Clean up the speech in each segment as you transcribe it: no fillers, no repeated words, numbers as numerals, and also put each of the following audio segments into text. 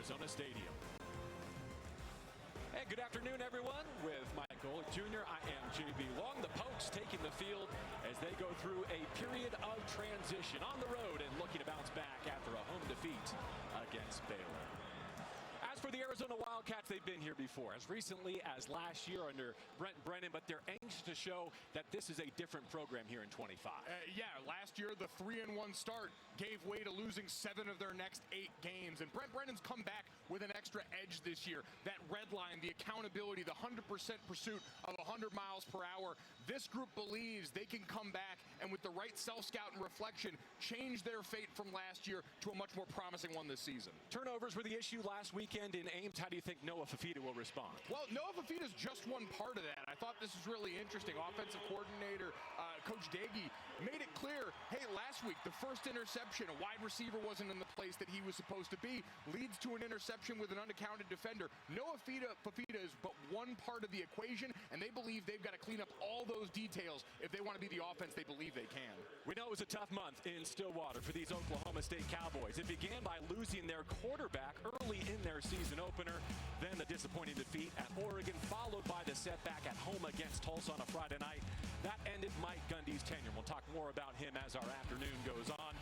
Arizona Stadium. And good afternoon, everyone. With Mike Golick Jr., I am JB Long. The Pokes taking the field as they go through a period of transition on the road and looking to bounce back after a home defeat against Baylor. As for the Arizona Wildcats, they've been here before, as recently as last year under Brent Brennan, but they're anxious to show that this is a different program here in 25. Yeah, last year the 3-1 start gave way to losing 7 of their next 8 games, and Brent Brennan's come back with an extra edge this year. That red line, the accountability, the 100% pursuit of 100 miles per hour. This group believes they can come back and with the right self-scout and reflection, change their fate from last year to a much more promising one this season. Turnovers were the issue last weekend in Ames. How do you think Noah Fifita will respond? Well, Noah Fifita's just one part of that. I thought this was really interesting. Offensive coordinator Coach Daggy made it clear, hey, last week the first interception, a wide receiver wasn't in the place that he was supposed to be, leads to an interception with an unaccounted defender. Noah Fifita is but one part of the equation, and they believe they've got to clean up all those details if they want to be the offense they believe they can. We know it was a tough month in Stillwater for these Oklahoma State Cowboys. It began by losing their quarterback early in their season opener, then the disappointing defeat at Oregon, followed by the setback at home against Tulsa on a Friday night. That ended Mike Gundy's tenure. We'll talk more about him as our afternoon goes on.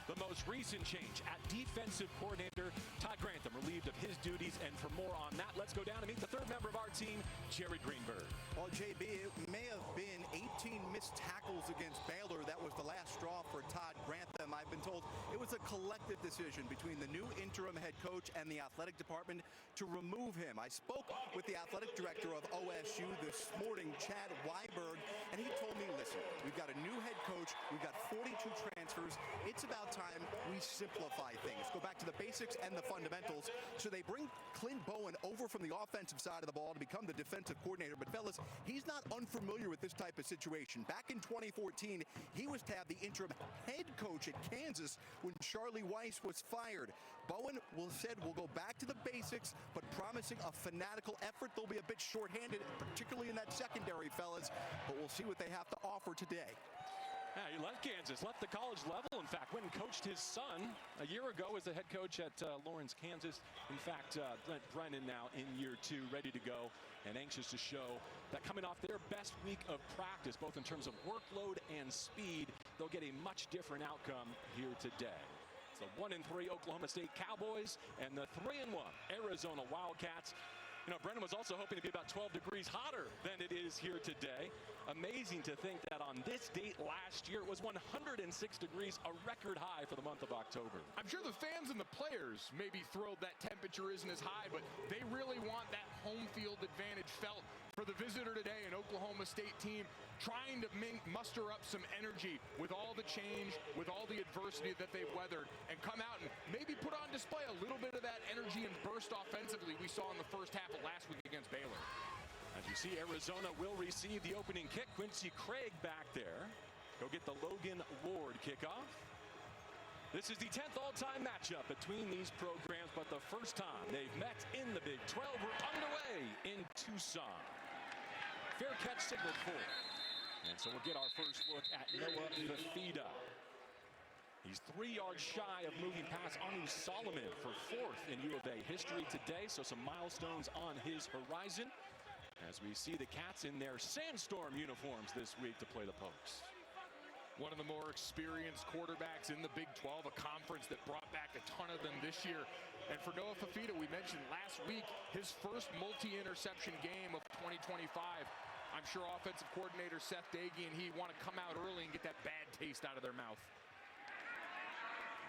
The most recent change at defensive coordinator, Todd Grantham relieved of his duties, and for more on that, let's go down and meet the third member of our team, Jerry Greenberg. Well, JB, it may have been 18 missed tackles against Baylor. That was the last straw for Todd Grantham. I've been told it was a collective decision between the new interim head coach and the athletic department to remove him. I spoke with the athletic director of OSU this morning, Chad Weiberg, and he told me, listen, we've got a new head coach, we've got 42 transfers. It's about time we simplify things, go back to the basics and the fundamentals. So they bring Clint Bowen over from the offensive side of the ball to become the defensive coordinator. But fellas, he's not unfamiliar with this type of situation. Back in 2014, he was tabbed the interim head coach at Kansas when Charlie Weiss was fired. Bowen said we'll go back to the basics, but promising a fanatical effort. They'll be a bit shorthanded, particularly in that secondary, fellas, but we'll see what they have to offer today. Yeah, he left Kansas, left the college level, in fact, went and coached his son a year ago as the head coach at Lawrence, Kansas. In fact, Brent Brennan now in year 2, ready to go and anxious to show that coming off their best week of practice, both in terms of workload and speed, they'll get a much different outcome here today. It's the 1-3 Oklahoma State Cowboys and the 3-1 Arizona Wildcats. You know, Brennan was also hoping to be about 12 degrees hotter than it is here today. Amazing to think that on this date last year, it was 106 degrees, a record high for the month of October. I'm sure the fans and the players may be thrilled that temperature isn't as high, but they really want that home field advantage felt for the visitor today, an Oklahoma State team trying to muster up some energy with all the change, with all the adversity that they've weathered, and come out and maybe put on display a little bit of that energy and burst offensively we saw in the first half of last week against Baylor. As you see, Arizona will receive the opening kick. Quincy Craig back there. Go get the Logan Ward kickoff. This is the 10th all-time matchup between these programs, but the first time they've met in the Big 12. We're underway in Tucson. Fair catch signaled for. And so we'll get our first look at Noah Fifita. He's 3 yards shy of moving past Anu Solomon for 4th in U of A history today, so some milestones on his horizon as we see the Cats in their sandstorm uniforms this week to play the Pokes. One of the more experienced quarterbacks in the Big 12, a conference that brought back a ton of them this year. And for Noah Fifita, we mentioned last week, his first multi-interception game of 2025. I'm sure offensive coordinator Seth Daggy and he want to come out early and get that bad taste out of their mouth.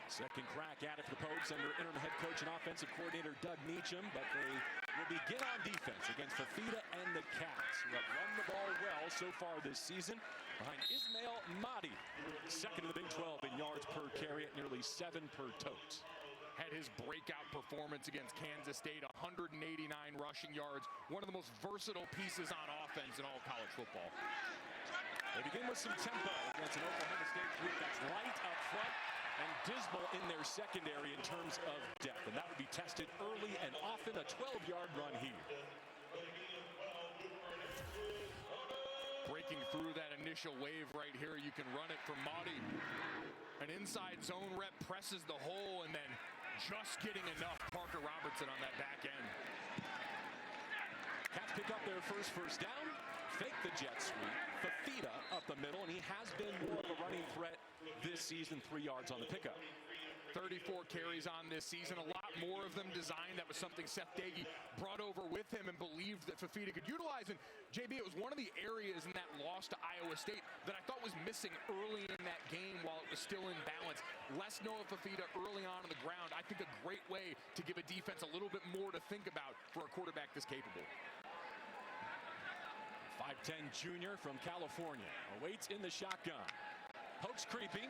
Second crack at it for the Pokes under interim head coach and offensive coordinator Doug Meacham, but they will begin on defense against Fifita and the Cats, who have run the ball well so far this season behind Ismail Mahdi, second in the Big 12 in yards per carry at nearly 7 per tote. Had his breakout performance against Kansas State, 189 rushing yards, one of the most versatile pieces on offense in all college football. They begin with some tempo against an Oklahoma State group that's light up front and dismal in their secondary in terms of depth. And that would be tested early and often, a 12-yard run here. Breaking through that initial wave right here, you can run it from Mahdi. An inside zone rep presses the hole and then just getting enough. Parker Robertson on their first down. Fake the jet sweep. Fafita up the middle, and he has been more of a running threat this season. 3 yards on the pickup. 34 carries on this season, a lot more of them designed. That was something Seth Dagey brought over with him and believed that Fafita could utilize. And JB, it was one of the areas in that loss to Iowa State that I thought was missing early in that game while it was still in balance. Less Noah Fafita early on the ground. I think a great way to give a defense a little bit more to think about for a quarterback this capable. 5'10" junior from California awaits in the shotgun. Pokes creeping.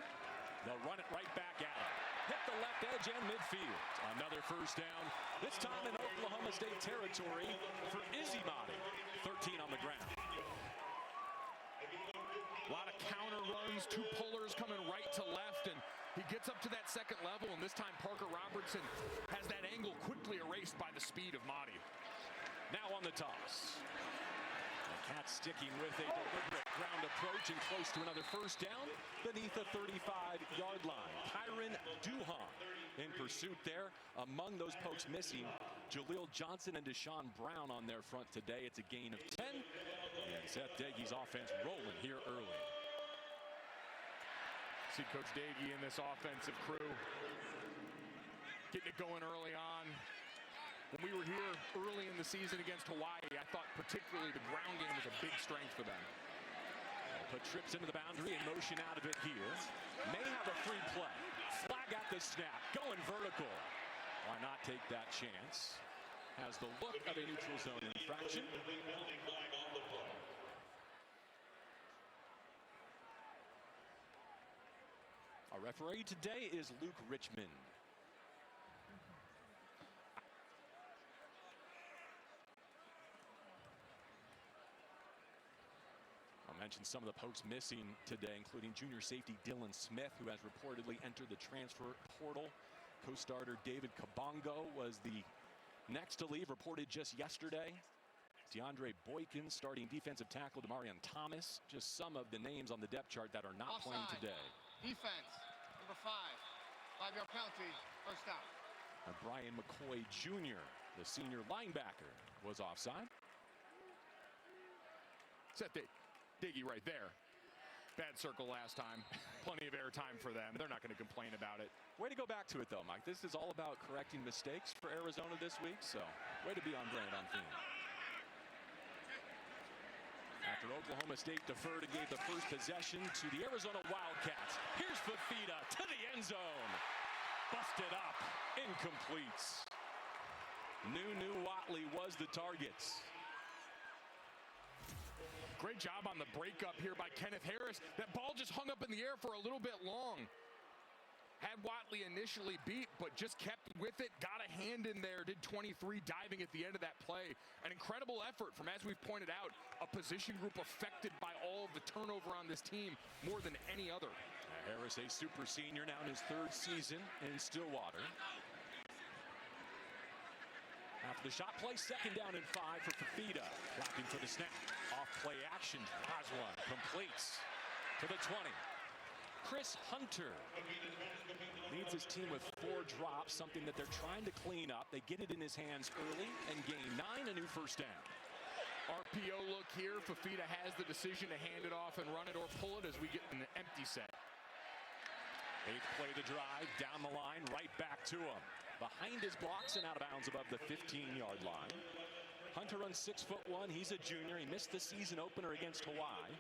They'll run it right back at him. Hit the left edge and midfield. Another first down, this time in Oklahoma State territory for Izzy Motti. 13 on the ground. A lot of counter runs, 2 pullers coming right to left, and he gets up to that second level, and this time Parker Robertson has that angle quickly erased by the speed of Motti. Now on the toss. The Cats sticking with a deliberate ground approach and close to another first down beneath the 35-yard line. Kyron Duhan in pursuit there. Among those pokes missing, Jaleel Johnson and Deshaun Brown on their front today. It's a gain of 10. And Seth Dagey's offense rolling here early. See Coach Dagey in this offensive crew getting it going early on. When we were here early in the season against Hawaii, I thought particularly the ground game was a big strength for them. They'll put trips into the boundary and motion out of it here. May have a free play. Flag at the snap, going vertical. Why not take that chance? Has the look of a neutral zone infraction. Our referee today is Luke Richmond. Mentioned some of the pokes missing today, including junior safety Dylan Smith, who has reportedly entered the transfer portal. Co-starter David Kabongo was the next to leave, reported just yesterday. DeAndre Boykin, starting defensive tackle Demarion Thomas. Just some of the names on the depth chart that are not playing today. Defense, number 5. 5-yard penalty, first down. And Brian McCoy Jr., the senior linebacker, was offside. Seth Dagey right there. Bad circle last time. Plenty of airtime for them. They're not going to complain about it. Way to go back to it, though, Mike. This is all about correcting mistakes for Arizona this week, so way to be on brand, on theme. After Oklahoma State deferred and gave the first possession to the Arizona Wildcats. Here's Fafita to the end zone. Busted up. Incomplete. New Watley was the target. Great job on the breakup here by Kenneth Harris. That ball just hung up in the air for a little bit long. Had Watley initially beat, but just kept with it. Got a hand in there. Did 23 diving at the end of that play. An incredible effort from, as we've pointed out, a position group affected by all of the turnover on this team more than any other. Harris, a super senior, now in his 3rd season in Stillwater. After the shot play, 2nd down and 5 for Fafita. Blocking for the snap. Off play action. Draws one. Completes to the 20. Chris Hunter leads his team with 4 drops, something that they're trying to clean up. They get it in his hands early and gain 9, a new first down. RPO look here. Fafita has the decision to hand it off and run it or pull it as we get an empty set. 8th play to drive, down the line, right back to him. Behind his blocks and out of bounds above the 15-yard line. Hunter runs 6'1". He's a junior. He missed the season opener against Hawaii,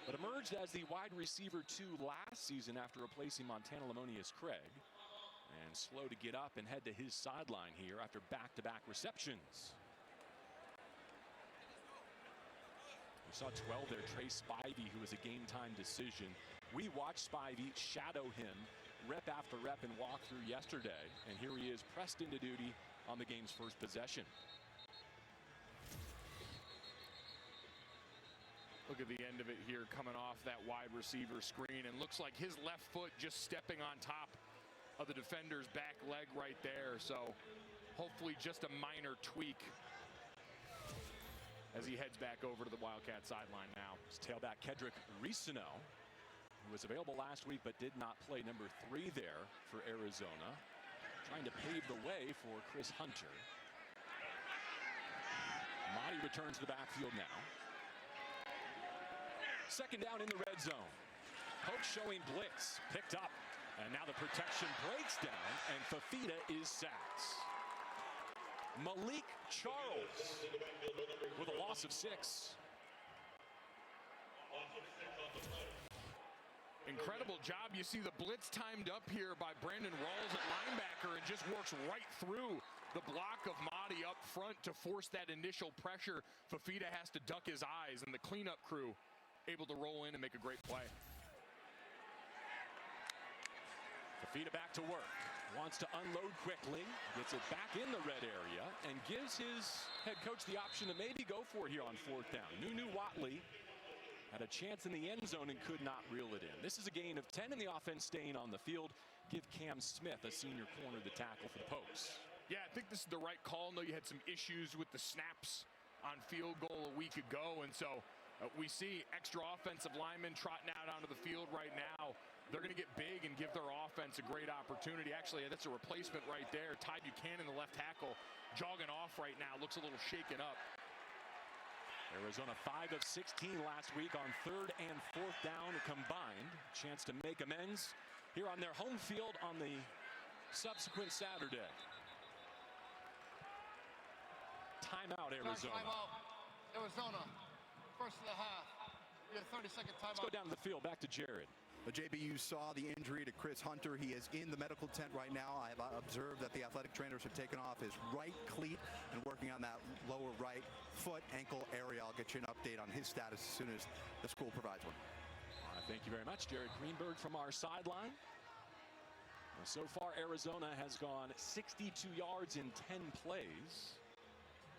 but emerged as the wide receiver 2 last season after replacing Montana Lamonius Craig. And slow to get up and head to his sideline here after back-to-back receptions. We saw 12 there, Trey Spivey, who was a game-time decision. We watched Spivey shadow him rep after rep and walk through yesterday, and here he is pressed into duty on the game's first possession. Look at the end of it here, coming off that wide receiver screen, and looks like his left foot just stepping on top of the defender's back leg right there. So hopefully just a minor tweak as he heads back over to the Wildcat sideline now. It's tailback Kedrick Risino, who was available last week but did not play, number 3 there for Arizona, trying to pave the way for Chris Hunter. Mahdi returns to the backfield now. Second down in the red zone. Poke showing blitz. Picked up. And now the protection breaks down, and Fafita is sacked. Malik Charles with a loss of 6. Incredible job. You see the blitz timed up here by Brandon Rawls at linebacker and just works right through the block of Mahdi up front to force that initial pressure. Fafita has to duck his eyes, and the cleanup crew able to roll in and make a great play. Fafita back to work. Wants to unload quickly. Gets it back in the red area and gives his head coach the option to maybe go for it here on 4th down. Nunu Watley had a chance in the end zone and could not reel it in. This is a gain of 10 and the offense staying on the field. Give Cam Smith, a senior corner, the tackle for the Pokes. Yeah, I think this is the right call. I know you had some issues with the snaps on field goal a week ago, and so we see extra offensive linemen trotting out onto the field right now. They're going to get big and give their offense a great opportunity. Actually, that's a replacement right there. Ty Buchanan, the left tackle, jogging off right now. Looks a little shaken up. Arizona 5 of 16 last week on 3rd and 4th down combined. Chance to make amends here on their home field on the subsequent Saturday. Timeout, Arizona. Timeout, Arizona. First of the half. We have 30-second timeout. Let's go down to the field. Back to Jared. JB, you saw the injury to Chris Hunter. He is in the medical tent right now. I have observed that the athletic trainers have taken off his right cleat and working on that lower right foot ankle area. I'll get you an update on his status as soon as the school provides one. Thank you very much, Jared Greenberg from our sideline. So far, Arizona has gone 62 yards in 10 plays,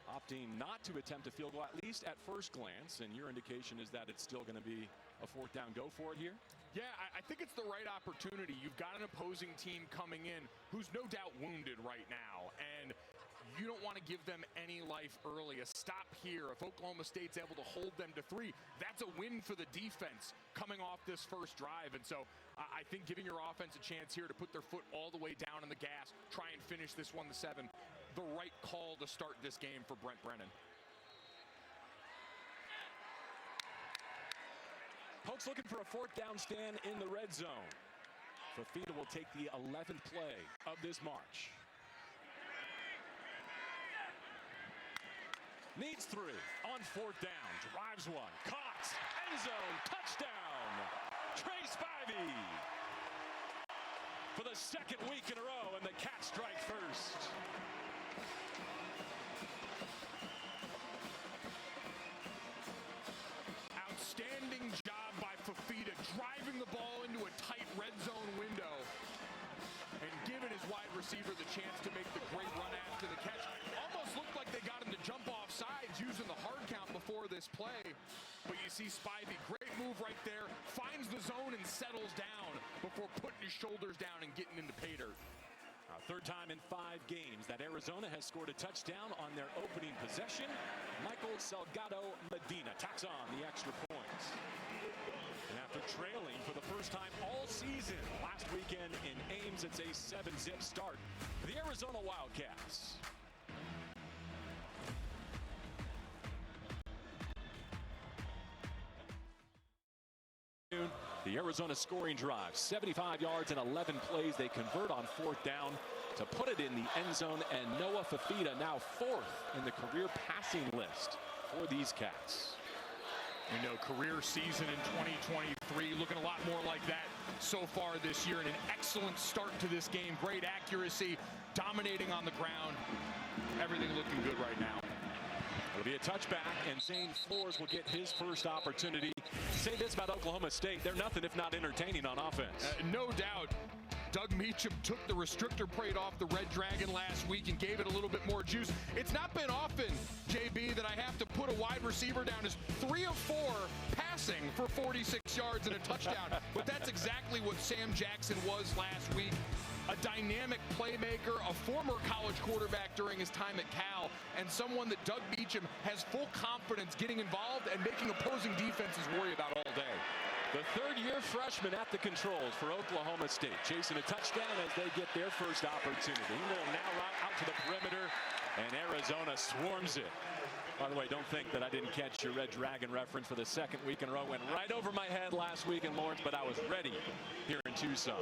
opting not to attempt a field goal, at least at first glance. And your indication is that it's still going to be a 4th down go for it here? Yeah, I think it's the right opportunity. You've got an opposing team coming in who's no doubt wounded right now, and you don't want to give them any life early. A stop here, if Oklahoma State's able to hold them to 3, that's a win for the defense coming off this first drive. And so I think giving your offense a chance here to put their foot all the way down on the gas, try and finish this 1-7, the right call to start this game for Brent Brennan. Pokes looking for a 4th down stand in the red zone. Fafita will take the 11th play of this march. Needs 3 on 4th down. Drives one. Caught. End zone. Touchdown. Trey Spivey. For the 2nd week in a row, and the Cats strike first. Outstanding job by Fafita, driving the ball into a tight red zone window and giving his wide receiver the chance to make the great run after the catch. Almost looked like they got him to jump off sides using the hard count before this play. But you see Spivey, great move right there, finds the zone and settles down before putting his shoulders down and getting into pay dirt. 3rd time in 5 games that Arizona has scored a touchdown on their opening possession. Michael Salgado Medina tacks on the extra points. And after trailing for the first time all season last weekend in Ames, it's a 7-zip start for the Arizona Wildcats. The Arizona scoring drive, 75 yards and 11 plays. They convert on 4th down to put it in the end zone, and Noah Fafita now 4th in the career passing list for these Cats. You know, career season in 2023, looking a lot more like that so far this year, and an excellent start to this game. Great accuracy, dominating on the ground. Everything looking good right now. It'll be a touchback, and Zane Flores will get his first opportunity. Say this about Oklahoma State, they're nothing if not entertaining on offense. No doubt. Doug Meacham took the restrictor plate off the Red Dragon last week and gave it a little bit more juice. It's not been often, JB, that I have to put a wide receiver down as 3 of 4 passing for 46 yards and a touchdown. But that's exactly what Sam Jackson was last week. A dynamic playmaker, a former college quarterback during his time at Cal, and someone that Doug Meacham has full confidence getting involved and making opposing defenses worry about all day. The 3rd-year freshman at the controls for Oklahoma State, chasing a touchdown as they get their first opportunity. He will now route out to the perimeter, and Arizona swarms it. By the way, don't think that I didn't catch your Red Dragon reference for the second week in a row. Went right over my head last week in Lawrence, but I was ready here in Tucson.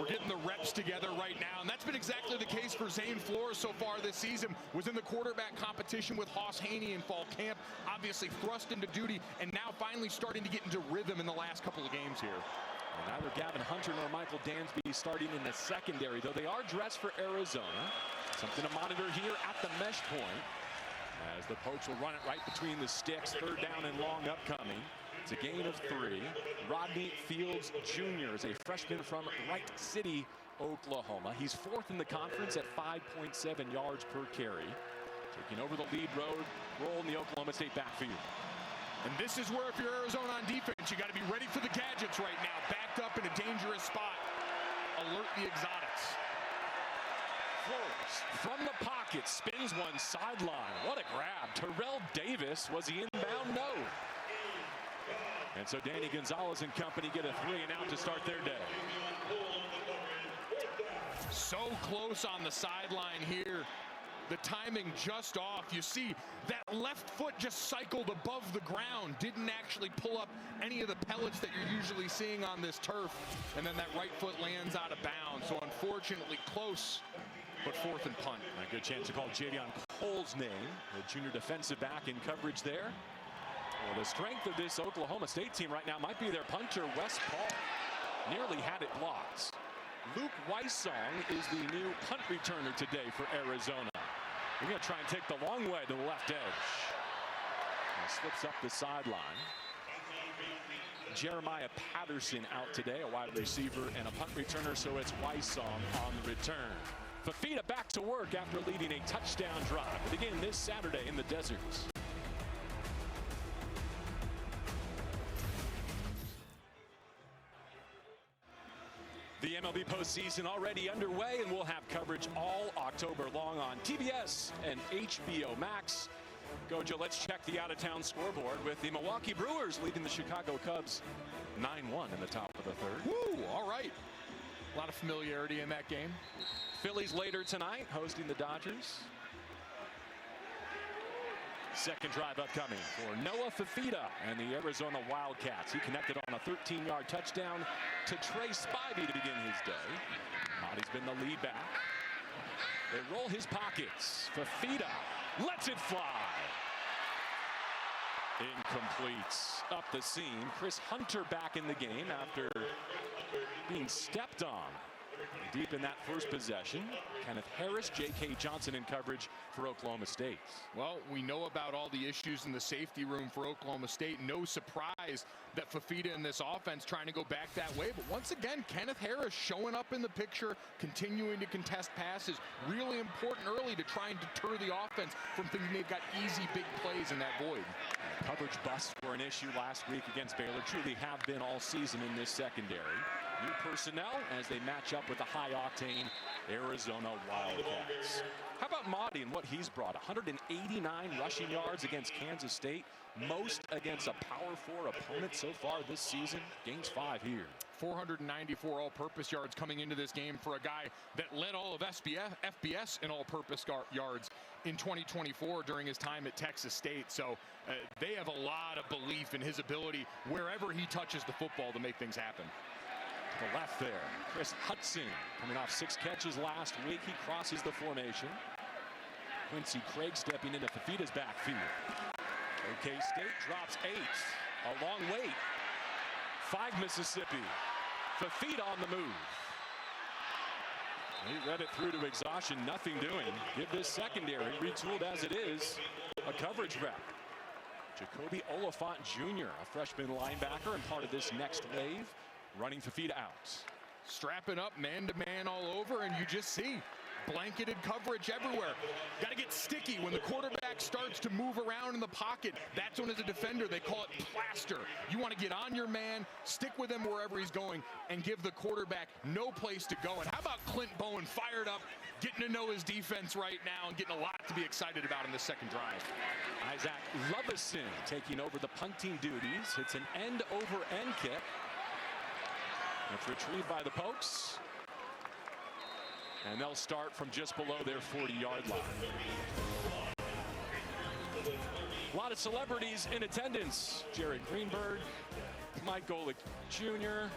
We're getting the reps together right now, and that's been exactly the case for Zane Flores so far this season. Was in the quarterback competition with Hoss Haney in fall camp, obviously thrust into duty, and now finally starting to get into rhythm in the last couple of games here. And neither Gavin Hunter nor Michael Dansby starting in the secondary, though they are dressed for Arizona. Something to monitor here at the mesh point, as the Pokes will run it right between the sticks. Third down and long upcoming. It's a gain of 3. Rodney Fields Jr. is a freshman from Wright City, Oklahoma. He's 4th in the conference at 5.7 yards per carry. Taking over the lead role in the Oklahoma State backfield. And this is where, if you're Arizona on defense, you got to be ready for the gadgets right now. Backed up in a dangerous spot. Alert the exotics. Flores from the pocket, spins one sideline. What a grab. Terrell Davis was the inbound no. And so Danny Gonzalez and company get a 3 and out to start their day. So close on the sideline here. The timing just off. You see that left foot just cycled above the ground. Didn't actually pull up any of the pellets that you're usually seeing on this turf. And then that right foot lands out of bounds. So unfortunately close, but 4th and punt. A good chance to call Javion Cole's name, the junior defensive back in coverage there. Well, the strength of this Oklahoma State team right now might be their punter, Wes Paul. Nearly had it blocked. Luke Weissong is the new punt returner today for Arizona. We're going to try and take the long way to the left edge. And slips up the sideline. Jeremiah Patterson out today, a wide receiver and a punt returner, so it's Weissong on the return. Fafita back to work after leading a touchdown drive. Again this Saturday in the desert. The MLB postseason already underway, and we'll have coverage all October long on TBS and HBO Max. Gojo, let's check the out-of-town scoreboard with the Milwaukee Brewers leading the Chicago Cubs 9-1 in the top of the 3rd. Woo, all right. A lot of familiarity in that game. Phillies later tonight hosting the Dodgers. Second drive upcoming for Noah Fafita and the Arizona Wildcats. He connected on a 13-yard touchdown to Trey Spivey to begin his day. Marty's been the lead back. They roll his pockets. Fafita lets it fly. Incomplete. Up the seam. Chris Hunter back in the game after being stepped on. Deep in that first possession, Kenneth Harris, J.K. Johnson in coverage for Oklahoma State. Well, we know about all the issues in the safety room for Oklahoma State. No surprise that Fafita in this offense trying to go back that way. But once again, Kenneth Harris showing up in the picture, continuing to contest passes. Really important early to try and deter the offense from thinking they've got easy big plays in that void. Coverage busts were an issue last week against Baylor. Truly have been all season in this secondary. New personnel as they match up with the high-octane Arizona Wildcats. How about Mahdi and what he's brought? 189 rushing yards against Kansas State. Most against a Power 4 opponent so far this season. Gains 5 here. 494 all-purpose yards coming into this game for a guy that led all of FBS in all-purpose yards in 2024 during his time at Texas State. So they have a lot of belief in his ability wherever he touches the football to make things happen. To the left there, Chris Hudson coming off 6 catches last week. He crosses the formation. Quincy Craig stepping into Fafita's backfield. OK State drops 8. A long wait. 5 Mississippi. Fafita on the move. He read it through to exhaustion. Nothing doing. Give this secondary, retooled as it is, a coverage rep. Jacoby Oliphant Jr., a freshman linebacker and part of this next wave, running Fafita out. Strapping up man-to-man all over, and you just see blanketed coverage everywhere. Got to get sticky when the quarterback starts to move around in the pocket. That's when, as a defender, they call it plaster. You want to get on your man, stick with him wherever he's going, and give the quarterback no place to go. And how about Clint Bowen fired up, getting to know his defense right now and getting a lot to be excited about in this second drive. Isaac Lovison taking over the punting duties. It's an end-over-end kick. It's retrieved by the Pokes. And they'll start from just below their 40-yard line. lot of celebrities in attendance. Jared Greenberg, Mike Golick Jr.,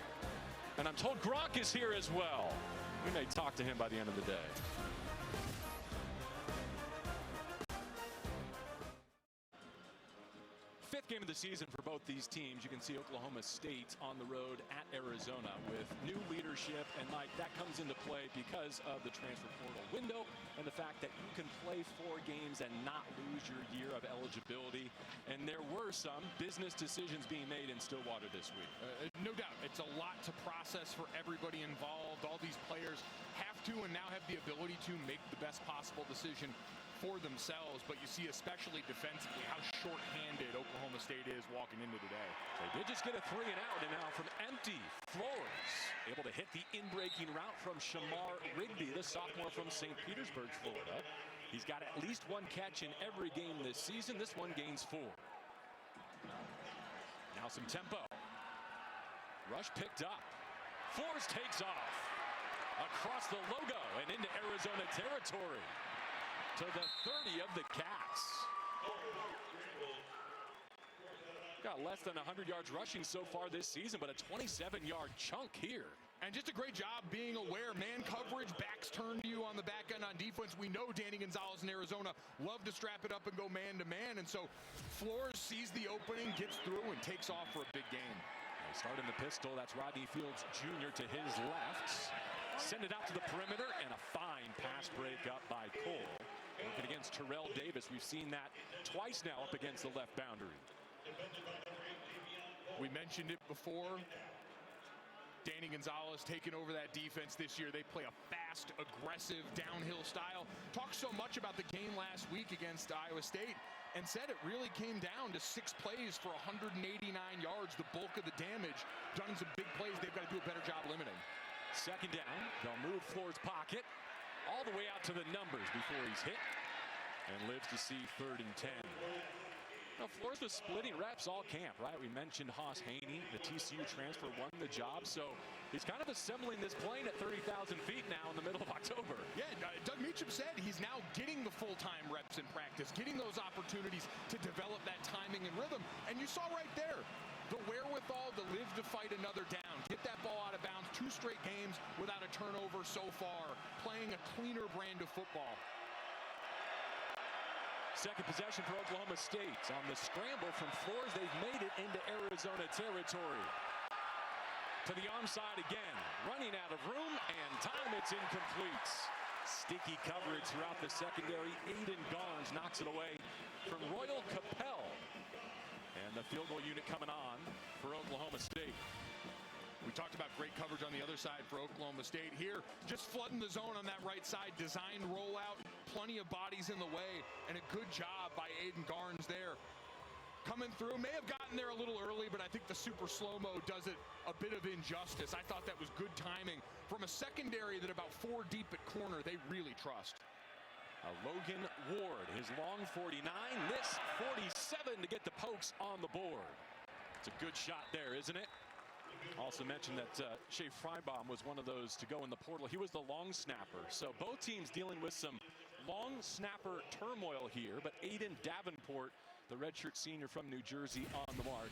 and I'm told Gronk is here as well. We may talk to him by the end of the day. Fifth game of the season for both these teams. You can see Oklahoma State on the road at Arizona with new leadership. And Mike, that comes into play because of the transfer portal window and the fact that you can play 4 games and not lose your year of eligibility. And there were some business decisions being made in Stillwater this week. No doubt. It's a lot to process for everybody involved. All these players have to and now have the ability to make the best possible decision for themselves, but you see especially defensively how short-handed Oklahoma State is walking into today. They did just get a 3 and out, and now from empty, Flores able to hit the in-breaking route from Shamar Rigby, the sophomore from St. Petersburg, Florida. He's got at least 1 catch in every game this season. This one gains 4. Now some tempo. Rush picked up. Flores takes off across the logo and into Arizona territory. To the 30 of the Cats. Got less than 100 yards rushing so far this season, but a 27-yard chunk here. And just a great job being aware. Man coverage, backs turned to you on the back end on defense. We know Danny Gonzalez in Arizona love to strap it up and go man-to-man. And so Flores sees the opening, gets through, and takes off for a big game. They start in the pistol. That's Rodney Fields Jr. to his left. Send it out to the perimeter, and a fine pass break up by Cole. Working against Terrell Davis. We've seen that twice now up against the left boundary. We mentioned it before. Danny Gonzalez taking over that defense this year. They play a fast, aggressive, downhill style. Talked so much about the game last week against Iowa State and said it really came down to 6 plays for 189 yards. The bulk of the damage. Done some big plays. They've got to do a better job limiting. Second down. They'll move Flores' pocket all the way out to the numbers before he's hit and lives to see 3rd and 10. Now, Flores was splitting reps all camp, right? We mentioned Haas Haney, the TCU transfer, won the job. So he's kind of assembling this plane at 30,000 feet now in the middle of October. Yeah, Doug Meacham said he's now getting the full-time reps in practice, getting those opportunities to develop that timing and rhythm. And you saw right there, the wherewithal to live to fight another down. Get that ball out of bounds. 2 straight games without a turnover so far. Playing a cleaner brand of football. Second possession for Oklahoma State. On the scramble from Flores, they've made it into Arizona territory. To the arm side again. Running out of room, and time it's incomplete. Sticky coverage throughout the secondary. Aiden Garnes knocks it away from Royal Capel. And the field goal unit coming on for Oklahoma State. We talked about great coverage on the other side for Oklahoma State. Here, just flooding the zone on that right side. Designed rollout, plenty of bodies in the way, and a good job by Aiden Garnes there. Coming through, may have gotten there a little early, but I think the super slow-mo does it a bit of injustice. I thought that was good timing from a secondary that about 4 deep at corner they really trust. Logan Ward, his long 49, this 47 to get the Pokes on the board. It's a good shot there, isn't it? Also mentioned that Shea Freibaum was one of those to go in the portal. He was the long snapper. So both teams dealing with some long snapper turmoil here. But Aiden Davenport, the redshirt senior from New Jersey, on the mark,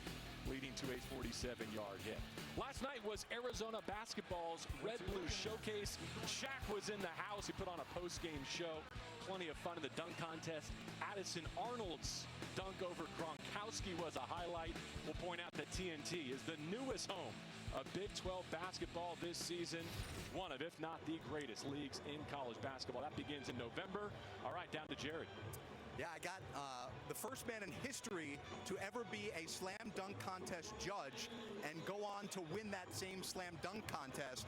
leading to a 47-yard hit. Last night was Arizona basketball's Red Blue Showcase. Shaq was in the house. He put on a post-game show. Plenty of fun in the dunk contest. Addison Arnold's dunk over Gronkowski was a highlight. We'll point out that TNT is the newest home of Big 12 basketball this season. One of, if not the greatest leagues in college basketball. That begins in November. All right, down to Jared. Yeah, I got the first man in history to ever be a slam dunk contest judge and go on to win that same slam dunk contest.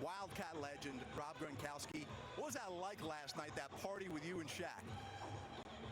Wildcat legend Rob Gronkowski. What was that like last night, that party with you and Shaq?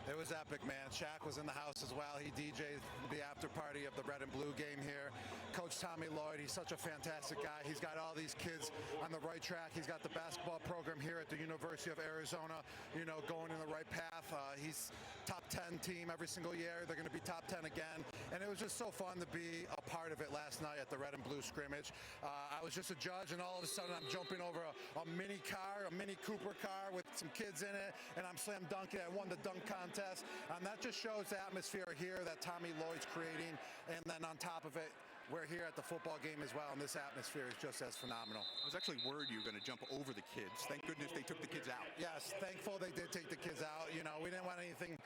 It was epic, man. Shaq was in the house as well. He DJ'd the after party of the red and blue game here. Coach Tommy Lloyd, he's such a fantastic guy. He's got all these kids on the right track. He's got the basketball program here at the University of Arizona, you know, going in the right path. He's top 10 team every single year. They're going to be top 10 again. And it was just so fun to be a part of it last night at the red and blue scrimmage. I was just a judge, and all of a sudden I'm jumping over a mini car, a Mini Cooper car with some kids in it, and I'm slam dunking. I won the dunk contest. And that just shows the atmosphere here that Tommy Lloyd's creating. And then on top of it, we're here at the football game as well, and this atmosphere is just as phenomenal. I was actually worried you were going to jump over the kids. Thank goodness they took the kids out. Yes, thankful they did take the kids out. You know, we didn't want anything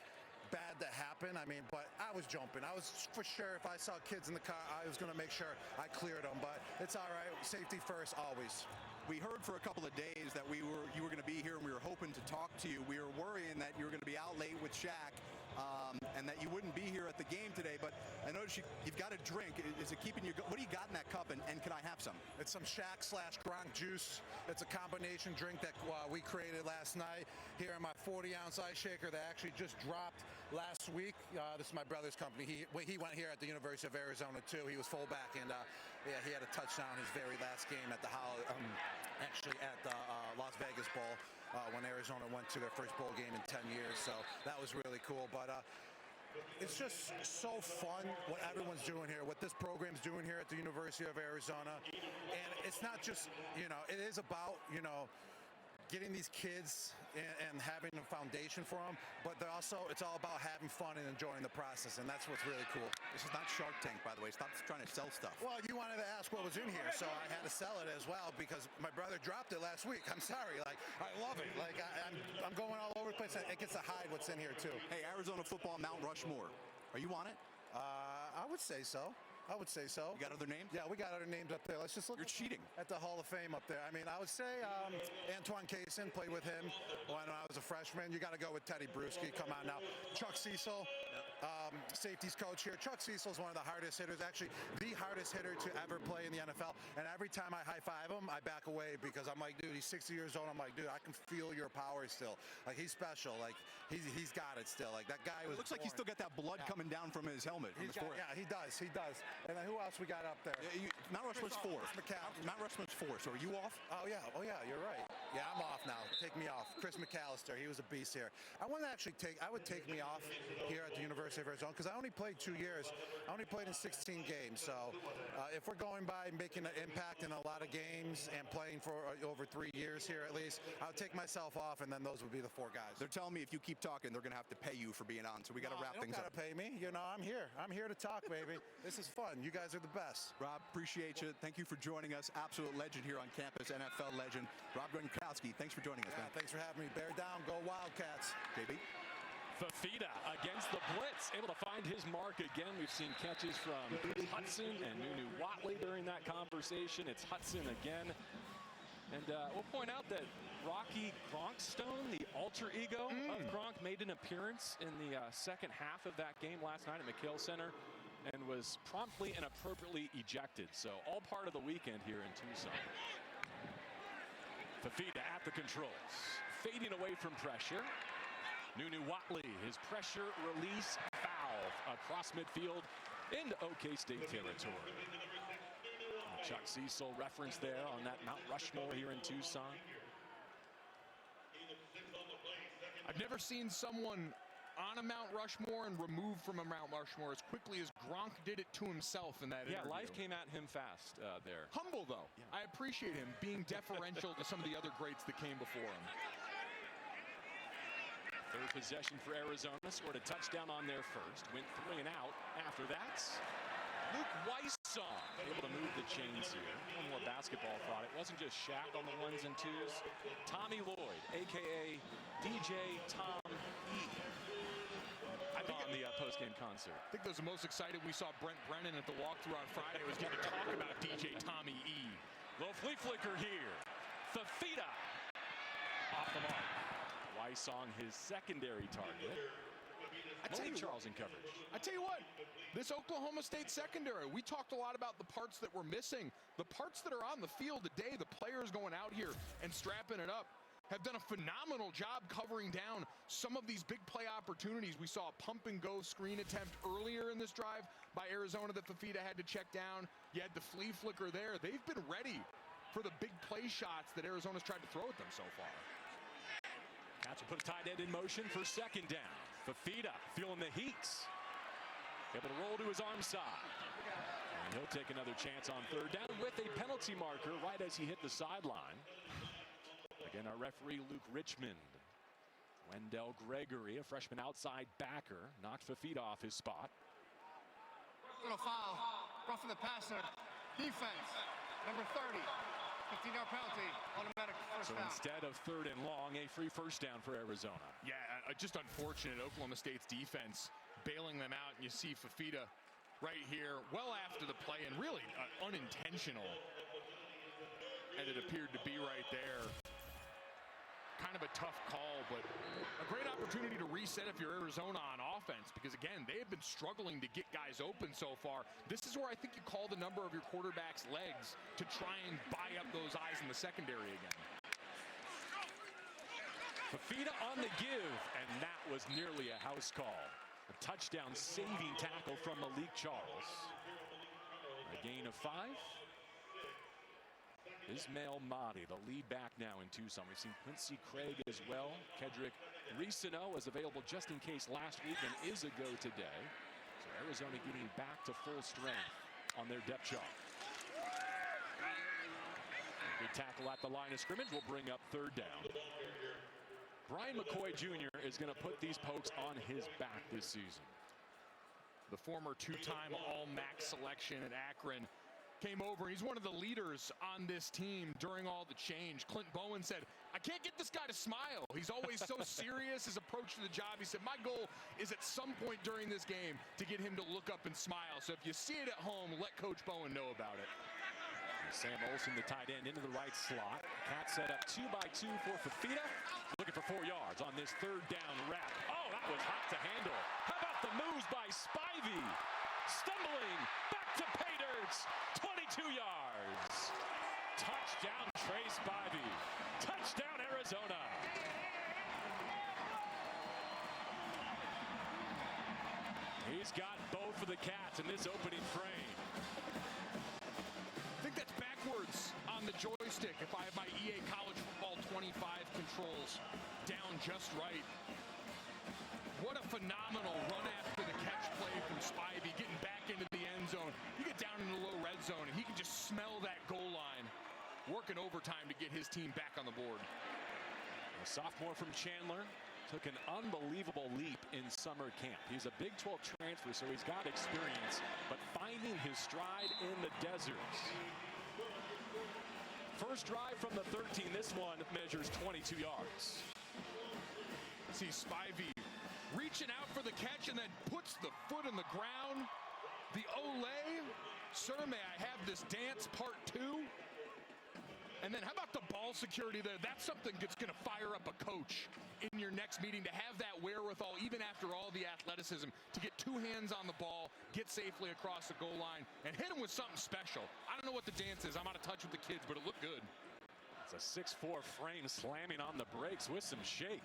bad to happen. I mean, but I was jumping. I was for sure, if I saw kids in the car, I was going to make sure I cleared them. But it's all right. Safety first, always. We heard for a couple of days that you were going to be here, and we were hoping to talk to you. We were worrying that you were going to be out late with Shaq, and that you wouldn't be here at the game today. But I noticed you've got a drink. Is it keeping you? What do you got in that cup, and can I have some? It's some Shaq/Gronk juice. It's a combination drink that we created last night here in my 40-ounce ice shaker that actually just dropped last week. This is my brother's company. He went here at the University of Arizona too. He was fullback, and yeah, he had a touchdown his very last game at the actually at the Las Vegas Bowl when Arizona went to their first bowl game in 10 years. So that was really cool. But it's just so fun what everyone's doing here, what this program's doing here at the University of Arizona. And it's not just, you know, it is about, you know, getting these kids and having a foundation for them, but it's all about having fun and enjoying the process, and that's what's really cool. This is not Shark Tank, by the way. Stop trying to sell stuff. Well, you wanted to ask what was in here, so I had to sell it as well because my brother dropped it last week. I'm sorry. Like, I love it. Like, I'm going all over the place. It gets to hide what's in here, too. Hey, Arizona football, Mount Rushmore. Are you on it? I would say so. I would say so. You got other names? Yeah, we got other names up there. Let's just look. You're cheating. At the Hall of Fame up there. I mean, I would say Antoine Cason, played with him when I was a freshman. You got to go with Teddy Bruschi. Come on now. Chuck Cecil, safeties coach here. Chuck Cecil is one of the hardest hitters, actually the hardest hitter to ever play in the NFL. And every time I high-five him, I back away because I'm like, dude, he's 60 years old. I'm like, dude, I can feel your power still. Like, he's special. Like, he's got it still. Like, that guy was. It looks like he's still got that blood coming down from his helmet. From his forehead. Yeah, he does. He does. And then who else we got up there? Mount Rushmore's 4. Mount Rushmore's 4. So are you off? Oh yeah, you're right. Yeah, I'm off now. Take me off. Chris McAllister, he was a beast here. I would take me off here at the University of Arizona because I only played 2 years. I only played in 16 games. So if we're going by making an impact in a lot of games and playing for over 3 years here at least, I would take myself off, and then those would be the 4 guys. They're telling me if you keep talking, they're going to have to pay you for being on. So we got to wrap things up. They don't got to pay me. You know, I'm here. I'm here to talk, baby. This is fun. You guys are the best. Rob, appreciate you. Thank you for joining us. Absolute legend here on campus, NFL legend. Rob Gronkowski, thanks for joining us, man. Thanks for having me. Bear down. Go Wildcats. JB. Fafita against the blitz, able to find his mark again. We've seen catches from Hudson and Nunu Watley during that conversation. It's Hudson again. And we'll point out that Rocky Gronkstone, the alter ego of Gronk, made an appearance in the second half of that game last night at McHale Center and was promptly and appropriately ejected. So all part of the weekend here in Tucson. Fafita at the controls, fading away from pressure. Nunu Watley, his pressure release valve across midfield into OK State territory. Chuck Cecil reference there on that Mount Rushmore here in Tucson. I've never seen someone on a Mount Rushmore and removed from a Mount Rushmore as quickly as Gronk did it to himself in that interview. Yeah, life came at him fast there. Humble, though. Yeah. I appreciate him being deferential to some of the other greats that came before him. Third possession for Arizona, scored a touchdown on their first, went 3 and out. After that, Luke Weissong able to move the chains here. One more basketball thought. It wasn't just Shaq on the 1s and 2s. Tommy Lloyd, a.k.a. DJ Tom E. On the post-game concert. I think that was the most excited we saw Brent Brennan at the walkthrough on Friday was going to talk about DJ Tommy E. Little flea flicker here. Fafita off the mark. Weissong, his secondary target. Charles in coverage. I tell you what, this Oklahoma State secondary, we talked a lot about the parts that were missing. The parts that are on the field today, the players going out here and strapping it up, have done a phenomenal job covering down some of these big play opportunities. We saw a pump-and-go screen attempt earlier in this drive by Arizona that Fafita had to check down. You had the flea flicker there. They've been ready for the big play shots that Arizona's tried to throw at them so far. Cats will put a tight end in motion for second down. Fafita feeling the heat. Able to roll to his arm side. And he'll take another chance on third down with a penalty marker right as he hit the sideline. Again, our referee, Luke Richmond. Wendell Gregory, a freshman outside backer, knocked Fafita off his spot. Little foul. Roughing the passer. Defense. Number 30. 15-yard penalty. Automatic first So down. instead of third and long, a free first down for Arizona. Yeah, just unfortunate. Oklahoma State's defense bailing them out. And you see Fafita right here, well after the play, and really unintentional. And it appeared to be right there. Kind of a tough call, but a great opportunity to reset if you're Arizona on offense, because again, they have been struggling to get guys open so far. This is where I think you call the number of your quarterback's legs to try and buy up those eyes in the secondary again. Fafita on the give, and that was nearly a house call. A touchdown saving tackle from Malik Charles. A gain of 5. Ismail Mahdi, the lead back now in Tucson. We've seen Quincy Craig as well. Kedrick Risino was available just in case last week and is a go today. So Arizona getting back to full strength on their depth chart. Good tackle at the line of scrimmage will bring up third down. Brian McCoy Jr. is going to put these pokes on his back this season. The former two-time All-MAC selection at Akron came over. He's one of the leaders on this team during all the change. Clint Bowen said, I can't get this guy to smile. He's always so serious, his approach to the job. He said, my goal is at some point during this game to get him to look up and smile. So if you see it at home, let Coach Bowen know about it. Sam Olsen, the tight end, into the right slot. Cat set up 2-by-2 for Fafita. Looking for 4 yards on this third down wrap. Oh, that was hot to handle. How about the moves by Spivey? Stumbling back to pay dirt. 22 yards. Touchdown, Trey Spivey. Touchdown, Arizona. He's got both of the Cats in this opening frame. I think that's backwards on the joystick if I have my EA College Football 25 controls down just right. What a phenomenal run after the catch play from Spivey, getting back into the end zone. You get down in the low red zone, and he can just smell that goal line, working overtime to get his team back on the board. A sophomore from Chandler took an unbelievable leap in summer camp. He's a Big 12 transfer, so he's got experience, but finding his stride in the deserts. First drive from the 13, this one measures 22 yards. See Spivey reaching out for the catch and then puts the foot in the ground. The Olay, sir, may I have this dance part 2? And then how about the ball security there? That's something that's going to fire up a coach in your next meeting, to have that wherewithal, even after all the athleticism, to get 2 hands on the ball, get safely across the goal line, and hit him with something special. I don't know what the dance is. I'm out of touch with the kids, but it looked good. It's a 6'4" frame slamming on the brakes with some shake.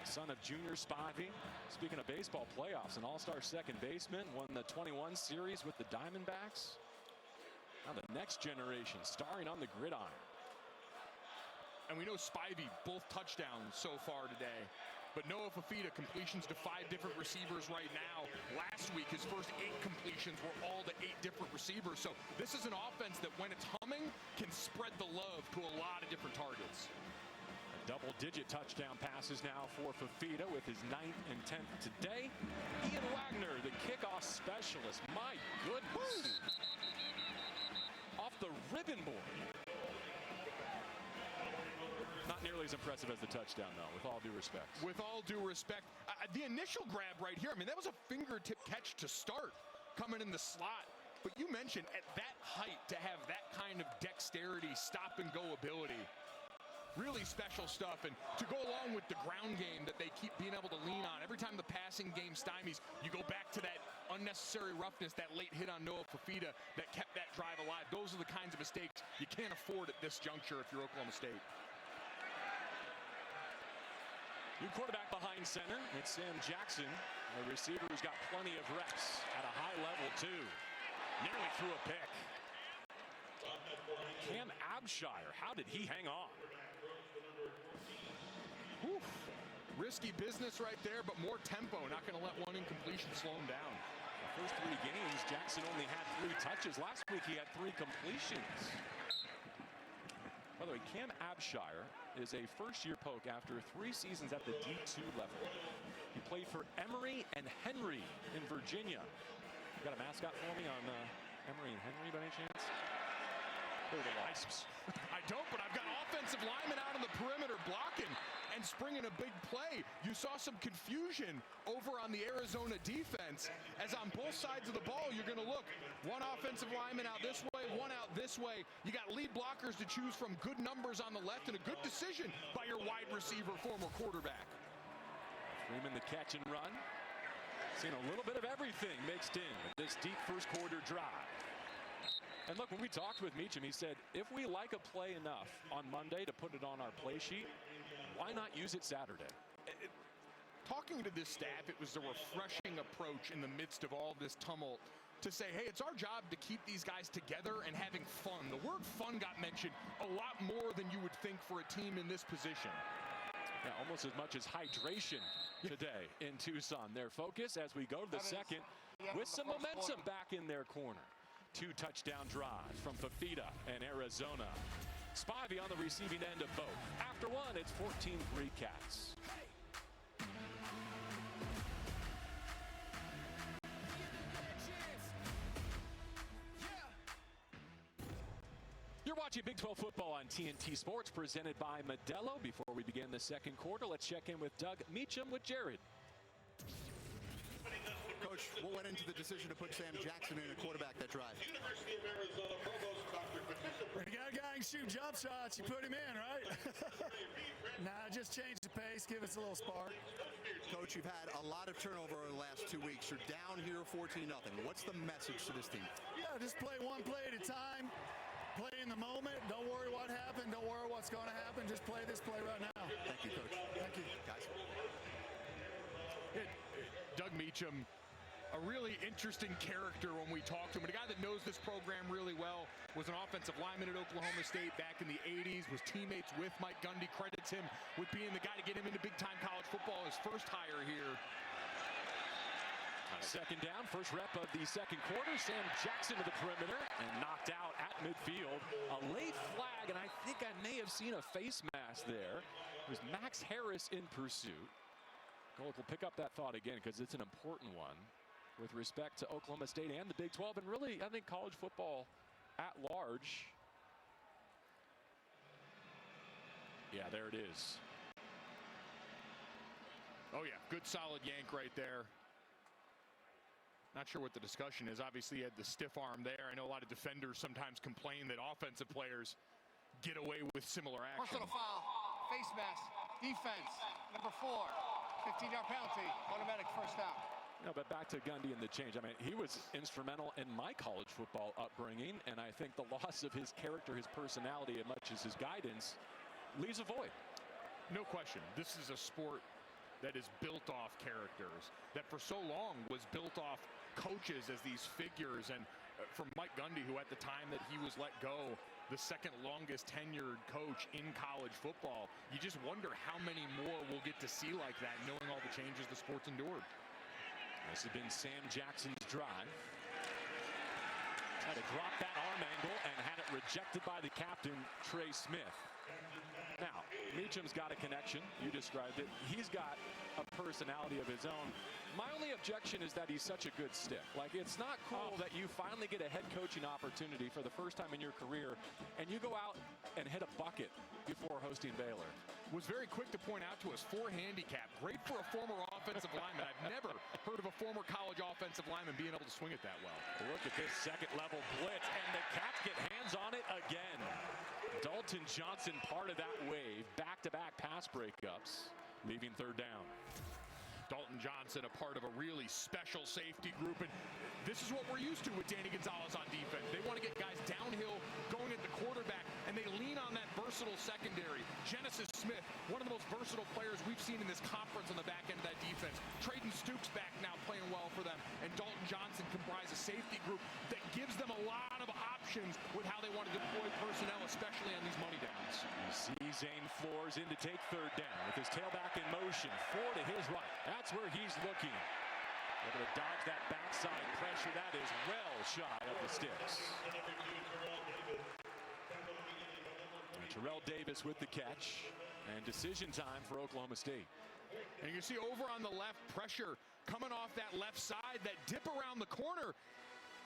Son of Junior Spivey, speaking of baseball playoffs, an all-star second baseman, won the 21 series with the Diamondbacks. Now the next generation starring on the gridiron. And we know Spivey, both touchdowns so far today. But Noah Fafita, completions to 5 different receivers right now. Last week, his first 8 completions were all to 8 different receivers. So this is an offense that, when it's humming, can spread the love to a lot of different targets. Double-digit touchdown passes now for Fafita with his 9th and 10th today. Ian Wagner, the kickoff specialist. My goodness. Off the ribbon board. Not nearly as impressive as the touchdown, though, with all due respect. With all due respect, the initial grab right here, I mean, that was a fingertip catch to start, coming in the slot. But you mentioned at that height to have that kind of dexterity, stop-and-go ability. Really special stuff, and to go along with the ground game that they keep being able to lean on. Every time the passing game stymies, you go back to that unnecessary roughness, that late hit on Noah Fafita that kept that drive alive. Those are the kinds of mistakes you can't afford at this juncture if you're Oklahoma State. New quarterback behind center. It's Sam Jackson, a receiver who's got plenty of reps at a high level, too. Nearly threw a pick. Cam Abshire, how did he hang on? Whew. Risky business right there, but more tempo. Not going to let one incompletion slow him down. The first 3 games, Jackson only had 3 touches. Last week he had 3 completions. By the way, Cam Abshire is a first-year poke after 3 seasons at the D2 level. He played for Emory and Henry in Virginia. You got a mascot for me on Emory and Henry by any chance? I don't, but I've got offensive linemen out on the perimeter blocking and springing a big play. You saw some confusion over on the Arizona defense, as on both sides of the ball, you're going to look. One offensive lineman out this way, one out this way. You got lead blockers to choose from, good numbers on the left, and a good decision by your wide receiver, former quarterback. Freeman the catch and run. Seen a little bit of everything mixed in this deep first quarter drive. And look, when we talked with Meacham, he said, if we like a play enough on Monday to put it on our play sheet, why not use it Saturday? Talking to this staff, it was a refreshing approach in the midst of all this tumult to say, hey, it's our job to keep these guys together and having fun. The word fun got mentioned a lot more than you would think for a team in this position. Yeah, almost as much as hydration today in Tucson. Their focus as we go to the second with some momentum back in their corner. 2 touchdown drives from Fafita and Arizona. Spivey on the receiving end of both. After 1, it's 14-3 Cats. You're watching Big 12 football on TNT Sports, presented by Modelo. Before we begin the second quarter, let's check in with Doug Meacham with Jared. Coach, what went into the decision to put Sam Jackson in a quarterback that drive? University of Arizona Provost Dr. When you got a guy who can shoot jump shots, you put him in, right? Nah, just change the pace, give us a little spark. Coach, you've had a lot of turnover over the last 2 weeks. You're down here 14-0. What's the message to this team? Yeah, just play one play at a time. Play in the moment. Don't worry what happened. Don't worry what's going to happen. Just play this play right now. Thank you, Coach. Thank you. Guys. Doug Meacham, a really interesting character when we talk to him. And a guy that knows this program really well, was an offensive lineman at Oklahoma State back in the 80s, was teammates with Mike Gundy, credits him with being the guy to get him into big-time college football, his first hire here. Second down, first rep of the second quarter. Sam Jackson to the perimeter and knocked out at midfield. A late flag, and I think I may have seen a face mask there. It was Max Harris in pursuit. Golick will pick up that thought again because it's an important one with respect to Oklahoma State and the Big 12, and really, I think, college football at large. Yeah, there it is. Oh, yeah, good solid yank right there. Not sure what the discussion is. Obviously, he had the stiff arm there. I know a lot of defenders sometimes complain that offensive players get away with similar action. Personal foul, face mask, defense, number 4, 15-yard penalty, automatic first down. No, but back to Gundy and the change. I mean, he was instrumental in my college football upbringing, and I think the loss of his character, his personality, as much as his guidance, leaves a void. No question. This is a sport that is built off characters, that for so long was built off coaches as these figures. And from Mike Gundy, who at the time that he was let go, the second longest tenured coach in college football, you just wonder how many more we'll get to see like that, knowing all the changes the sport's endured. This has been Sam Jackson's drive. Tried to drop that arm angle and had it rejected by the captain, Trey Smith. Now, Meacham's got a connection. You described it. He's got a personality of his own. My only objection is that he's such a good stick. Like, it's not cool that you finally get a head coaching opportunity for the first time in your career, and you go out and hit a bucket before hosting Baylor. Was very quick to point out to us, 4 handicap. Great for a former offensive lineman. I've never heard of a former college offensive lineman being able to swing it that well. Look at this second-level blitz, and the Cats get hands on it again. Dalton Johnson part of that wave. Back-to-back pass breakups, leaving third down. Dalton Johnson, a part of a really special safety group, and this is what we're used to with Danny Gonzalez on defense. They want to get guys downhill, going at the quarterback, and they lean on that versatile secondary. Genesis Smith, one of the most versatile players we've seen in this conference on the back end of that defense. Trayden Stukes back now playing well for them, and Dalton Johnson comprise a safety group that gives them a lot of options with how they want to deploy personnel, especially on these money downs. He sees Zane floors in to take third down with his tailback in motion. 4 to his right. That's where he's looking. Able to dodge that backside pressure. That is well shy of the sticks. Terrell Davis with the catch. And decision time for Oklahoma State. And you see over on the left, pressure coming off that left side, that dip around the corner.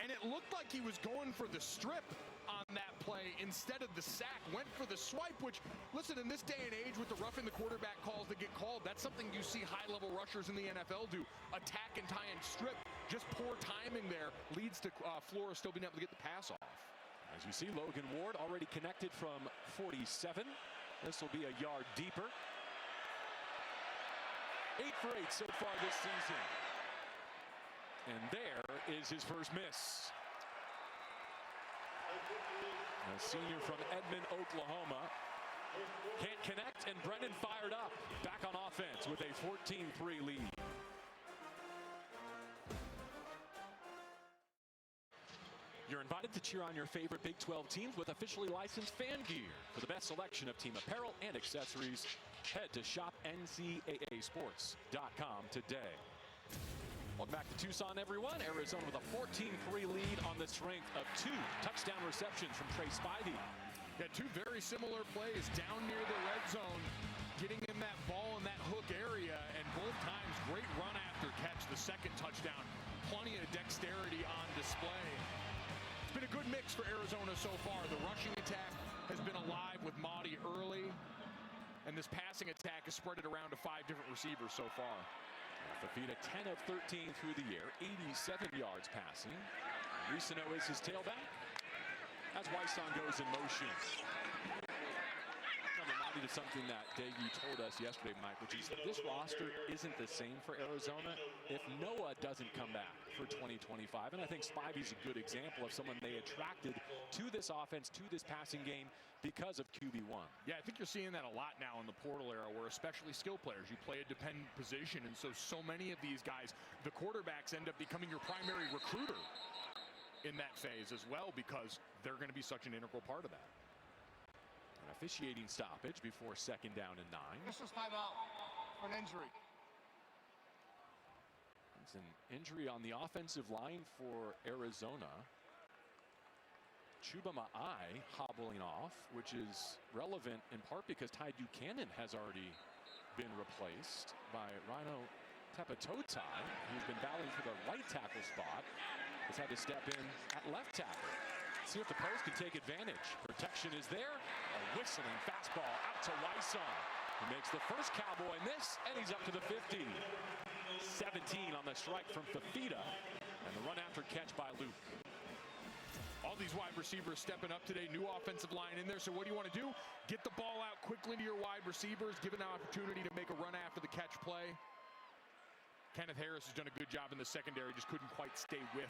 And it looked like he was going for the strip on that play instead of the sack. Went for the swipe, which, listen, in this day and age with the roughing the quarterback calls that get called, that's something you see high-level rushers in the NFL do. Attack and tie and strip. Just poor timing there leads to Flores still being able to get the pass off. As you see, Logan Ward already connected from 47. This will be a yard deeper. 8 for 8 so far this season. And there is his first miss. A senior from Edmond, Oklahoma. Can't connect, and Brennan fired up. Back on offense with a 14-3 lead. You're invited to cheer on your favorite Big 12 teams with officially licensed fan gear. For the best selection of team apparel and accessories, head to shopncaasports.com today. Welcome back to Tucson, everyone. Arizona with a 14-3 lead on the strength of 2 touchdown receptions from Trey Spivey. Got 2 very similar plays down near the red zone, getting him that ball in that hook area, and both times great run after catch. The second touchdown, plenty of dexterity on display. It's been a good mix for Arizona so far. The rushing attack has been alive with Mahdi early, and this passing attack has spread it around to 5 different receivers so far. Fafita 10 of 13 through the year, 87 yards passing. Risano is his tailback as Wyson goes in motion. I'm reminded of something that Daggy told us yesterday, Mike, which is this roster isn't the same for Arizona if Noah doesn't come back for 2025. And I think Spivey's a good example of someone they attracted to this offense, to this passing game, because of QB1. Yeah, I think you're seeing that a lot now in the portal era, where especially skill players, you play a dependent position, and so many of these guys, the quarterbacks end up becoming your primary recruiter in that phase as well, because they're going to be such an integral part of that. An officiating stoppage before second down and 9. This is timeout for an injury. It's an injury on the offensive line for Arizona. Chuba Ma'ai hobbling off, which is relevant in part because Ty Buchanan has already been replaced by Rhino Tepatotai, who's been battling for the right tackle spot. Has had to step in at left tackle. See if the post can take advantage. Protection is there. A whistling fastball out to Wyson. He makes the first Cowboy miss, and he's up to the 50. 17 on the strike from Fafita, and the run after catch by Luke. All these wide receivers stepping up today. New offensive line in there. So what do you want to do? Get the ball out quickly to your wide receivers. Give an opportunity to make a run after the catch play. Kenneth Harris has done a good job in the secondary. Just couldn't quite stay with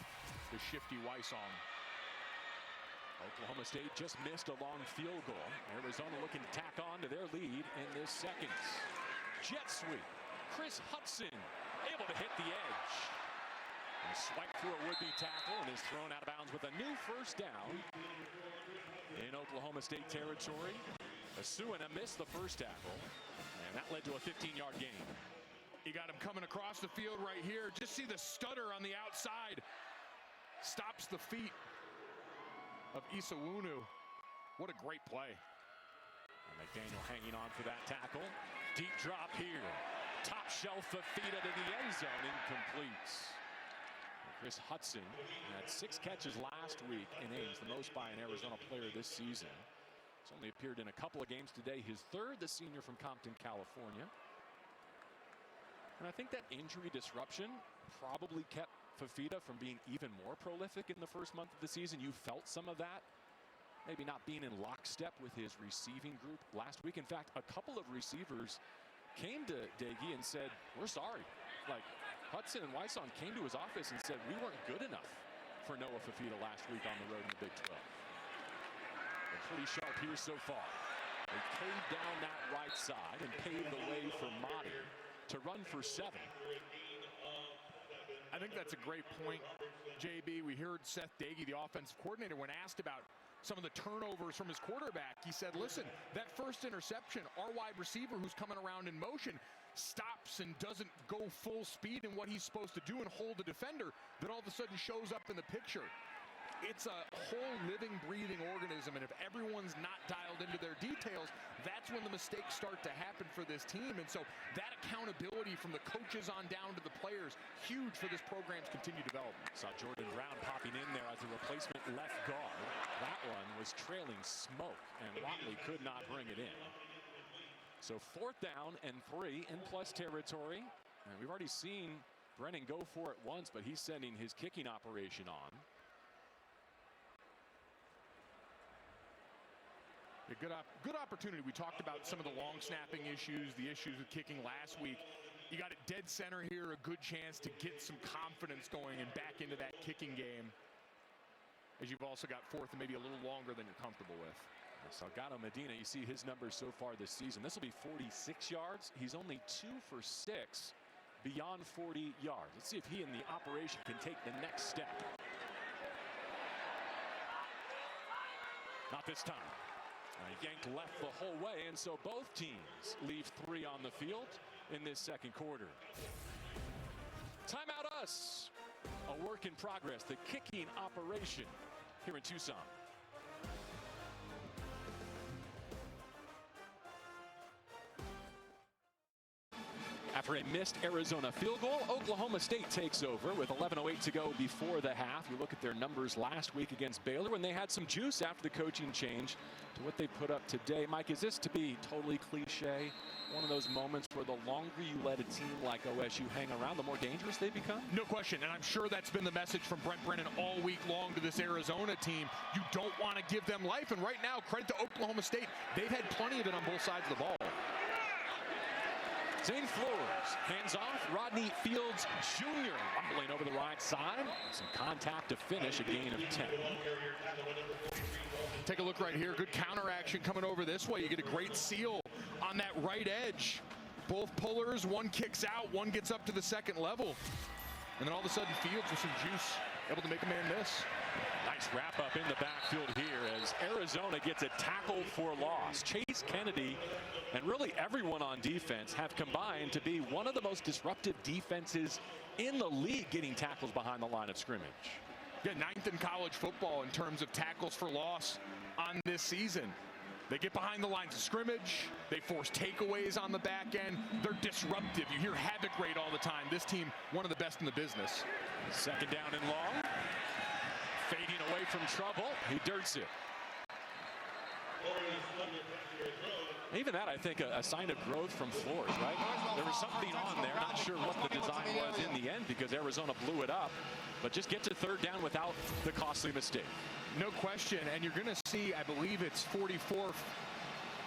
the shifty Wyson. Oklahoma State just missed a long field goal. Arizona looking to tack on to their lead in this second. Jet sweep. Chris Hudson able to hit the edge. And swipe through a would-be tackle and is thrown out of bounds with a new first down in Oklahoma State territory. Asuana missed the first tackle, and that led to a 15-yard gain. You got him coming across the field right here. Just see the stutter on the outside. Stops the feet of Isawunu. What a great play. And McDaniel hanging on for that tackle. Deep drop here. Top shelf Fafita to the end zone. Incomplete. Chris Hudson had 6 catches last week in Ames, the most by an Arizona player this season. He's only appeared in a couple of games today. His third, the senior from Compton, California. And I think that injury disruption probably kept Fafita from being even more prolific in the first month of the season. You felt some of that. Maybe not being in lockstep with his receiving group last week. In fact, a couple of receivers came to Daggy and said, we're sorry. Like, Hudson and Wyson came to his office and said, we weren't good enough for Noah Fafita last week on the road in the Big 12. They're pretty sharp here so far. They caved down that right side and paved the way for Mahdi to run for 7. I think that's a great point, JB. We heard Seth Daggy, the offensive coordinator, when asked about some of the turnovers from his quarterback, he said, listen, that first interception, our wide receiver who's coming around in motion stops and doesn't go full speed in what he's supposed to do and hold the defender, that all of a sudden shows up in the picture. It's a whole living, breathing organism, and if everyone's not dialed into their details, that's when the mistakes start to happen for this team. And so that accountability from the coaches on down to the players, huge for this program's continued development. Saw Jordan Brown popping in there as a replacement left guard. That one was trailing smoke, and Watley could not bring it in. So 4th down and 3 in plus territory. And we've already seen Brennan go for it once, but he's sending his kicking operation on. A good opportunity. We talked about some of the long snapping issues, the issues with kicking last week. You got it dead center here, a good chance to get some confidence going and back into that kicking game, as you've also got 4th and maybe a little longer than you're comfortable with. Salgado Medina, you see his numbers so far this season. This will be 46 yards. He's only 2 for 6 beyond 40 yards. Let's see if he and the operation can take the next step. Not this time. Yanked left the whole way, and so both teams leave 3 on the field in this second quarter. Timeout us. A work in progress, the kicking operation here in Tucson. After a missed Arizona field goal, Oklahoma State takes over with 11:08 to go before the half. You look at their numbers last week against Baylor when they had some juice after the coaching change to what they put up today. Mike, is this to be totally cliche? One of those moments where the longer you let a team like OSU hang around, the more dangerous they become? No question, and I'm sure that's been the message from Brent Brennan all week long to this Arizona team. You don't want to give them life, and right now, credit to Oklahoma State. They've had plenty of it on both sides of the ball. Zane Flores, hands off. Rodney Fields Jr. rumbling over the right side. Some contact to finish, a gain of 10. Take a look right here. Good counter action coming over this way. You get a great seal on that right edge. Both pullers, one kicks out, one gets up to the second level. And then all of a sudden, Fields with some juice, able to make a man miss. Nice wrap up in the backfield here as Arizona gets a tackle for loss. Chase Kennedy and really everyone on defense have combined to be one of the most disruptive defenses in the league, getting tackles behind the line of scrimmage. Yeah, 9th in college football in terms of tackles for loss on this season. They get behind the lines of scrimmage. They force takeaways on the back end. They're disruptive. You hear havoc rate all the time. This team, one of the best in the business. 2nd down and long. Fading away from trouble. He dirts it. Even that, I think, a sign of growth from Flores, right? There was something on there. Not sure what the design was in the end because Arizona blew it up. But just get to 3rd down without the costly mistake. No question. And you're going to see, I believe it's 44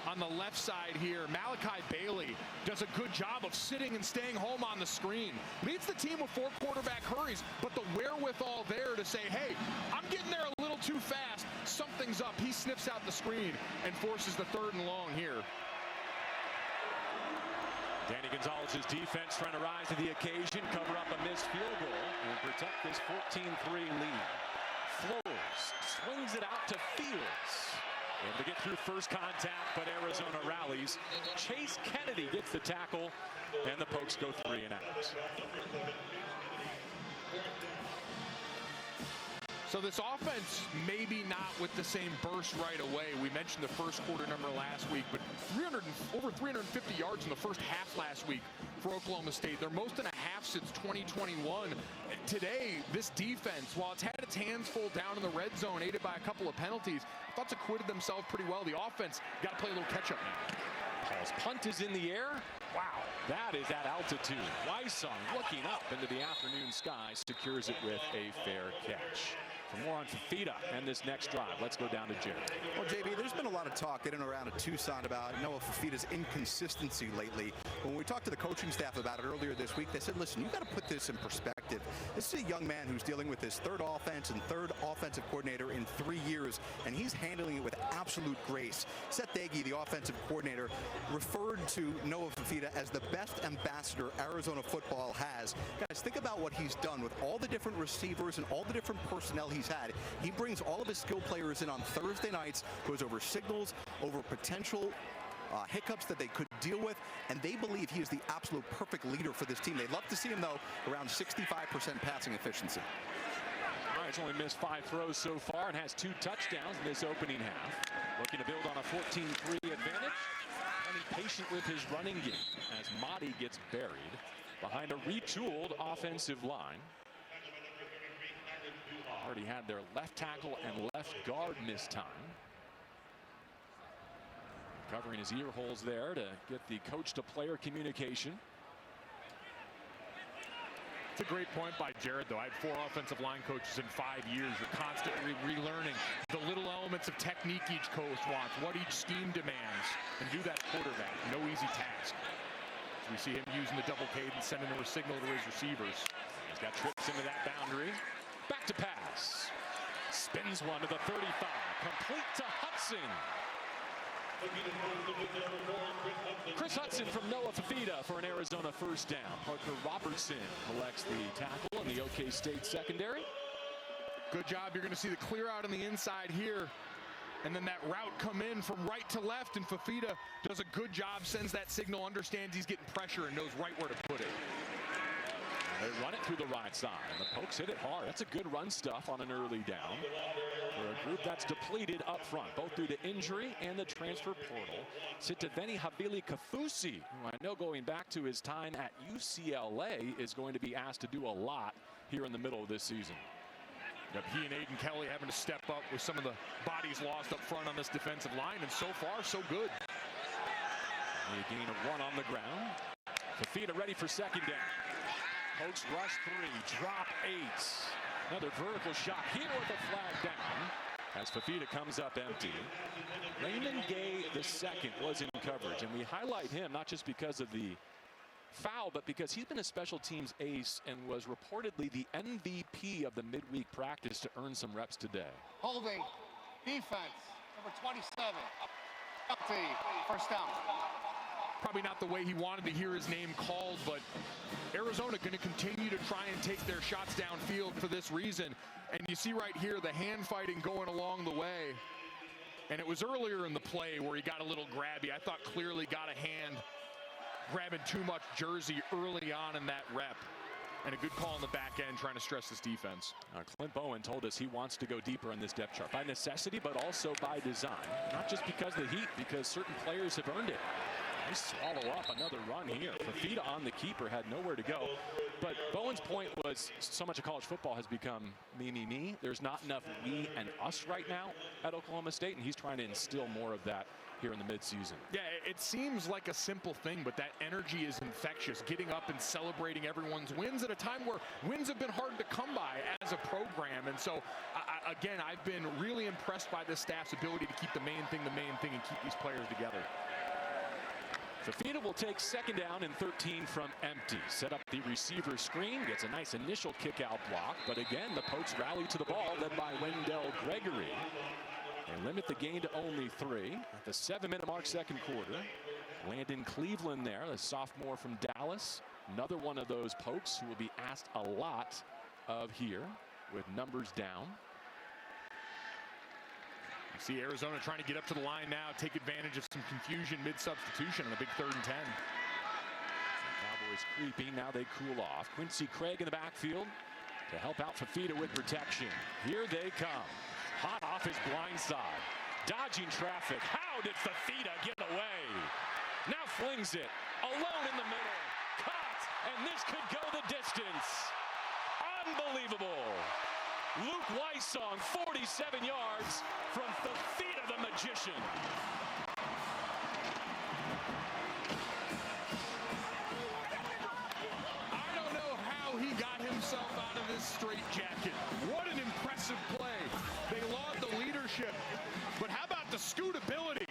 on the left side here. Malachi Bailey does a good job of sitting and staying home on the screen. Leads the team with 4 quarterback hurries, but the wherewithal there to say, hey, I'm getting there a little too fast. Something's up. He sniffs out the screen and forces the 3rd and long here. Danny Gonzalez's defense trying to rise to the occasion, cover up a missed field goal, and protect this 14-3 lead. Flores swings it out to Fields. Able to get through first contact, but Arizona rallies. Chase Kennedy gets the tackle, and the Pokes go 3 and out. So this offense, maybe not with the same burst right away. We mentioned the first quarter number last week, but over 350 yards in the first half last week for Oklahoma State. Their most in a half since 2021. Today, this defense, while it's had its hands full down in the red zone, aided by a couple of penalties, I thought it's acquitted themselves pretty well. The offense got to play a little catch-up now. Paul's punt is in the air. Wow, that is at altitude. Wysong looking up into the afternoon sky, secures it with a fair catch. For more on Fafita and this next drive, let's go down to Jerry. Well, JB, there's been a lot of talk in and around of Tucson about Noah Fafita's inconsistency lately. When we talked to the coaching staff about it earlier this week, they said, listen, you got to put this in perspective. perspective. This is a young man who's dealing with his third offense and third offensive coordinator in 3 years, and he's handling it with absolute grace. Seth Dagey, the offensive coordinator, referred to Noah Fifita as the best ambassador Arizona football has. Guys, think about what he's done with all the different receivers and all the different personnel he's had. He brings all of his skill players in on Thursday nights, goes over signals, over potential hiccups that they could deal with, and they believe he is the absolute perfect leader for this team. They'd love to see him, though, around 65% passing efficiency. All right, he's only missed 5 throws so far and has 2 touchdowns in this opening half. Looking to build on a 14-3 advantage. And he's patient with his running game as Mahdi gets buried behind a retooled offensive line. Already had their left tackle and left guard miss time. Covering his ear holes there to get the coach-to-player communication. It's a great point by Jared, though. I had 4 offensive line coaches in 5 years. You're constantly relearning the little elements of technique each coach wants, what each scheme demands, and do that quarterback. No easy task. We see him using the double cadence, sending a signal to his receivers. He's got trips into that boundary. Back to pass. Spins one to the 35. Complete to Hudson. Chris Hudson from Noah Fifita for an Arizona first down. Parker Robertson collects the tackle in the OK State secondary. Good job. You're going to see the clear out on the inside here. And then that route come in from right to left, and Fifita does a good job, sends that signal, understands he's getting pressure, and knows right where to put it. They run it through the right side. The Pokes hit it hard. That's a good run stuff on an early down for a group that's depleted up front, both due to injury and the transfer portal. Sitiveni Havili Kafusi, who I know going back to his time at UCLA is going to be asked to do a lot here in the middle of this season. Yep, he and Aiden Kelly having to step up with some of the bodies lost up front on this defensive line, and so far, so good. A gain of 1 on the ground. Fifita ready for second down. Pokes rush 3, drop 8. Another vertical shot here with a flag down as Fifita comes up empty. Raymond Gay II was in coverage, and we highlight him not just because of the foul, but because he's been a special teams ace and was reportedly the MVP of the midweek practice to earn some reps today. Holding, defense, number 27. Penalty, first down. Probably not the way he wanted to hear his name called, but Arizona going to continue to try and take their shots downfield for this reason. And you see right here the hand fighting going along the way. And it was earlier in the play where he got a little grabby. I thought clearly got a hand grabbing too much jersey early on in that rep. And a good call on the back end trying to stress this defense. Clint Bowen told us he wants to go deeper in this depth chart by necessity, but also by design. Not just because of the heat, because certain players have earned it. They swallow up another run here. Fifita on the keeper had nowhere to go. But Bowen's point was so much of college football has become me, me, me. There's not enough we and us right now at Oklahoma State, and he's trying to instill more of that here in the midseason. Yeah, it seems like a simple thing, but that energy is infectious. Getting up and celebrating everyone's wins at a time where wins have been hard to come by as a program. And so, again, I've been really impressed by this staff's ability to keep the main thing, and keep these players together. Fifita will take second down and 13 from empty. Set up the receiver screen, gets a nice initial kick-out block, but again, the Pokes rally to the ball, led by Wendell Gregory. They limit the gain to only 3 at the 7-minute mark, second quarter. Landon Cleveland there, a sophomore from Dallas. Another one of those Pokes who will be asked a lot of here with numbers down. You see Arizona trying to get up to the line now, take advantage of some confusion mid-substitution on a big 3rd and 10. Cowboys creeping, now they cool off. Quincy Craig in the backfield to help out Fifita with protection. Here they come. Hot off his blind side. Dodging traffic. How did Fifita get away? Now flings it. Alone in the middle. Caught. And this could go the distance. Unbelievable. Luke Weissong, 47 yards from Fifita the magician. I don't know how he got himself out of this straitjacket. What an impressive play. They laud the leadership, but how about the scootability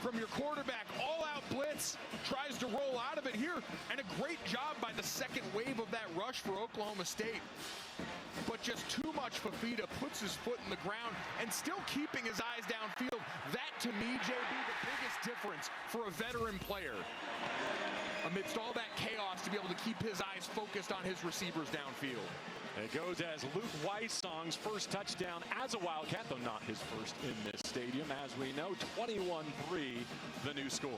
from your quarterback? All-out blitz. Wentz tries to roll out of it here, and a great job by the second wave of that rush for Oklahoma State. But just too much. Fafita puts his foot in the ground and still keeping his eyes downfield. That, to me, JB, the biggest difference for a veteran player. Amidst all that chaos, to be able to keep his eyes focused on his receivers downfield. It goes as Luke Weissong's first touchdown as a Wildcat, though not his first in this stadium. As we know, 21-3, the new score.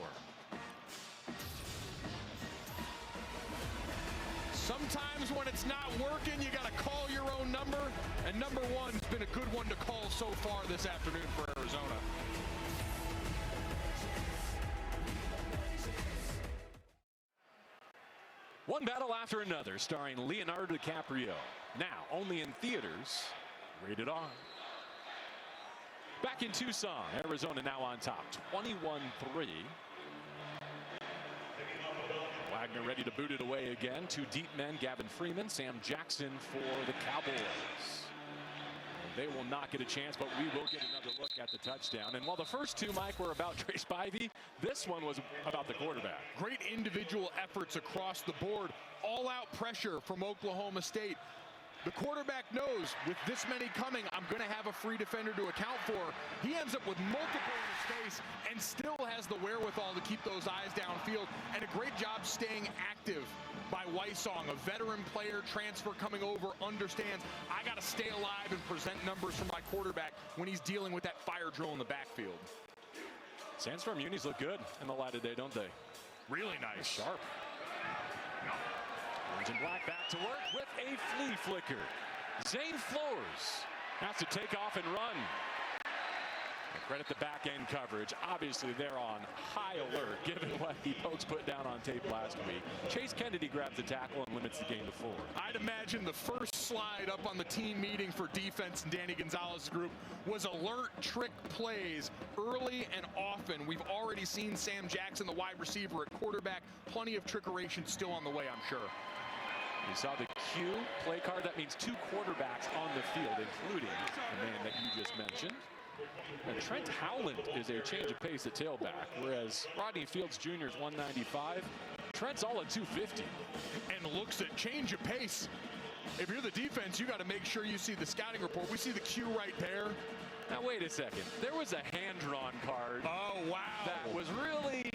Sometimes when it's not working, you got to call your own number, and number one's been a good one to call so far this afternoon for Arizona. One battle after another, starring Leonardo DiCaprio. Now only in theaters, rated R. Back in Tucson, Arizona now on top, 21-3. Wagner ready to boot it away again. Two deep men, Gavin Freeman, Sam Jackson for the Cowboys. They will not get a chance, but we will get another look at the touchdown. And while the first two, Mike, were about Trey Spivey, this one was about the quarterback. Great individual efforts across the board. All-out pressure from Oklahoma State. The quarterback knows with this many coming, I'm going to have a free defender to account for. He ends up with multiple in his face and still has the wherewithal to keep those eyes downfield. And a great job staying active by Weissong, a veteran player, transfer coming over, understands I got to stay alive and present numbers for my quarterback when he's dealing with that fire drill in the backfield. Sandstorm unis look good in the light of day, don't they? Really nice. Sharp. Orange and black back to work with a flea flicker. Zane Flores has to take off and run. And credit the back end coverage. Obviously they're on high alert given what the Pokes put down on tape last week. Chase Kennedy grabs the tackle and limits the game to 4. I'd imagine the first slide up on the team meeting for defense and Danny Gonzalez's group was alert trick plays early and often. We've already seen Sam Jackson, the wide receiver at quarterback. Plenty of trickeration still on the way, I'm sure. You saw the Q play card. That means 2 quarterbacks on the field, including the man that you just mentioned. And Trent Howland is a change of pace at tailback, whereas Rodney Fields Jr. is 195. Trent's all at 250. And looks at change of pace. If you're the defense, you got to make sure you see the scouting report. We see the Q right there. Now, wait a second. There was a hand-drawn card. Oh, wow. That was really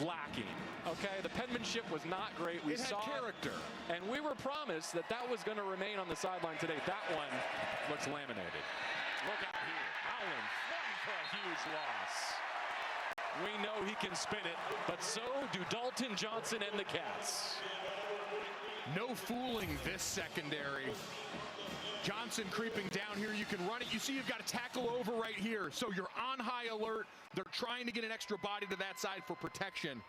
lacking. Okay, the penmanship was not great. We saw character. And we were promised that that was going to remain on the sideline today. That one looks laminated. Look out here. Howland fighting for a huge loss. We know he can spin it, but so do Dalton Johnson and the Cats. No fooling this secondary. Johnson creeping down here. You can run it. You see you've got to tackle over right here. So you're on high alert. They're trying to get an extra body to that side for protection.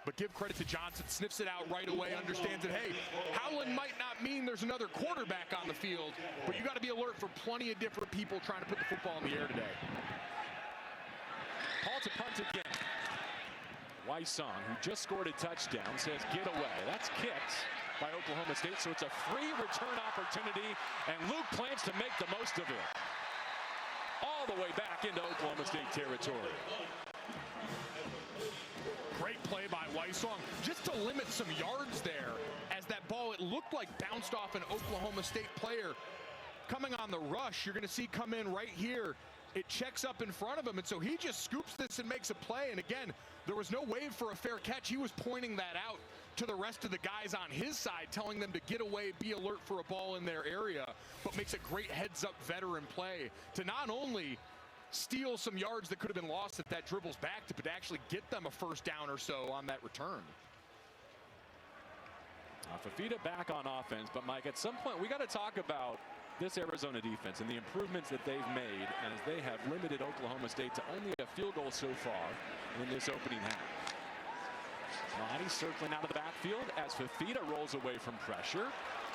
But give credit to Johnson. Sniffs it out right away. Understands that, hey, Howland might not mean there's another quarterback on the field, but you got to be alert for plenty of different people trying to put the football in the air today. Paul to punt again. Weissong, who just scored a touchdown, says get away. That's kicked by Oklahoma State, so it's a free return opportunity, and Luke plans to make the most of it. All the way back into Oklahoma State territory. Great play by Weissong, just to limit some yards there, as that ball, it looked like bounced off an Oklahoma State player. Coming on the rush, you're going to see come in right here. It checks up in front of him, and so he just scoops this and makes a play. And again, there was no wave for a fair catch. He was pointing that out to the rest of the guys on his side, telling them to get away, be alert for a ball in their area, but makes a great heads-up veteran play to not only steal some yards that could have been lost if that dribbles back, but to actually get them a first down or so on that return. Fafita back on offense, but Mike, at some point we got to talk about this Arizona defense and the improvements that they've made as they have limited Oklahoma State to only a field goal so far in this opening half. Monty circling out of the backfield as Fafita rolls away from pressure,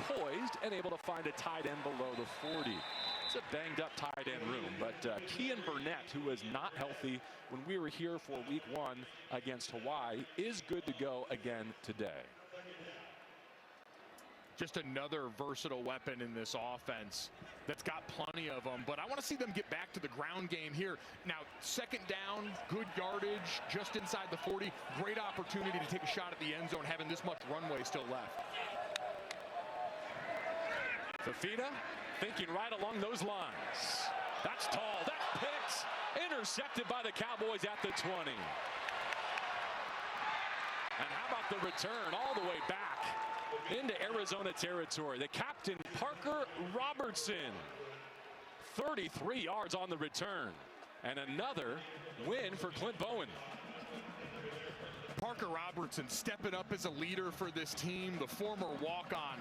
poised and able to find a tight end below the 40. It's a banged up tight end room, but Kean Burnett, who was not healthy when we were here for week 1 against Hawaii, is good to go again today. Just another versatile weapon in this offense that's got plenty of them. But I want to see them get back to the ground game here. Now, second down, good yardage, just inside the 40. Great opportunity to take a shot at the end zone, having this much runway still left. Fafita thinking right along those lines. That's tall. That picks. Intercepted by the Cowboys at the 20. And how about the return all the way back into Arizona territory? The captain, Parker Robertson. 33 yards on the return. And another win for Clint Bowen. Parker Robertson stepping up as a leader for this team, the former walk-on,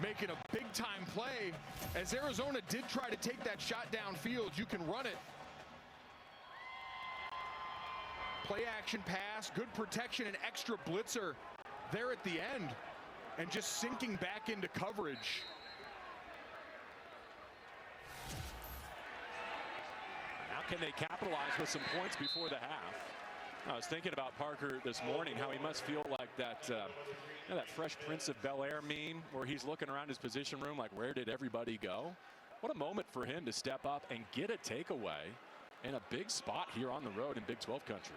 making a big-time play. As Arizona did try to take that shot downfield, you can run it. Play action pass, good protection, and extra blitzer there at the end, and just sinking back into coverage. How can they capitalize with some points before the half? I was thinking about Parker this morning, how he must feel like that, that Fresh Prince of Bel-Air meme where he's looking around his position room like, where did everybody go? What a moment for him to step up and get a takeaway in a big spot here on the road in Big 12 country.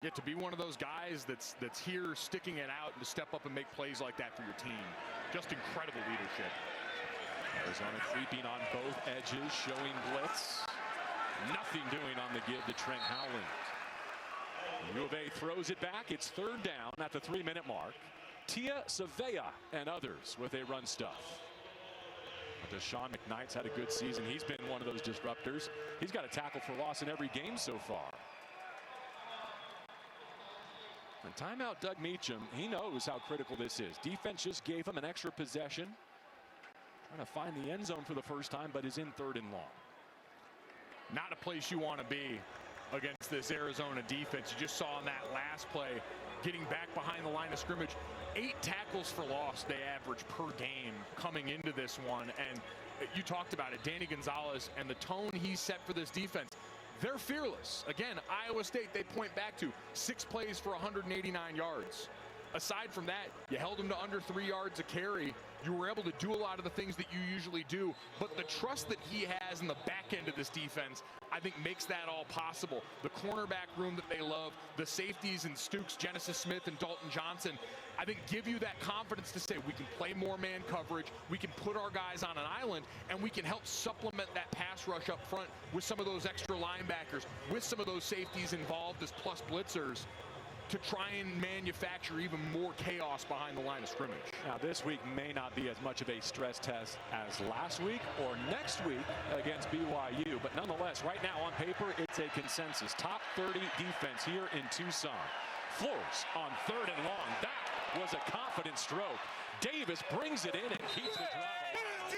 Yeah, to be one of those guys that's here sticking it out and to step up and make plays like that for your team. Just incredible leadership. Arizona creeping on both edges, showing blitz. Nothing doing on the give to Trent Howland. U of A throws it back. It's third down at the 3-minute mark. Tia Savea and others with a run stuff. But Deshaun McKnight's had a good season. He's been one of those disruptors. He's got a tackle for loss in every game so far. And timeout Doug Meacham, he knows how critical this is. Defense just gave him an extra possession. Trying to find the end zone for the first time, but is in 3rd and long. Not a place you want to be against this Arizona defense. You just saw in that last play, getting back behind the line of scrimmage. 8 tackles for loss they average per game coming into this one. And you talked about it, Danny Gonzalez and the tone he set for this defense. They're fearless. Again, Iowa State, they point back to 6 plays for 189 yards. Aside from that, you held them to under 3 yards a carry. You were able to do a lot of the things that you usually do, but the trust that he has in the back end of this defense, I think makes that all possible. The cornerback room that they love, the safeties and Stukes, Genesis Smith and Dalton Johnson, I think give you that confidence to say we can play more man coverage, we can put our guys on an island, and we can help supplement that pass rush up front with some of those extra linebackers, with some of those safeties involved as plus blitzers, to try and manufacture even more chaos behind the line of scrimmage. Now, this week may not be as much of a stress test as last week or next week against BYU, but nonetheless, right now on paper, it's a consensus. Top 30 defense here in Tucson. Flores on 3rd and long. That was a confident stroke. Davis brings it in and keeps the drive alive.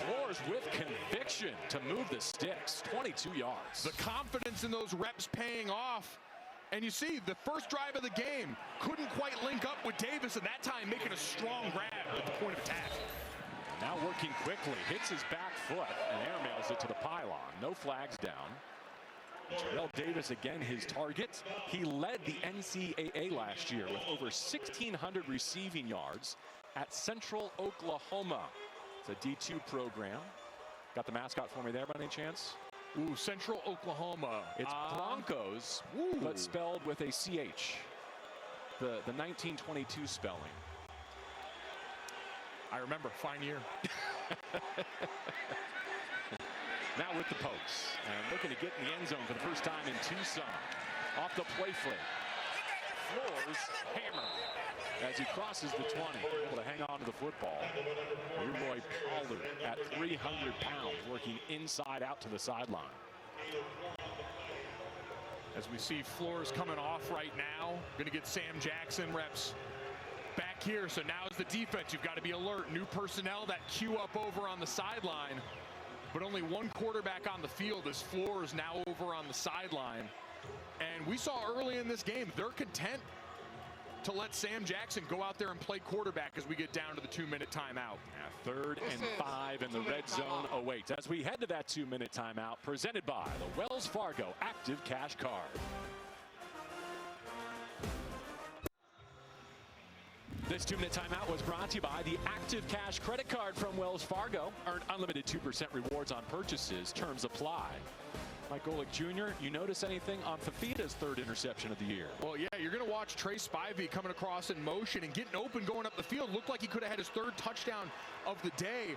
Flores with conviction to move the sticks. 22 yards. The confidence in those reps paying off. And you see, the first drive of the game couldn't quite link up with Davis, and that time making a strong grab at the point of attack. Now working quickly, hits his back foot and airmails it to the pylon. No flags down. Terrell Davis again his target. He led the NCAA last year with over 1,600 receiving yards at Central Oklahoma. It's a D2 program. Got the mascot for me there by any chance? Ooh, Central Oklahoma. It's Broncos, but spelled with a CH. The 1922 spelling. I remember, fine year. Now with the pokes. And looking to get in the end zone for the first time in Tucson. Off the play flick. Flores hammer as he crosses the 20. Able to hang on to the football. Leroy Pollard at 300 pounds working inside out to the sideline. As we see Flores coming off right now. Going to get Sam Jackson reps back here. So now as the defense, you've got to be alert. New personnel that queue up over on the sideline. But only one quarterback on the field as Flores now over on the sideline. And we saw early in this game, they're content to let Sam Jackson go out there and play quarterback as we get down to the 2-minute timeout. Yeah, 3rd and 5 and the red zone awaits as we head to that 2-minute timeout presented by the Wells Fargo Active Cash Card. This 2-minute timeout was brought to you by the Active Cash credit card from Wells Fargo. Earn unlimited 2% rewards on purchases. Terms apply. Mike Golick Jr., you notice anything on Fafita's third interception of the year? Well, yeah, you're going to watch Trey Spivey coming across in motion and getting open going up the field. Looked like he could have had his third touchdown of the day.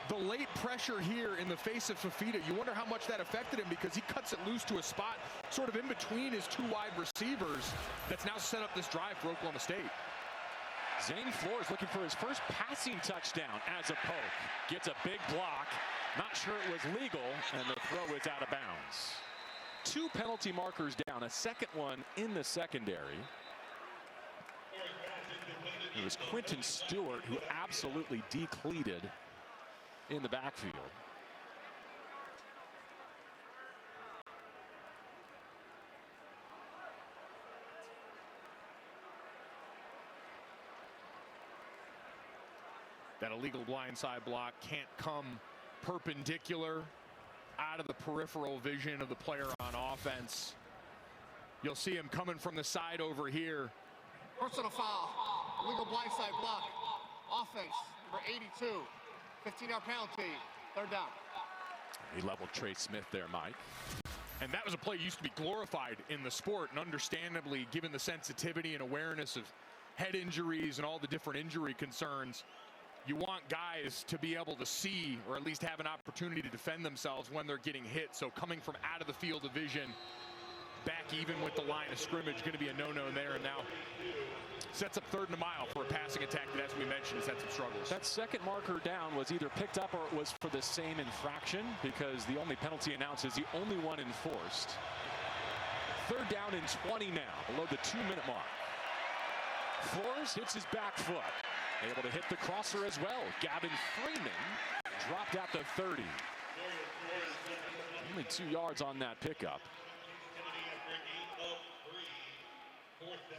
The late pressure here in the face of Fafita, you wonder how much that affected him, because he cuts it loose to a spot sort of in between his two wide receivers that's now set up this drive for Oklahoma State. Zane Flores looking for his first passing touchdown as a poke. Gets a big block. Not sure it was legal, and the throw is out of bounds. 2 penalty markers down, a second one in the secondary. It was Quentin Stewart who absolutely decleated in the backfield. That illegal blindside block can't come perpendicular out of the peripheral vision of the player on offense. You'll see him coming from the side over here. Personal foul. Illegal blindside block. Offense, number 82. 15-yard penalty. Third down. He leveled Trey Smith there, Mike. And that was a play used to be glorified in the sport, and understandably, given the sensitivity and awareness of head injuries and all the different injury concerns, you want guys to be able to see, or at least have an opportunity to defend themselves when they're getting hit. So coming from out of the field of vision, back even with the line of scrimmage, going to be a no-no there. And now sets up 3rd and a mile for a passing attack that, as we mentioned, has had some struggles. That second marker down was either picked up or it was for the same infraction, because the only penalty announced is the only one enforced. 3rd down and 20 now, below the 2-minute mark. Flores hits his back foot. Able to hit the crosser as well. Gavin Freeman dropped at the 30. Only 2 yards on that pickup.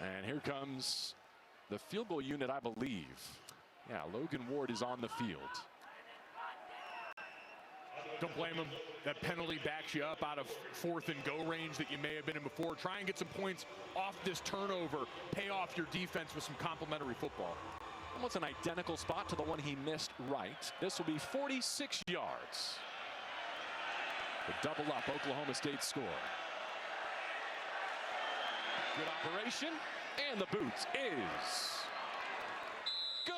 And here comes the field goal unit, I believe. Yeah, Logan Ward is on the field. Don't blame him. That penalty backs you up out of 4th and go range that you may have been in before. Try and get some points off this turnover. Pay off your defense with some complimentary football. Almost an identical spot to the one he missed right. This will be 46 yards. The double up, Oklahoma State score. Good operation, and the boot is good.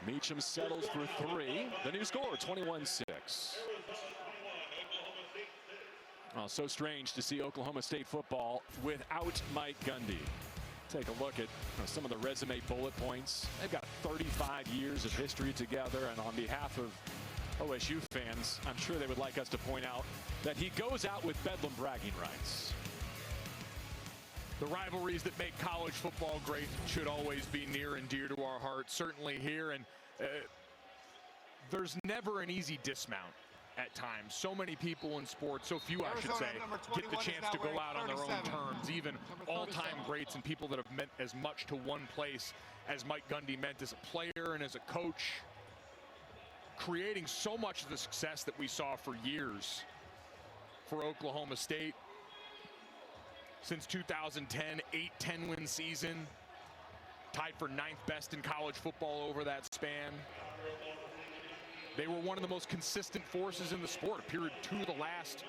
Meacham settles for 3. The new score, 21-6. Well, so strange to see Oklahoma State football without Mike Gundy. Take a look at some of the resume bullet points. They've got 35 years of history together, and on behalf of OSU fans, I'm sure they would like us to point out that he goes out with Bedlam bragging rights. The rivalries that make college football great should always be near and dear to our hearts, certainly here. And there's never an easy dismount at times. So many people in sports, so few I should say, get the chance to go out on their own terms. Even all-time greats and people that have meant as much to one place as Mike Gundy meant as a player and as a coach, creating so much of the success that we saw for years for Oklahoma State. Since 2010, 8 10-win season, tied for 9th best in college football over that span. They were one of the most consistent forces in the sport. Appeared 2 of the last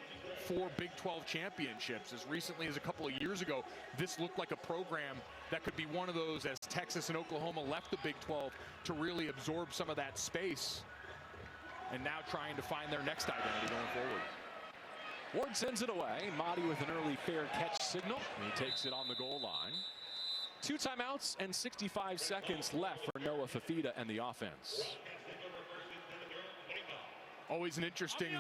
4 Big 12 championships. As recently as a couple of years ago, this looked like a program that could be one of those as Texas and Oklahoma left the Big 12 to really absorb some of that space, and now trying to find their next identity going forward. Ward sends it away. Mahdi with an early fair catch signal. He takes it on the goal line. 2 timeouts and 65 seconds left for Noah Fafita and the offense. Always an interesting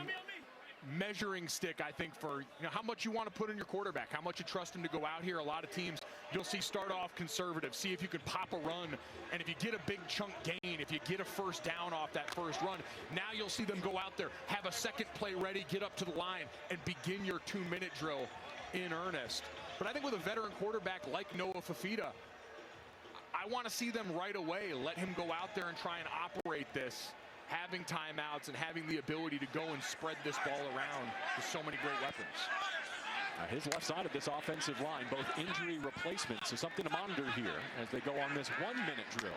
measuring stick, I think, for how much you want to put in your quarterback, how much you trust him to go out here. A lot of teams you'll see start off conservative, see if you can pop a run, and if you get a big chunk gain, if you get a first down off that first run, now you'll see them go out there, have a second play ready, get up to the line, and begin your 2-minute drill in earnest. But I think with a veteran quarterback like Noah Fafita, I want to see them right away, let him go out there and try and operate this, having timeouts and having the ability to go and spread this ball around with so many great weapons. His left side of this offensive line, both injury replacement, so something to monitor here as they go on this 1-minute drill.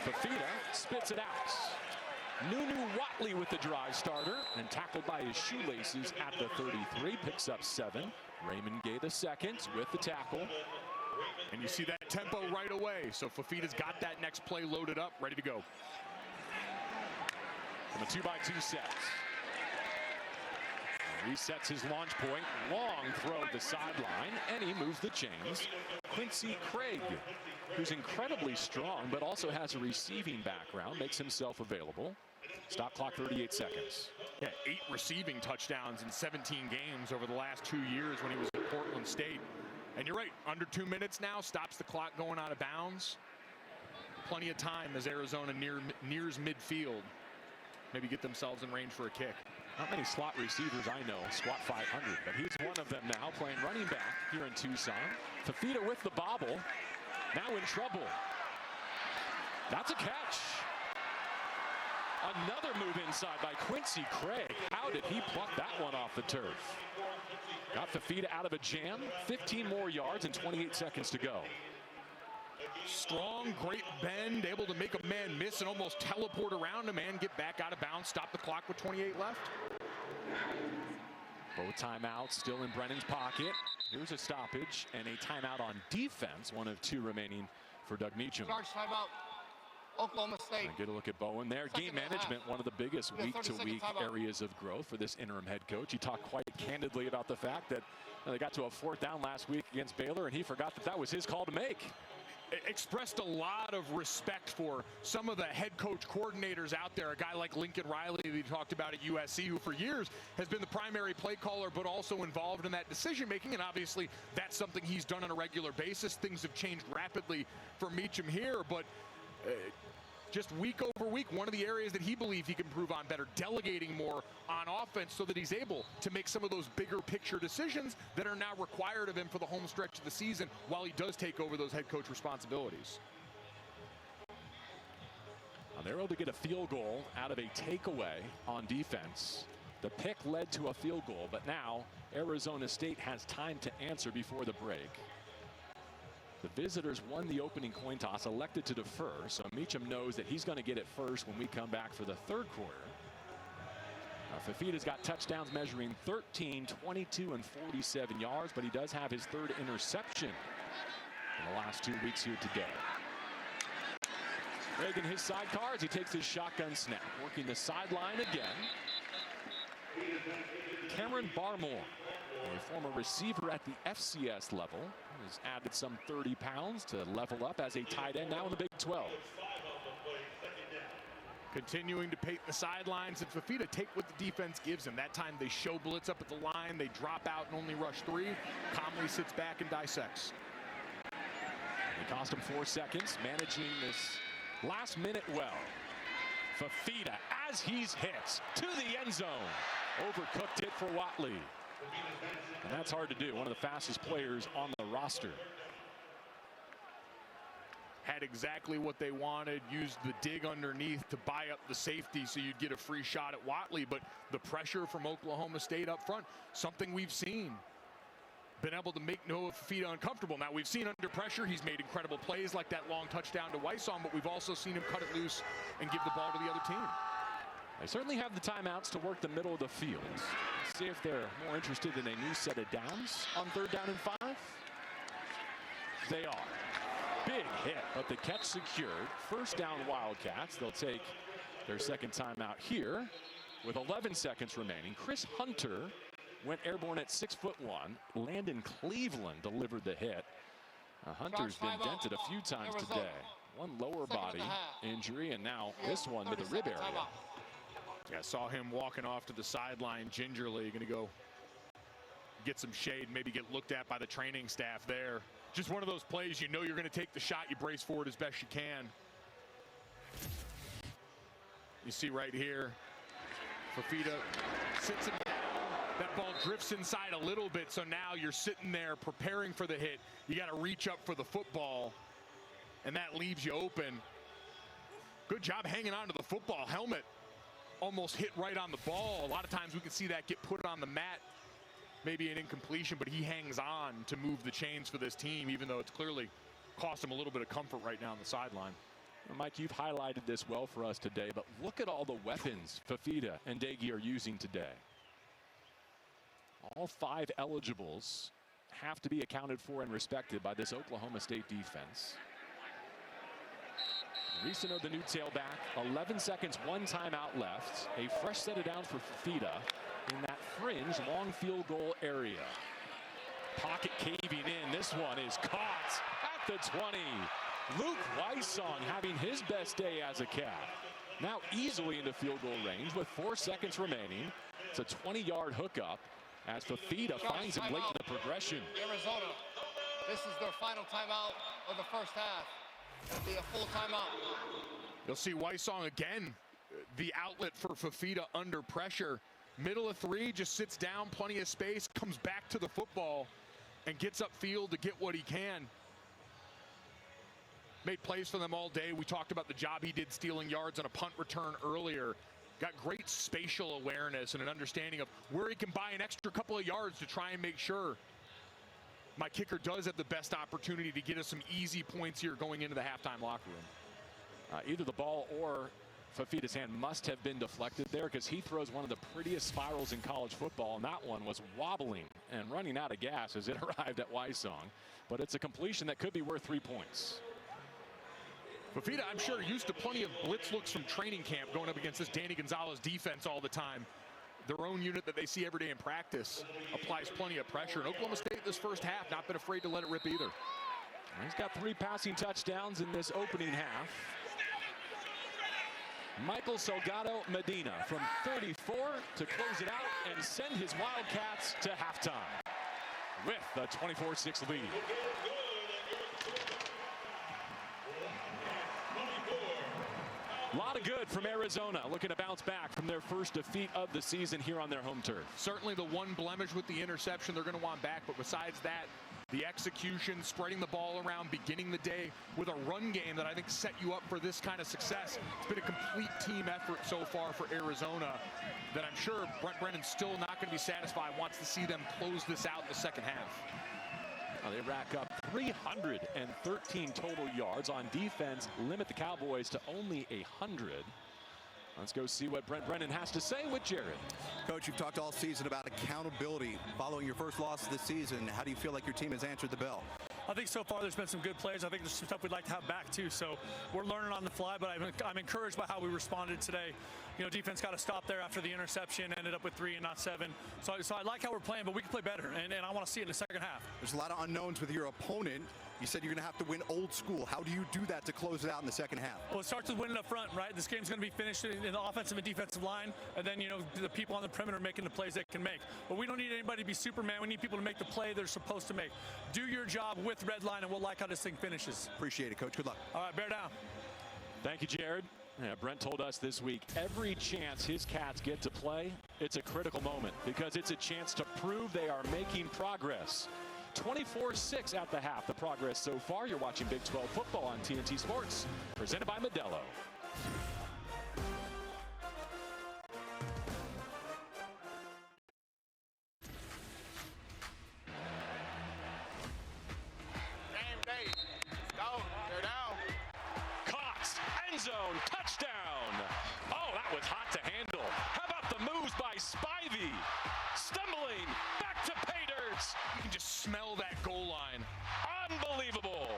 Fafita spits it out. Nunu Watley with the drive starter and tackled by his shoelaces at the 33. Picks up 7. Raymond Gay the second with the tackle. And you see that tempo right away. So Fafita's got that next play loaded up, ready to go. From a 2-by-2 set. Resets his launch point. Long throw to the sideline, and he moves the chains. Quincy Craig, who's incredibly strong, but also has a receiving background, makes himself available. Stop clock 38 seconds. Yeah, 8 receiving touchdowns in 17 games over the last 2 years when he was at Portland State. And you're right, under 2 minutes now, stops the clock going out of bounds. Plenty of time as Arizona nears midfield. Maybe get themselves in range for a kick. Not many slot receivers I know squat 500, but he's one of them now, playing running back here in Tucson. Fafita with the bobble, now in trouble. That's a catch. Another move inside by Quincy Craig. How did he pluck that one off the turf? Got Fafita out of a jam. 15 more yards and 28 seconds to go. Strong, great bend, able to make a man miss and almost teleport around a man, get back out of bounds, stop the clock with 28 left. Both timeouts still in Brennan's pocket. Here's a stoppage and a timeout on defense, one of 2 remaining for Doug Meacham. Charge timeout. Oklahoma State. And get a look at Bowen there. Game management, one of the biggest week-to-week areas of growth for this interim head coach. He talked quite candidly about the fact that they got to a 4th down last week against Baylor, and he forgot that that was his call to make. Expressed a lot of respect for some of the head coach coordinators out there. A guy like Lincoln Riley that he talked about at USC, who for years has been the primary play caller, but also involved in that decision making. And obviously that's something he's done on a regular basis. Things have changed rapidly for Meacham here, but just week over week, one of the areas that he believes he can improve on better, delegating more on offense so that he's able to make some of those bigger picture decisions that are now required of him for the home stretch of the season while he does take over those head coach responsibilities. Now they're able to get a field goal out of a takeaway on defense. The pick led to a field goal, but now Arizona State has time to answer before the break. The visitors won the opening coin toss, elected to defer, so Meacham knows that he's going to get it first when we come back for the 3rd quarter. Fafita's got touchdowns measuring 13, 22, and 47 yards, but he does have his 3rd interception in the last 2 weeks here today. Craig in his sidecar as he takes his shotgun snap, working the sideline again. Cameron Barmore, a former receiver at the FCS level, has added some 30 pounds to level up as a tight end now in the Big 12. Continuing to paint the sidelines, and Fafita take what the defense gives him. That time they show blitz up at the line, they drop out and only rush 3. Calmly sits back and dissects. It cost him 4 seconds, managing this last minute well. Fafita, as he's hit to the end zone, overcooked it for Watley. And that's hard to do. One of the fastest players on the roster. Had exactly what they wanted, used the dig underneath to buy up the safety so you'd get a free shot at Watley, but the pressure from Oklahoma State up front, something we've seen. Been able to make Noah Fafita uncomfortable. Now we've seen under pressure, he's made incredible plays like that long touchdown to Wysom, but we've also seen him cut it loose and give the ball to the other team. They certainly have the timeouts to work the middle of the field. Let's see if they're more interested in a new set of downs on 3rd down and 5. They are. Big hit, but the catch secured. 1st down Wildcats. They'll take their 2nd timeout here with 11 seconds remaining. Chris Hunter went airborne at 6'1". Landon Cleveland delivered the hit. Hunter's been dented a few times today. One lower body injury, and now this one to the rib area. Yeah, saw him walking off to the sideline gingerly. Going to go get some shade, maybe get looked at by the training staff there. Just one of those plays, you know you're going to take the shot, you brace for it as best you can. You see right here, Fafita sits him down. That ball drifts inside a little bit, so now you're sitting there preparing for the hit. You got to reach up for the football, and that leaves you open. Good job hanging on to the football. Helmet almost hit right on the ball. A lot of times we can see that get put on the mat maybe an incompletion, but he hangs on to move the chains for this team, even though it's clearly cost him a little bit of comfort right now on the sideline. Well, Mike, you've highlighted this well for us today, but look at all the weapons Fafita and Degi are using today. All 5 eligibles have to be accounted for and respected by this Oklahoma State defense. Ricino, the new tailback, 11 seconds, 1 timeout left. A fresh set of downs for Fafita in that fringe long field goal area. Pocket caving in. This one is caught at the 20. Luke Weissong having his best day as a Cat. Now easily into field goal range with 4 seconds remaining. It's a 20-yard hookup as Fafita finds him late in the progression. Arizona, this is their final timeout of the first half. It'll be a full timeout. You'll see Weissong again, the outlet for Fafita under pressure. Middle of 3, just sits down, plenty of space, comes back to the football, and gets upfield to get what he can. Made plays for them all day. We talked about the job he did stealing yards on a punt return earlier. Got great spatial awareness and an understanding of where he can buy an extra couple of yards to try and make sure my kicker does have the best opportunity to get us some easy points here going into the halftime locker room. Either the ball or Fafita's hand must have been deflected there, because he throws one of the prettiest spirals in college football, and that one was wobbling and running out of gas as it arrived at Weissong. But it's a completion that could be worth 3 points. Fafita, I'm sure, used to plenty of blitz looks from training camp going up against this Danny Gonzalez defense all the time. Their own unit that they see every day in practice applies plenty of pressure. And Oklahoma State this first half not been afraid to let it rip either. He's got 3 passing touchdowns in this opening half. Michael Salgado Medina from 34 to close it out and send his Wildcats to halftime with the 24-6 lead. A lot of good from Arizona, looking to bounce back from their first defeat of the season here on their home turf. Certainly the one blemish with the interception they're going to want back, but besides that, the execution, spreading the ball around, beginning the day with a run game that I think set you up for this kind of success. It's been a complete team effort so far for Arizona that I'm sure Brent Brennan's still not going to be satisfied, wants to see them close this out in the second half. They rack up 313 total yards on defense, limit the Cowboys to only 100. Let's go see what Brent Brennan has to say with Jared. Coach, you've talked all season about accountability following your first loss of the season. How do you feel like your team has answered the bell? I think so far there's been some good plays. I think there's some stuff we'd like to have back too. So we're learning on the fly, but I'm encouraged by how we responded today. You know, defense got to stop there after the interception, ended up with 3 and not 7. So I like how we're playing, but we can play better, and I want to see it in the second half. There's a lot of unknowns with your opponent. You said you're going to have to win old school. How do you do that to close it out in the second half? Well, it starts with winning up front, right? This game's going to be finished in the offensive and defensive line, and then, you know, the people on the perimeter making the plays they can make. But we don't need anybody to be Superman. We need people to make the play they're supposed to make. Do your job with red line, and we'll like how this thing finishes. Appreciate it, Coach. Good luck. All right, bear down. Thank you, Jared. Yeah, Brent told us this week, every chance his Cats get to play, it's a critical moment because it's a chance to prove they are making progress. 24-6 at the half. The progress so far. You're watching Big 12 football on TNT Sports, presented by Modelo. Game day. Go. They're down. Caught. End zone. Touchdown. Oh, that was hot to handle. How about the moves by Spivey? Stumbling. Back to Paters. You can just smell that goal line. Unbelievable.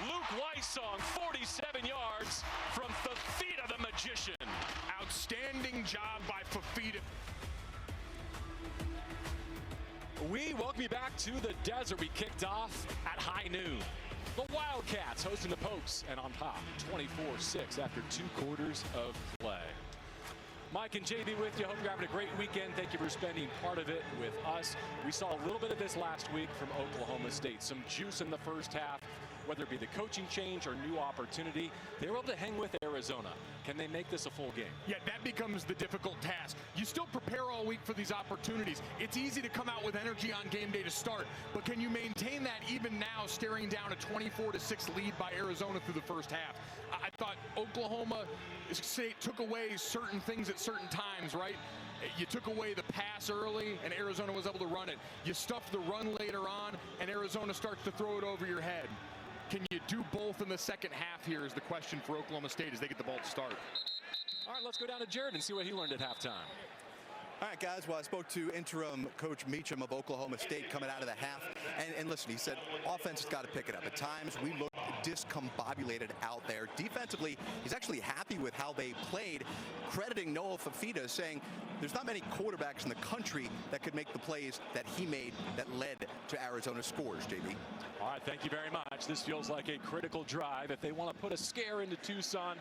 Luke Weissong, 47 yards from Fafita the Magician. Outstanding job by Fafita. We welcome you back to the desert. We kicked off at high noon. The Wildcats hosting the Pokes, and on top, 24-6 after 2 quarters of play. Mike and JB with you. Hope you're having a great weekend. Thank you for spending part of it with us. We saw a little bit of this last week from Oklahoma State. Some juice in the first half, whether it be the coaching change or new opportunity. They were able to hang with Arizona. Can they make this a full game? Yeah, that becomes the difficult task. You still prepare all week for these opportunities. It's easy to come out with energy on game day to start, but can you maintain that even now, staring down a 24-6 lead by Arizona through the first half? I thought Oklahoma State took away certain things at certain times, right? You took away the pass early, and Arizona was able to run it. You stuffed the run later on, and Arizona starts to throw it over your head. Can you do both in the second half here is the question for Oklahoma State as they get the ball to start. All right, let's go down to Jared and see what he learned at halftime. All right, guys, well, I spoke to interim coach Meacham of Oklahoma State coming out of the half. And listen, he said offense has got to pick it up. At times, we looked discombobulated out there. Defensively, he's actually happy with how they played, crediting Noah Fafita, saying there's not many quarterbacks in the country that could make the plays that he made that led to Arizona's scores, JB. All right, thank you very much. This feels like a critical drive if they want to put a scare into Tucson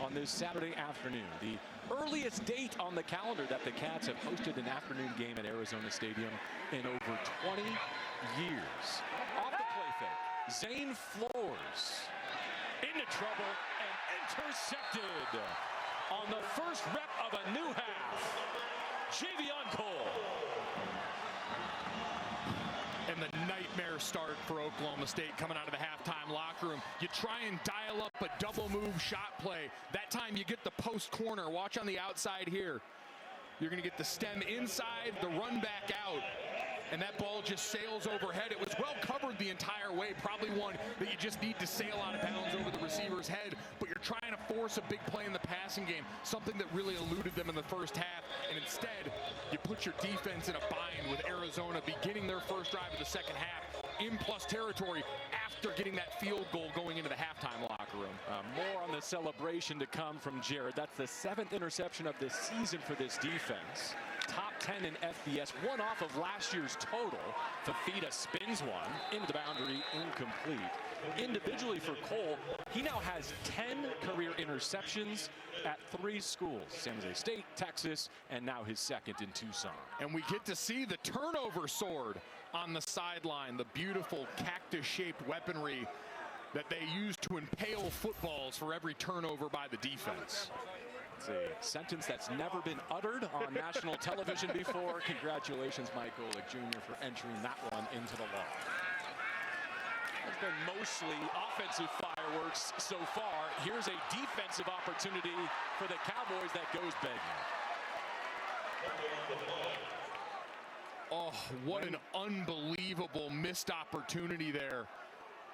on this Saturday afternoon. The earliest date on the calendar that the Cats have hosted an afternoon game at Arizona Stadium in over 20 years. Off the play fake, Zane Flores into trouble and intercepted on the first rep of a new half. Javion Cole. And the nightmare start for Oklahoma State coming out of the halftime locker room. You try and dial up a double move shot play. That time you get the post corner. Watch on the outside here. You're going to get the stem inside, the run back out. And that ball just sails overhead. It was well covered the entire way. Probably one that you just need to sail out of bounds over the receiver's head. But you're trying to force a big play in the passing game. Something that really eluded them in the first half. And instead, you put your defense in a bind with Arizona beginning their first drive of the second half in plus territory after getting that field goal going into the halftime locker room. More on the celebration to come from Jared. That's the 7th interception of the season for this defense. Top 10 in FBS, one off of last year's total. Fafita spins one into the boundary, incomplete. Individually for Cole, he now has 10 career interceptions at 3 schools: San Jose State, Texas, and now his second in Tucson. And we get to see the turnover sword on the sideline, the beautiful cactus-shaped weaponry that they use to impale footballs for every turnover by the defense. It's a sentence that's never been uttered on national television before. Congratulations, Mike Golick Jr., for entering that one into the law. It's been mostly offensive fireworks so far. Here's a defensive opportunity for the Cowboys that goes begging. Oh, what an unbelievable missed opportunity there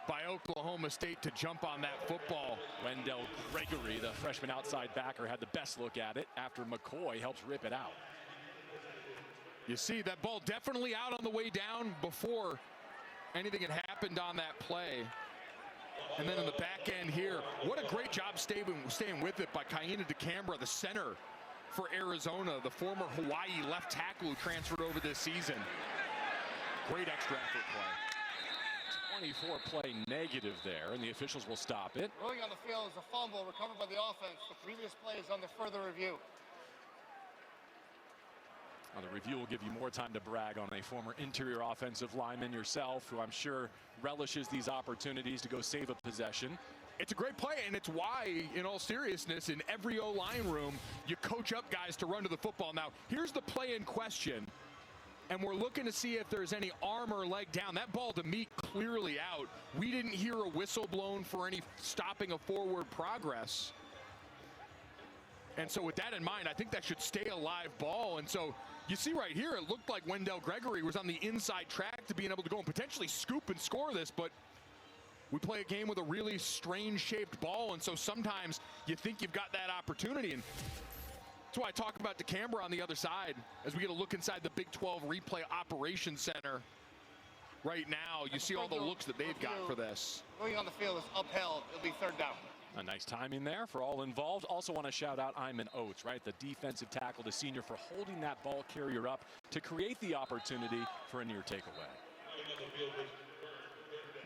by Oklahoma State to jump on that football. Wendell Gregory, the freshman outside backer, had the best look at it after McCoy helps rip it out. You see that ball definitely out on the way down before anything had happened on that play. And then in the back end here, what a great job staying with it by Kaina DeCambra, the center for Arizona, the former Hawaii left tackle who transferred over this season. Great extra effort play. 24-play negative there, and the officials will stop it. Rolling on the field is a fumble recovered by the offense. The previous play is under further review. Well, the review will give you more time to brag on a former interior offensive lineman yourself, who I'm sure relishes these opportunities to go save a possession. It's a great play, and it's why, in all seriousness, in every O-line room, you coach up guys to run to the football. Now, here's the play in question, and we're looking to see if there's any arm or leg down. That ball to me clearly out. We didn't hear a whistle blown for any stopping of forward progress. And so with that in mind, I think that should stay a live ball. And so you see right here, it looked like Wendell Gregory was on the inside track to being able to go and potentially scoop and score this, but we play a game with a really strange shaped ball, and so sometimes you think you've got that opportunity. And that's why I talk about DeCambra on the other side as we get a look inside the Big 12 Replay Operations Center. Right now, you see all the looks that they've got for this. Going on the field is upheld. It'll be third down. A nice timing there for all involved. Also want to shout out Iman Oates, right? The defensive tackle, the senior, for holding that ball carrier up to create the opportunity for a near takeaway.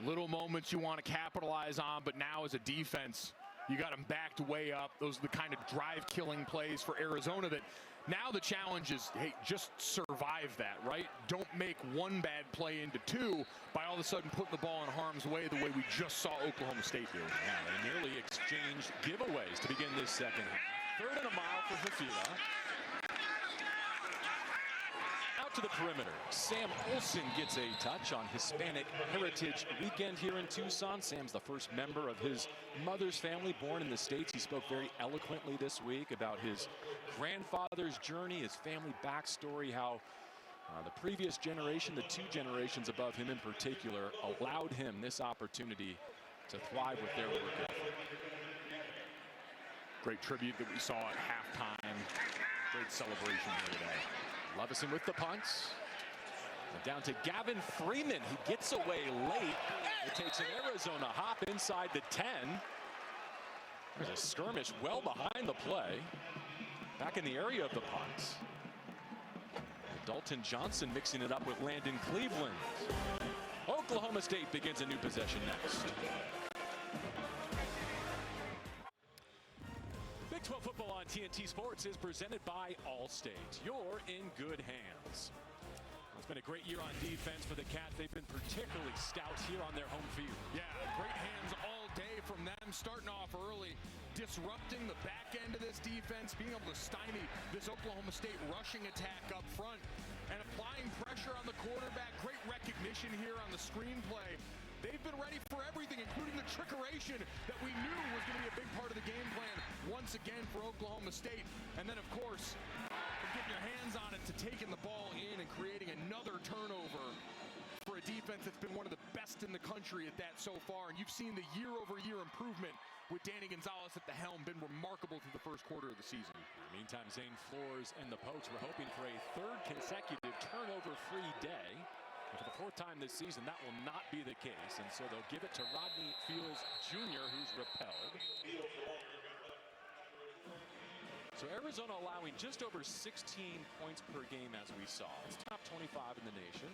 Little moments you want to capitalize on, but now as a defense, you got them backed way up. Those are the kind of drive-killing plays for Arizona that now the challenge is, hey, just survive that, right? Don't make one bad play into two by all of a sudden putting the ball in harm's way the way we just saw Oklahoma State do. Yeah, they nearly exchanged giveaways to begin this second half. 3rd and a mile for Fafita. Out to the perimeter. Sam Olsen gets a touch on Hispanic Heritage Weekend here in Tucson. Sam's the first member of his mother's family born in the States. He spoke very eloquently this week about his grandfather's journey, his family backstory, how the previous generation, the two generations above him in particular, allowed him this opportunity to thrive with their work ethic. Great tribute that we saw at halftime. Great celebration here today. Levison with the punts. And down to Gavin Freeman. He gets away late. It takes an Arizona hop inside the 10. There's a skirmish well behind the play. Back in the area of the punts. Dalton Johnson mixing it up with Landon Cleveland. Oklahoma State begins a new possession next. Big 12 football on TNT Sports is presented by Allstate. You're in good hands. It's been a great year on defense for the Cats. They've been particularly stout here on their home field. Yeah, great hands all day from them, starting off early, disrupting the back end of this defense, being able to stymie this Oklahoma State rushing attack up front, and applying pressure on the quarterback. Great recognition here on the screenplay. They've been ready for everything, including the trickeration that we knew was going to be a big part of the game plan once again for Oklahoma State. And then, of course, from getting your hands on it to taking the ball in and creating another turnover for a defense that's been one of the best in the country at that so far. And you've seen the year-over-year improvement with Danny Gonzalez at the helm, been remarkable through the first quarter of the season. Meantime, Zane Flores and the Pokes were hoping for a third consecutive turnover-free day. And for the fourth time this season, that will not be the case. And so they'll give it to Rodney Fields Jr., who's repelled. So Arizona allowing just over 16 points per game, as we saw. It's top 25 in the nation.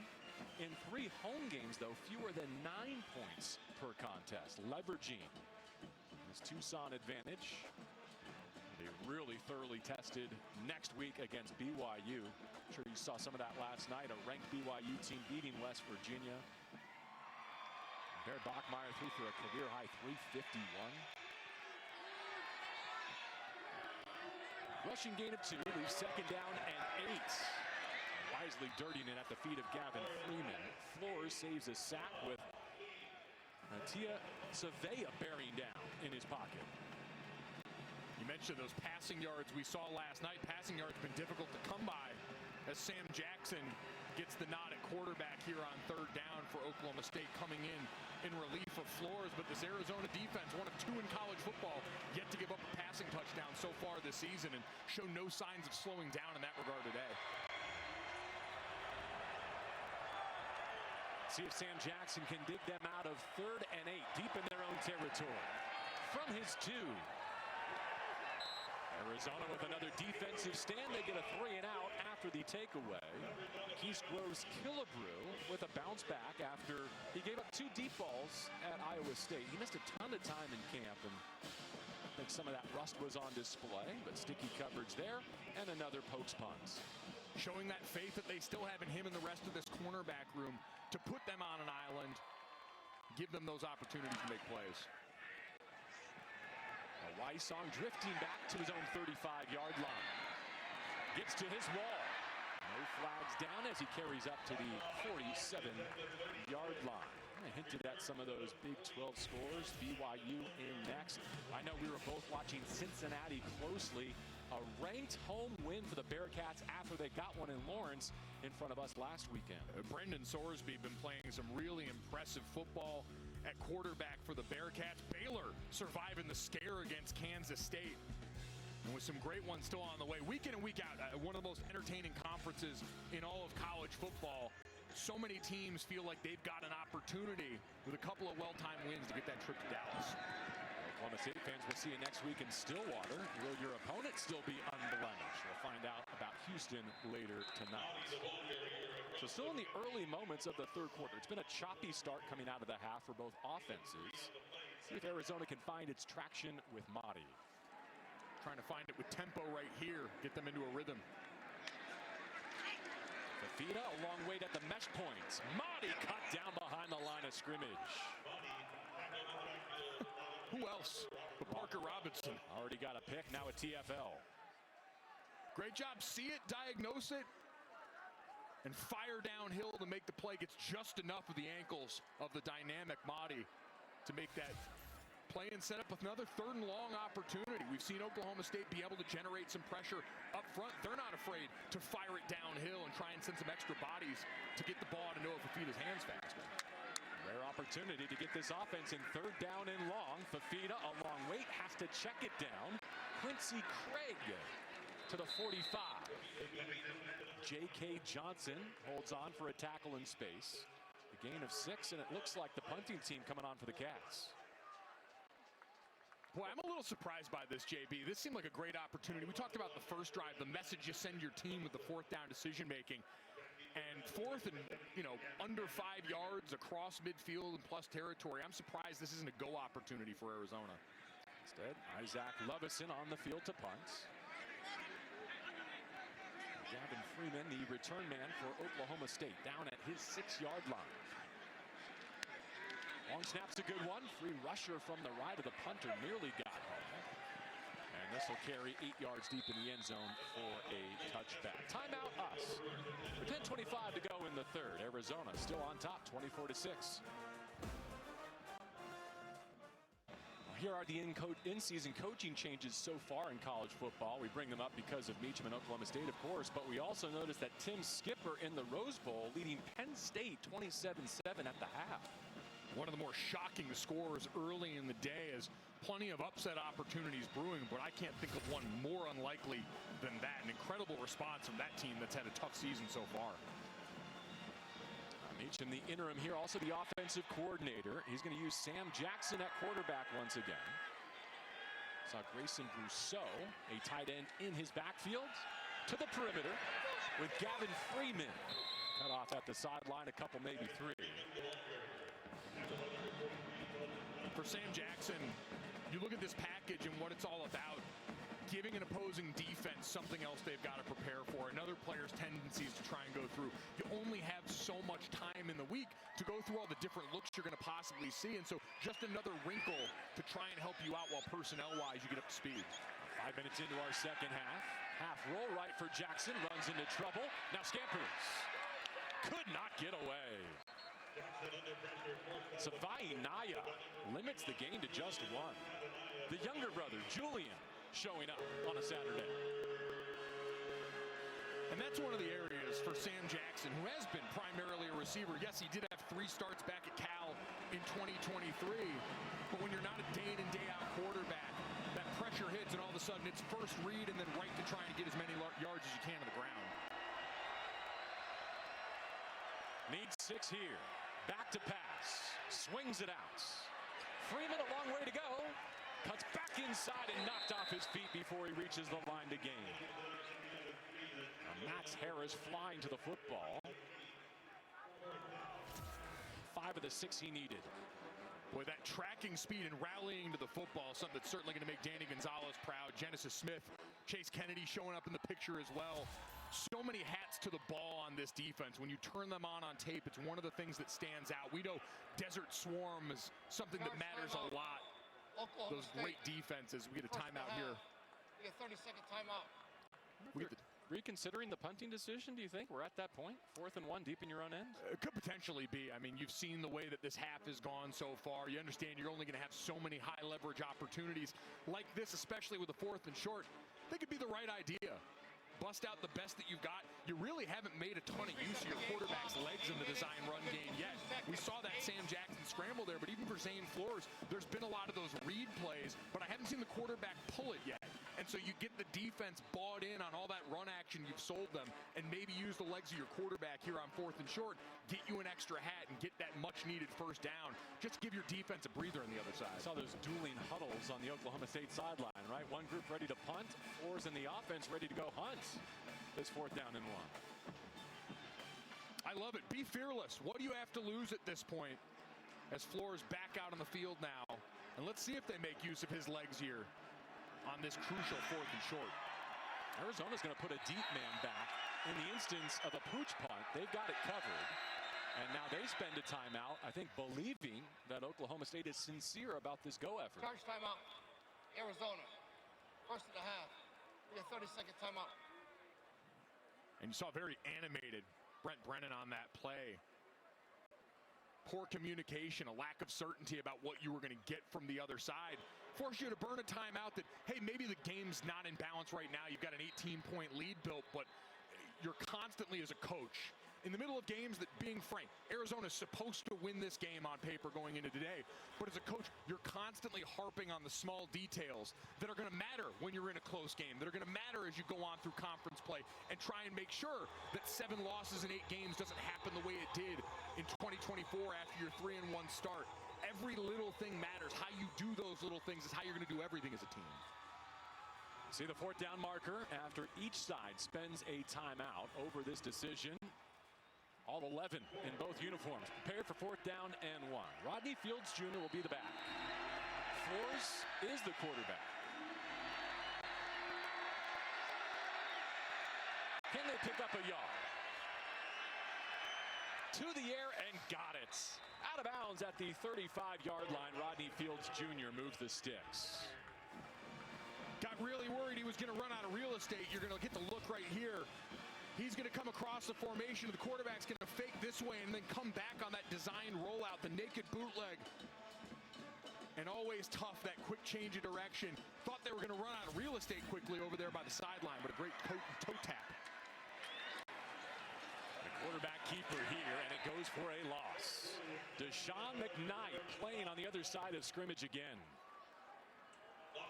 In 3 home games, though, fewer than 9 points per contest, leveraging his Tucson advantage. They really thoroughly tested next week against BYU. I'm sure you saw some of that last night. A ranked BYU team beating West Virginia. Bear Bachmeier threw for a career-high 351. Rushing gain of 2, leaves second down and 8. Wisely dirtying it at the feet of Gavin Freeman. Flores saves a sack with Tia Savea bearing down in his pocket. You mentioned those passing yards we saw last night. Passing yards been difficult to come by as Sam Jackson gets the nod at quarterback here on third down for Oklahoma State, coming in relief of Flores. But this Arizona defense, one of 2 in college football, yet to give up a passing touchdown so far this season, and show no signs of slowing down in that regard today. See if Sam Jackson can dig them out of 3rd and 8, deep in their own territory. From his 2. Arizona with another defensive stand. They get a 3 and out after the takeaway. Keith Groves Killebrew with a bounce back after he gave up 2 deep balls at Iowa State. He missed a ton of time in camp, and I think some of that rust was on display, but sticky coverage there, and another Pokes punt. Showing that faith that they still have in him and the rest of this cornerback room to put them on an island, give them those opportunities to make plays. Wysong drifting back to his own 35-yard line. Gets to his wall. No flags down as he carries up to the 47-yard line. I hinted at some of those Big 12 scores. BYU in next. I know we were both watching Cincinnati closely. A ranked home win for the Bearcats after they got one in Lawrence in front of us last weekend. Brendan Sorsby been playing some really impressive football at quarterback for the Bearcats. Baylor surviving the scare against Kansas State, and with some great ones still on the way. Week in and week out, one of the most entertaining conferences in all of college football. So many teams feel like they've got an opportunity with a couple of well-timed wins to get that trip to Dallas. Oklahoma State fans will see you next week in Stillwater. Will your opponent still be unblemished? We'll find out about Houston later tonight. So still in the early moments of the third quarter. It's been a choppy start coming out of the half for both offenses. See if Arizona can find its traction with Mahdi. Trying to find it with tempo right here. Get them into a rhythm. Fafita a long wait at the mesh points. Mahdi cut down behind the line of scrimmage. Who else but Parker Robinson? Already got a pick, now a TFL. Great job. See it, diagnose it, and fire downhill to make the play. Gets just enough of the ankles of the dynamic Mahdi to make that play and set up with another 3rd and long opportunity. We've seen Oklahoma State be able to generate some pressure up front. They're not afraid to fire it downhill and try and send some extra bodies to get the ball to Noah Fafita's hands faster. Rare opportunity to get this offense in 3rd down and long. Fafita, a long wait, has to check it down. Quincy Craig to the 45. J.K. Johnson holds on for a tackle in space. A gain of 6, and it looks like the punting team coming on for the Cats. Boy, I'm a little surprised by this, JB. This seemed like a great opportunity. We talked about the first drive, the message you send your team with the 4th down decision making. And 4th and, under 5 yards across midfield and plus territory. I'm surprised this isn't a go opportunity for Arizona. Instead, Isaac Lovison on the field to punt. Gavin Freeman, the return man for Oklahoma State, down at his 6-yard line. Long snap's a good one. Free rusher from the right of the punter nearly got home. And this will carry 8 yards deep in the end zone for a touchback. Timeout us. With 10:25 to go in the 3rd. Arizona still on top, 24-6. Here are the in-season coaching changes so far in college football. We bring them up because of Meacham and Oklahoma State, of course, but we also noticed that Tim Skipper in the Rose Bowl leading Penn State 27-7 at the half. One of the more shocking scores early in the day, as plenty of upset opportunities brewing, but I can't think of one more unlikely than that. An incredible response from that team that's had a tough season so far. Meacham, the interim here, also the offensive coordinator. He's going to use Sam Jackson at quarterback once again. Saw Grayson Brousseau, a tight end, in his backfield to the perimeter with Gavin Freeman. Cut off at the sideline, a couple, maybe 3. For Sam Jackson, you look at this package and what it's all about. Giving an opposing defense something else they've got to prepare for. Another player's tendencies to try and go through. You only have so much time in the week to go through all the different looks you're going to possibly see. And so just another wrinkle to try and help you out while personnel-wise you get up to speed. 5 minutes into our second half. Half roll right for Jackson. Runs into trouble. Now scampers. Could not get away. Savai Naya limits the gain to just 1. The younger brother, Julian, showing up on a Saturday. And that's one of the areas for Sam Jackson, who has been primarily a receiver. Yes, he did have 3 starts back at Cal in 2023. But when you're not a day in and day out quarterback, that pressure hits and all of a sudden it's first read and then right to try and get as many yards as you can on the ground. Needs 6 here. Back to pass. Swings it out. Freeman a long way to go. Cuts back inside and knocked off his feet before he reaches the line to gain. Now Max Harris flying to the football. 5 of the 6 he needed. Boy, that tracking speed and rallying to the football is something that's certainly going to make Danny Gonzalez proud. Genesis Smith, Chase Kennedy showing up in the picture as well. So many hats to the ball on this defense. When you turn them on tape, it's one of the things that stands out. We know Desert Swarm is something that matters a lot. Those great defenses. We get a timeout here. We get 30-second timeout. Reconsidering the punting decision, do you think? We're at that point? 4th and 1 deep in your own end? It could potentially be. I mean, you've seen the way that this half has gone so far. You understand you're only going to have so many high leverage opportunities like this, especially with the 4th and short. They could be the right idea. Bust out the best that you've got. You really haven't made a ton of use of your quarterback's legs in the design run game yet. We saw that Sam Jackson scramble there, but even for Zane Flores, there's been a lot of those read plays, but I haven't seen the quarterback pull it yet. And so you get the defense bought in on all that run action you've sold them, and maybe use the legs of your quarterback here on 4th and short, get you an extra hat and get that much-needed first down. Just give your defense a breather on the other side. I saw those dueling huddles on the Oklahoma State sideline, right? One group ready to punt, 4's in the offense ready to go hunt. This 4th down and 1. I love it. Be fearless. What do you have to lose at this point? As Flores back out on the field now. And let's see if they make use of his legs here on this crucial 4th and short. Arizona's going to put a deep man back. In the instance of a pooch punt, they've got it covered. And now they spend a timeout, I think, believing that Oklahoma State is sincere about this go effort. Charge timeout. Arizona. 1st and a half. We get 30-second timeout. And you saw very animated Brent Brennan on that play. Poor communication, a lack of certainty about what you were going to get from the other side. Force you to burn a timeout that, hey, maybe the game's not in balance right now. You've got an 18-point lead built, but you're constantly, as a coach, in the middle of games that, being frank, Arizona's supposed to win this game on paper going into today. But as a coach, you're constantly harping on the small details that are going to matter when you're in a close game, that are going to matter as you go on through conference play, and try and make sure that 7 losses in 8 games doesn't happen the way it did in 2024 after your 3-1 start. Every little thing matters. How you do those little things is how you're going to do everything as a team. See the 4th down marker after each side spends a timeout over this decision. All 11 in both uniforms prepared for 4th down and 1. Rodney Fields Jr. will be the back. Flores is the quarterback. Can they pick up a yard? To the air and got it. Out of bounds at the 35-yard line. Rodney Fields Jr. moves the sticks. Got really worried he was going to run out of real estate. You're going to get the look right here. He's going to come across the formation. The quarterback's going to fake this way and then come back on that designed rollout, the naked bootleg. And always tough, that quick change of direction. Thought they were going to run out of real estate quickly over there by the sideline, but a great toe tap. The quarterback keeper here, and it goes for a loss. Deshaun McKnight playing on the other side of scrimmage again.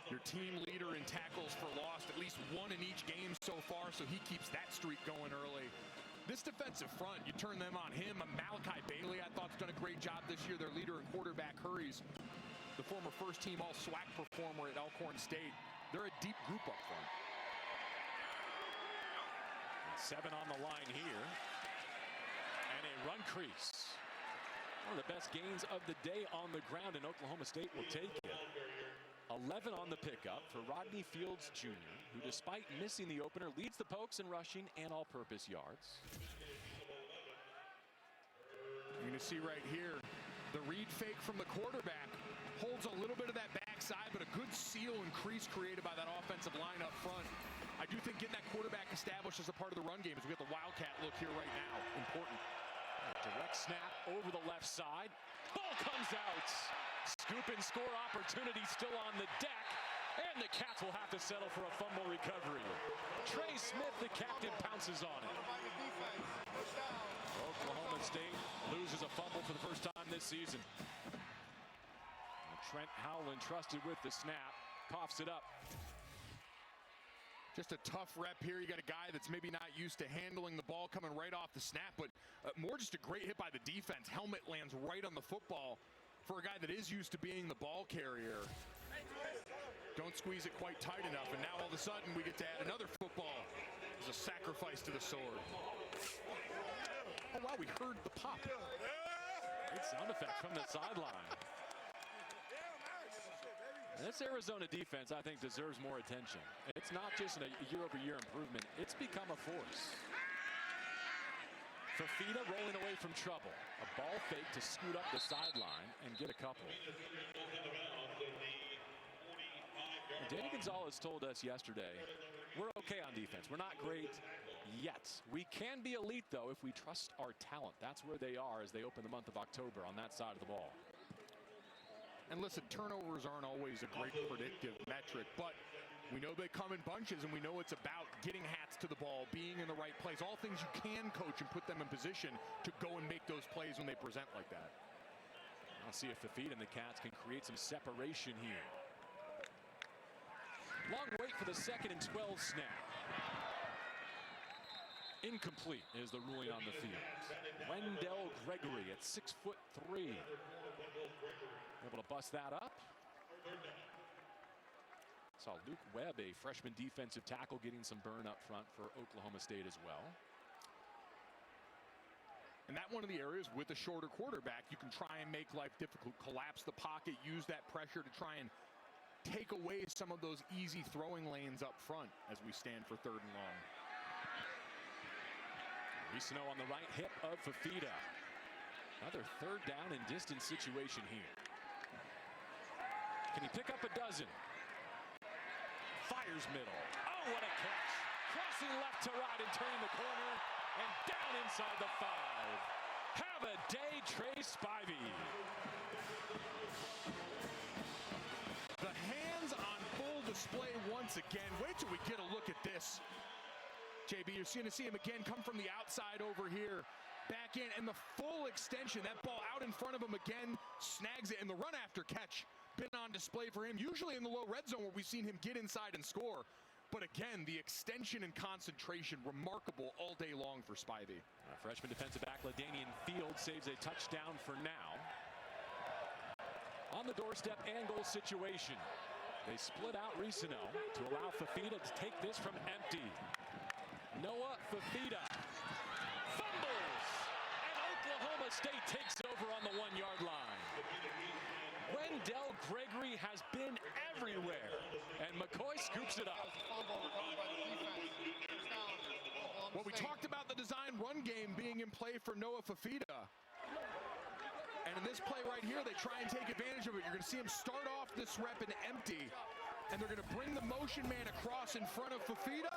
Your team leader in tackles for loss, at least 1 in each game so far, so he keeps that streak going early. This defensive front, you turn them on him. Malachi Bailey, I thought, has done a great job this year. Their leader in quarterback hurries, the former first-team All-SWAC performer at Elkhorn State. They're a deep group up front. 7 on the line here. And a run crease. One of the best gains of the day on the ground, and Oklahoma State will take it. 11 on the pickup for Rodney Fields Jr., who, despite missing the opener, leads the pokes in rushing and all-purpose yards. You're going to see right here the read fake from the quarterback. Holds a little bit of that backside, but a good seal and crease created by that offensive line up front. I do think getting that quarterback established as a part of the run game, as we get the Wildcat look here right now, important. Direct snap over the left side. Ball comes out. Scoop and score opportunity still on the deck. And the Cats will have to settle for a fumble recovery. Trey Smith, the captain, pounces on it. Oklahoma State loses a fumble for the first time this season. And Trent Howland, trusted with the snap, coughs it up. Just a tough rep here. You got a guy that's maybe not used to handling the ball coming right off the snap, but more just a great hit by the defense. Helmet lands right on the football for a guy that is used to being the ball carrier. Don't squeeze it quite tight enough, and now all of a sudden we get to add another football as a sacrifice to the sword. Oh wow, we heard the pop. Great sound effect from the sideline. This Arizona defense, I think, deserves more attention. It's not just a year-over-year improvement. It's become a force. Fafita rolling away from trouble. A ball fake to scoot up the sideline and get a couple. Danny Gonzalez told us yesterday, we're okay on defense. We're not great yet. We can be elite, though, if we trust our talent. That's where they are as they open the month of October on that side of the ball. And listen, turnovers aren't always a great predictive metric, but we know they come in bunches, and we know it's about getting hats to the ball, being in the right place, all things you can coach and put them in position to go and make those plays when they present like that. I'll see if Fafita and the Cats can create some separation here. Long wait for the 2nd and 12 snap. Incomplete is the ruling on the field. Wendell Gregory at 6'3". Able to bust that up. Saw Luke Webb, a freshman defensive tackle, getting some burn up front for Oklahoma State as well. And that one of the areas with a shorter quarterback, you can try and make life difficult, collapse the pocket, use that pressure to try and take away some of those easy throwing lanes up front as we stand for 3rd and long. Risano on the right hip of Fafita. Another 3rd down and distance situation here. Can he pick up a dozen? Fires middle. Oh, what a catch. Crossing left to right and turning the corner. and down inside the 5. Have a day, Trey Spivey. The hands on full display once again. Wait till we get a look at this. JB, you're going to see him again come from the outside over here. Back in, and the full extension. That ball out in front of him again. Snags it, and the run after catch been on display for him. Usually in the low red zone where we've seen him get inside and score. But again, the extension and concentration, remarkable all day long for Spivey. Freshman defensive back LaDainian Fields saves a touchdown for now. On the doorstep and goal situation. They split out Ricino to allow Fafita to take this from empty. Noah Fafita fumbles, and Oklahoma State takes over on the 1-yard line. Wendell Gregory has been everywhere, and McCoy scoops it up. Well, we talked about the design run game being in play for Noah Fafita. And in this play right here, they try and take advantage of it. You're going to see him start off this rep in empty, and they're going to bring the motion man across in front of Fafita,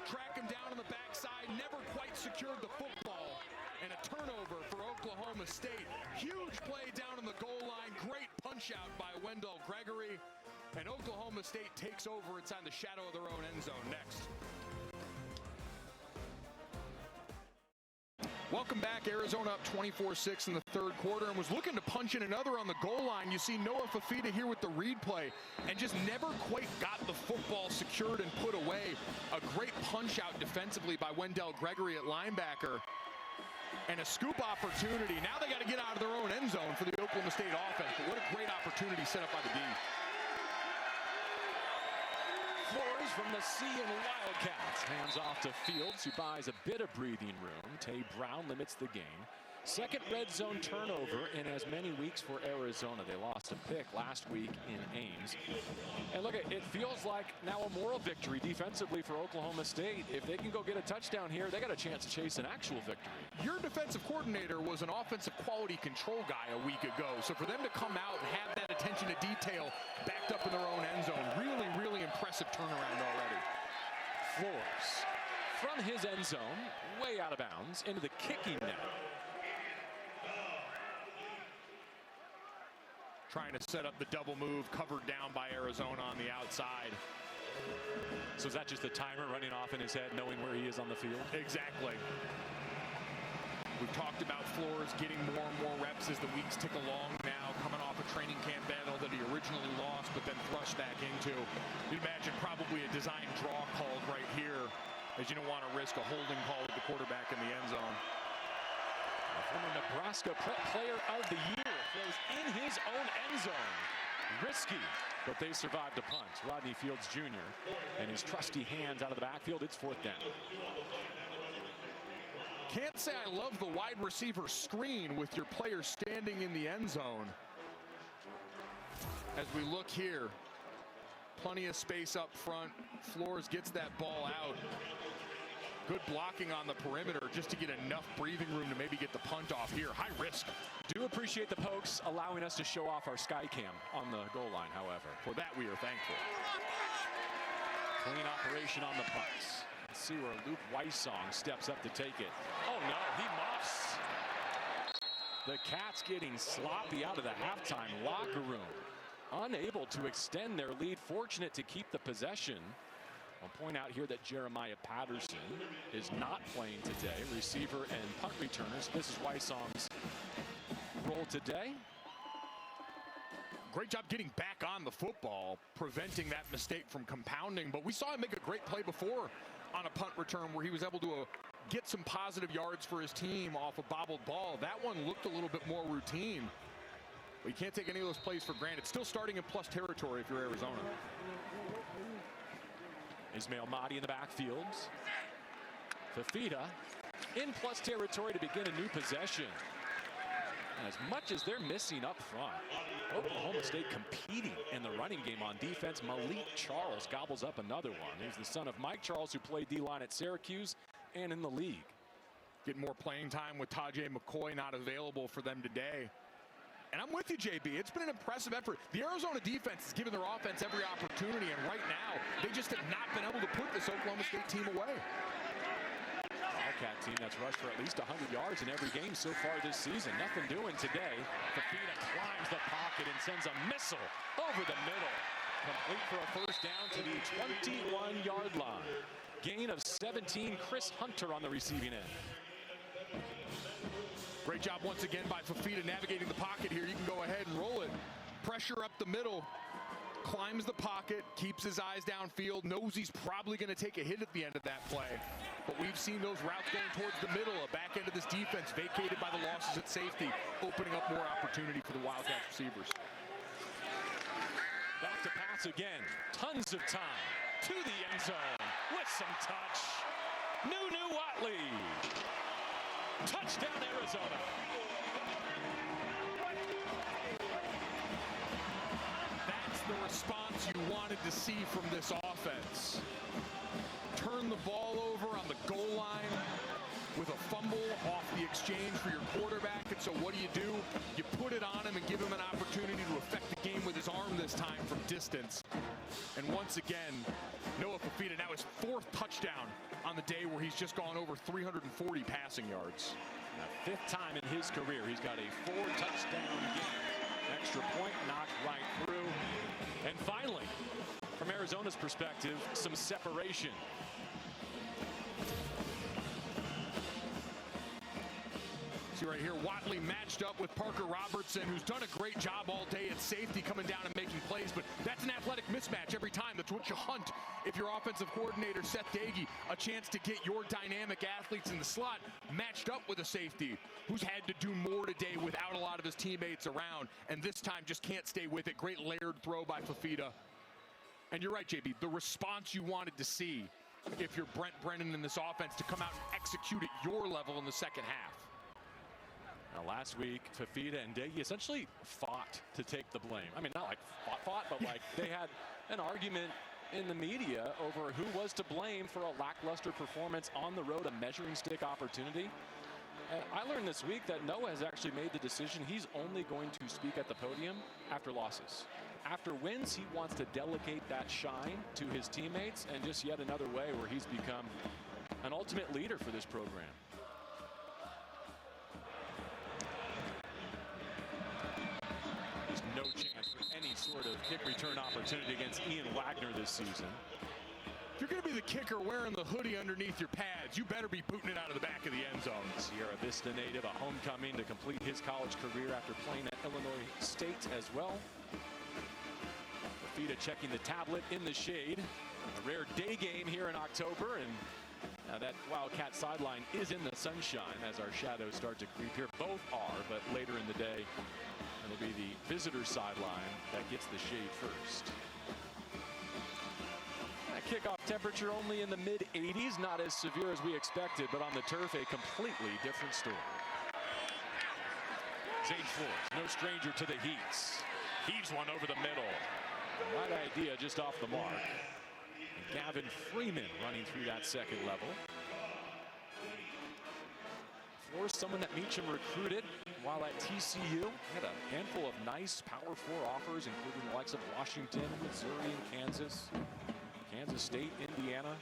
track him down on the backside, never quite secured the football, and a turnover for Oklahoma State. Huge play down on the goal line, great punch out by Wendell Gregory, and Oklahoma State takes over inside the shadow of their own end zone next. Welcome back. Arizona up 24-6 in the third quarter and was looking to punch in another on the goal line. You see Noah Fafita here with the read play and just never quite got the football secured and put away. A great punch out defensively by Wendell Gregory at linebacker. And a scoop opportunity. Now they got to get out of their own end zone for the Oklahoma State offense. But what a great opportunity set up by the D. Flores from the C and Wildcats. Hands off to Fields, who buys a bit of breathing room. Tay Brown limits the game. Second red zone turnover in as many weeks for Arizona. They lost a pick last week in Ames. And look, it feels like now a moral victory defensively for Oklahoma State. If they can go get a touchdown here, they got a chance to chase an actual victory. Your defensive coordinator was an offensive quality control guy a week ago. So for them to come out and have that attention to detail backed up in their own end zone, really, really impressive turnaround already. Flores from his end zone, way out of bounds, into the kicking net. Trying to set up the double move, covered down by Arizona on the outside. So is that just the timer running off in his head, knowing where he is on the field? Exactly. We've talked about Flores getting more and more reps as the weeks tick along now, coming off a training camp battle that he originally lost, but then thrust back into. You'd imagine probably a design draw called right here, as you don't want to risk a holding call with the quarterback in the end zone. Former Nebraska Prep Player of the Year throws in his own end zone. Risky, but they survived a punt. Rodney Fields Jr. and his trusty hands out of the backfield. It's fourth down. Can't say I love the wide receiver screen with your player standing in the end zone. As we look here, plenty of space up front. Flores gets that ball out. Good blocking on the perimeter just to get enough breathing room to maybe get the punt off here. High risk. Do appreciate the pokes allowing us to show off our sky cam on the goal line, however. For that we are thankful. Clean operation on the punts. Let's see where Luke Weissong steps up to take it. Oh no, he muffs. The Cats getting sloppy out of the halftime locker room. Unable to extend their lead. Fortunate to keep the possession. I'll point out here that Jeremiah Patterson is not playing today. Receiver and punt returners. This is Weissong's role today. Great job getting back on the football, preventing that mistake from compounding. But we saw him make a great play before on a punt return where he was able to get some positive yards for his team off a bobbled ball. That one looked a little bit more routine. But you can't take any of those plays for granted. Still starting in plus territory if you're Arizona. Ismail Mahdi in the backfield. Fafita in plus territory to begin a new possession. As much as they're missing up front, Oklahoma State competing in the running game on defense. Malik Charles gobbles up another one. He's the son of Mike Charles, who played D-line at Syracuse and in the league. Getting more playing time with Tajay McCoy not available for them today. And I'm with you, JB. It's been an impressive effort. The Arizona defense has given their offense every opportunity, and right now, they just have not been able to put this Oklahoma State team away. All Wildcat team that's rushed for at least 100 yards in every game so far this season. Nothing doing today. Fafita climbs the pocket and sends a missile over the middle. Complete for a first down to the 21-yard line. Gain of 17. Chris Hunter on the receiving end. Great job once again by Fafita navigating the pocket here. You can go ahead and roll it. Pressure up the middle. Climbs the pocket, keeps his eyes downfield, knows he's probably going to take a hit at the end of that play. But we've seen those routes going towards the middle, a back end of this defense vacated by the losses at safety, opening up more opportunity for the Wildcats receivers. Back to pass again. Tons of time to the end zone with some touch. Nunu Watley. Touchdown, Arizona. The response you wanted to see from this offense. Turn the ball over on the goal line with a fumble off the exchange for your quarterback. And so what do? You put it on him and give him an opportunity to affect the game with his arm this time from distance. And once again, Noah Fafita now his 4th touchdown on the day where he's just gone over 340 passing yards. Now, 5th time in his career, he's got a 4-touchdown game. Extra point knocked right through. And finally, from Arizona's perspective, some separation. See right here, Watley matched up with Parker Robertson, who's done a great job all day at safety, coming down and making plays, but that's an athletic mismatch every time. That's what you hunt if you're offensive coordinator Seth Dagey, a chance to get your dynamic athletes in the slot matched up with a safety who's had to do more today without a lot of his teammates around, and this time just can't stay with it. Great layered throw by Fafita. And you're right, JB, the response you wanted to see if you're Brent Brennan in this offense to come out and execute at your level in the second half. Now, last week, Fafita and Dagey essentially fought to take the blame. I mean, not like fought, but like they had an argument in the media over who was to blame for a lackluster performance on the road, a measuring stick opportunity. And I learned this week that Noah has actually made the decision he's only going to speak at the podium after losses. After wins, he wants to delegate that shine to his teammates, and just yet another way where he's become an ultimate leader for this program. There's no chance for any sort of kick return opportunity against Ian Wagner this season. If you're going to be the kicker wearing the hoodie underneath your pads, you better be booting it out of the back of the end zone. Sierra Vista native, a homecoming to complete his college career after playing at Illinois State as well. Fafita checking the tablet in the shade. A rare day game here in October, and now that Wildcat sideline is in the sunshine as our shadows start to creep here. Both are, but later in the day, it'll be the visitor sideline that gets the shade first. Kickoff temperature only in the mid-80s, not as severe as we expected, but on the turf, a completely different story. Zane Flores, no stranger to the heats. Heaves one over the middle. Right idea, just off the mark. And Gavin Freeman running through that second level. Flores, someone that Meacham recruited while at TCU. Had a handful of nice Power 4 offers, including the likes of Washington, Missouri, and Kansas. Kansas State, Indiana.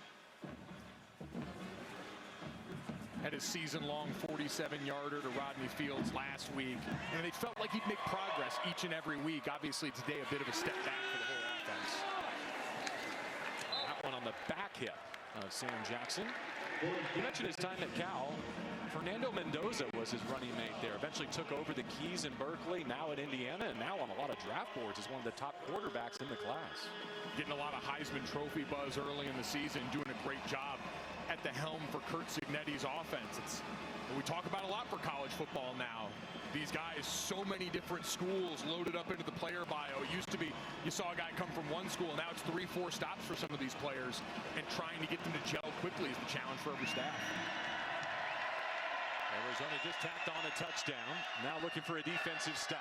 Had his season-long 47-yarder to Rodney Fields last week, and they felt like he'd make progress each and every week. Obviously, today a bit of a step back for the whole offense. That one on the back hip of Sam Jackson. You mentioned his time at Cal. Fernando Mendoza was his running mate there. Eventually took over the keys in Berkeley, now at Indiana, and now on a lot of draft boards as one of the top quarterbacks in the class. Getting a lot of Heisman Trophy buzz early in the season, doing a great job at the helm for Curt Cignetti's offense. We talk about a lot for college football now. These guys, so many different schools loaded up into the player bio. It used to be you saw a guy come from one school, now it's 3-4 stops for some of these players, and trying to get them to gel quickly is the challenge for every staff. Arizona just tacked on a touchdown, now looking for a defensive stop.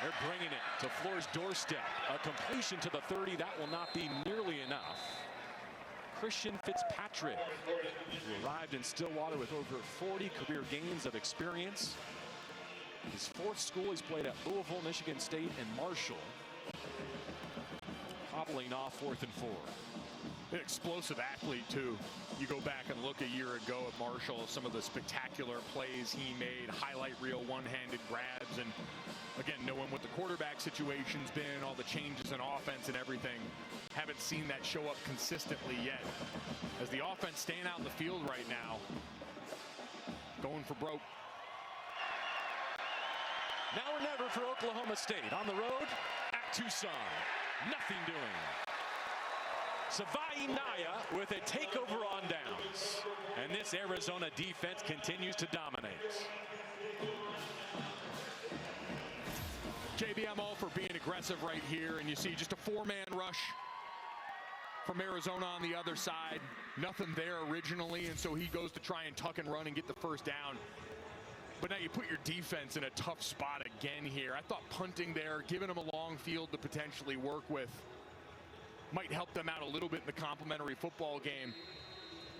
They're bringing it to Flores' doorstep. A completion to the 30, that will not be nearly enough. Christian Fitzpatrick, who arrived in Stillwater with over 40 career games of experience. His 4th school, he's played at Louisville, Michigan State, and Marshall. hobbling off 4th and 4. An explosive athlete, too. You go back and look a year ago at Marshall, some of the spectacular plays he made, highlight reel one-handed grabs, and again, knowing what the quarterback situation's been, all the changes in offense and everything, haven't seen that show up consistently yet. As the offense staying out in the field right now, going for broke. Now or never for Oklahoma State. On the road at Tucson. Nothing doing. Savai Naya with a takeover on downs. And this Arizona defense continues to dominate. JB, I'm all for being aggressive right here, and you see just a four-man rush from Arizona on the other side. Nothing there originally, and so he goes to try and tuck and run and get the first down. But now you put your defense in a tough spot again here. I thought punting there, giving them a long field to potentially work with, might help them out a little bit in the complementary football game.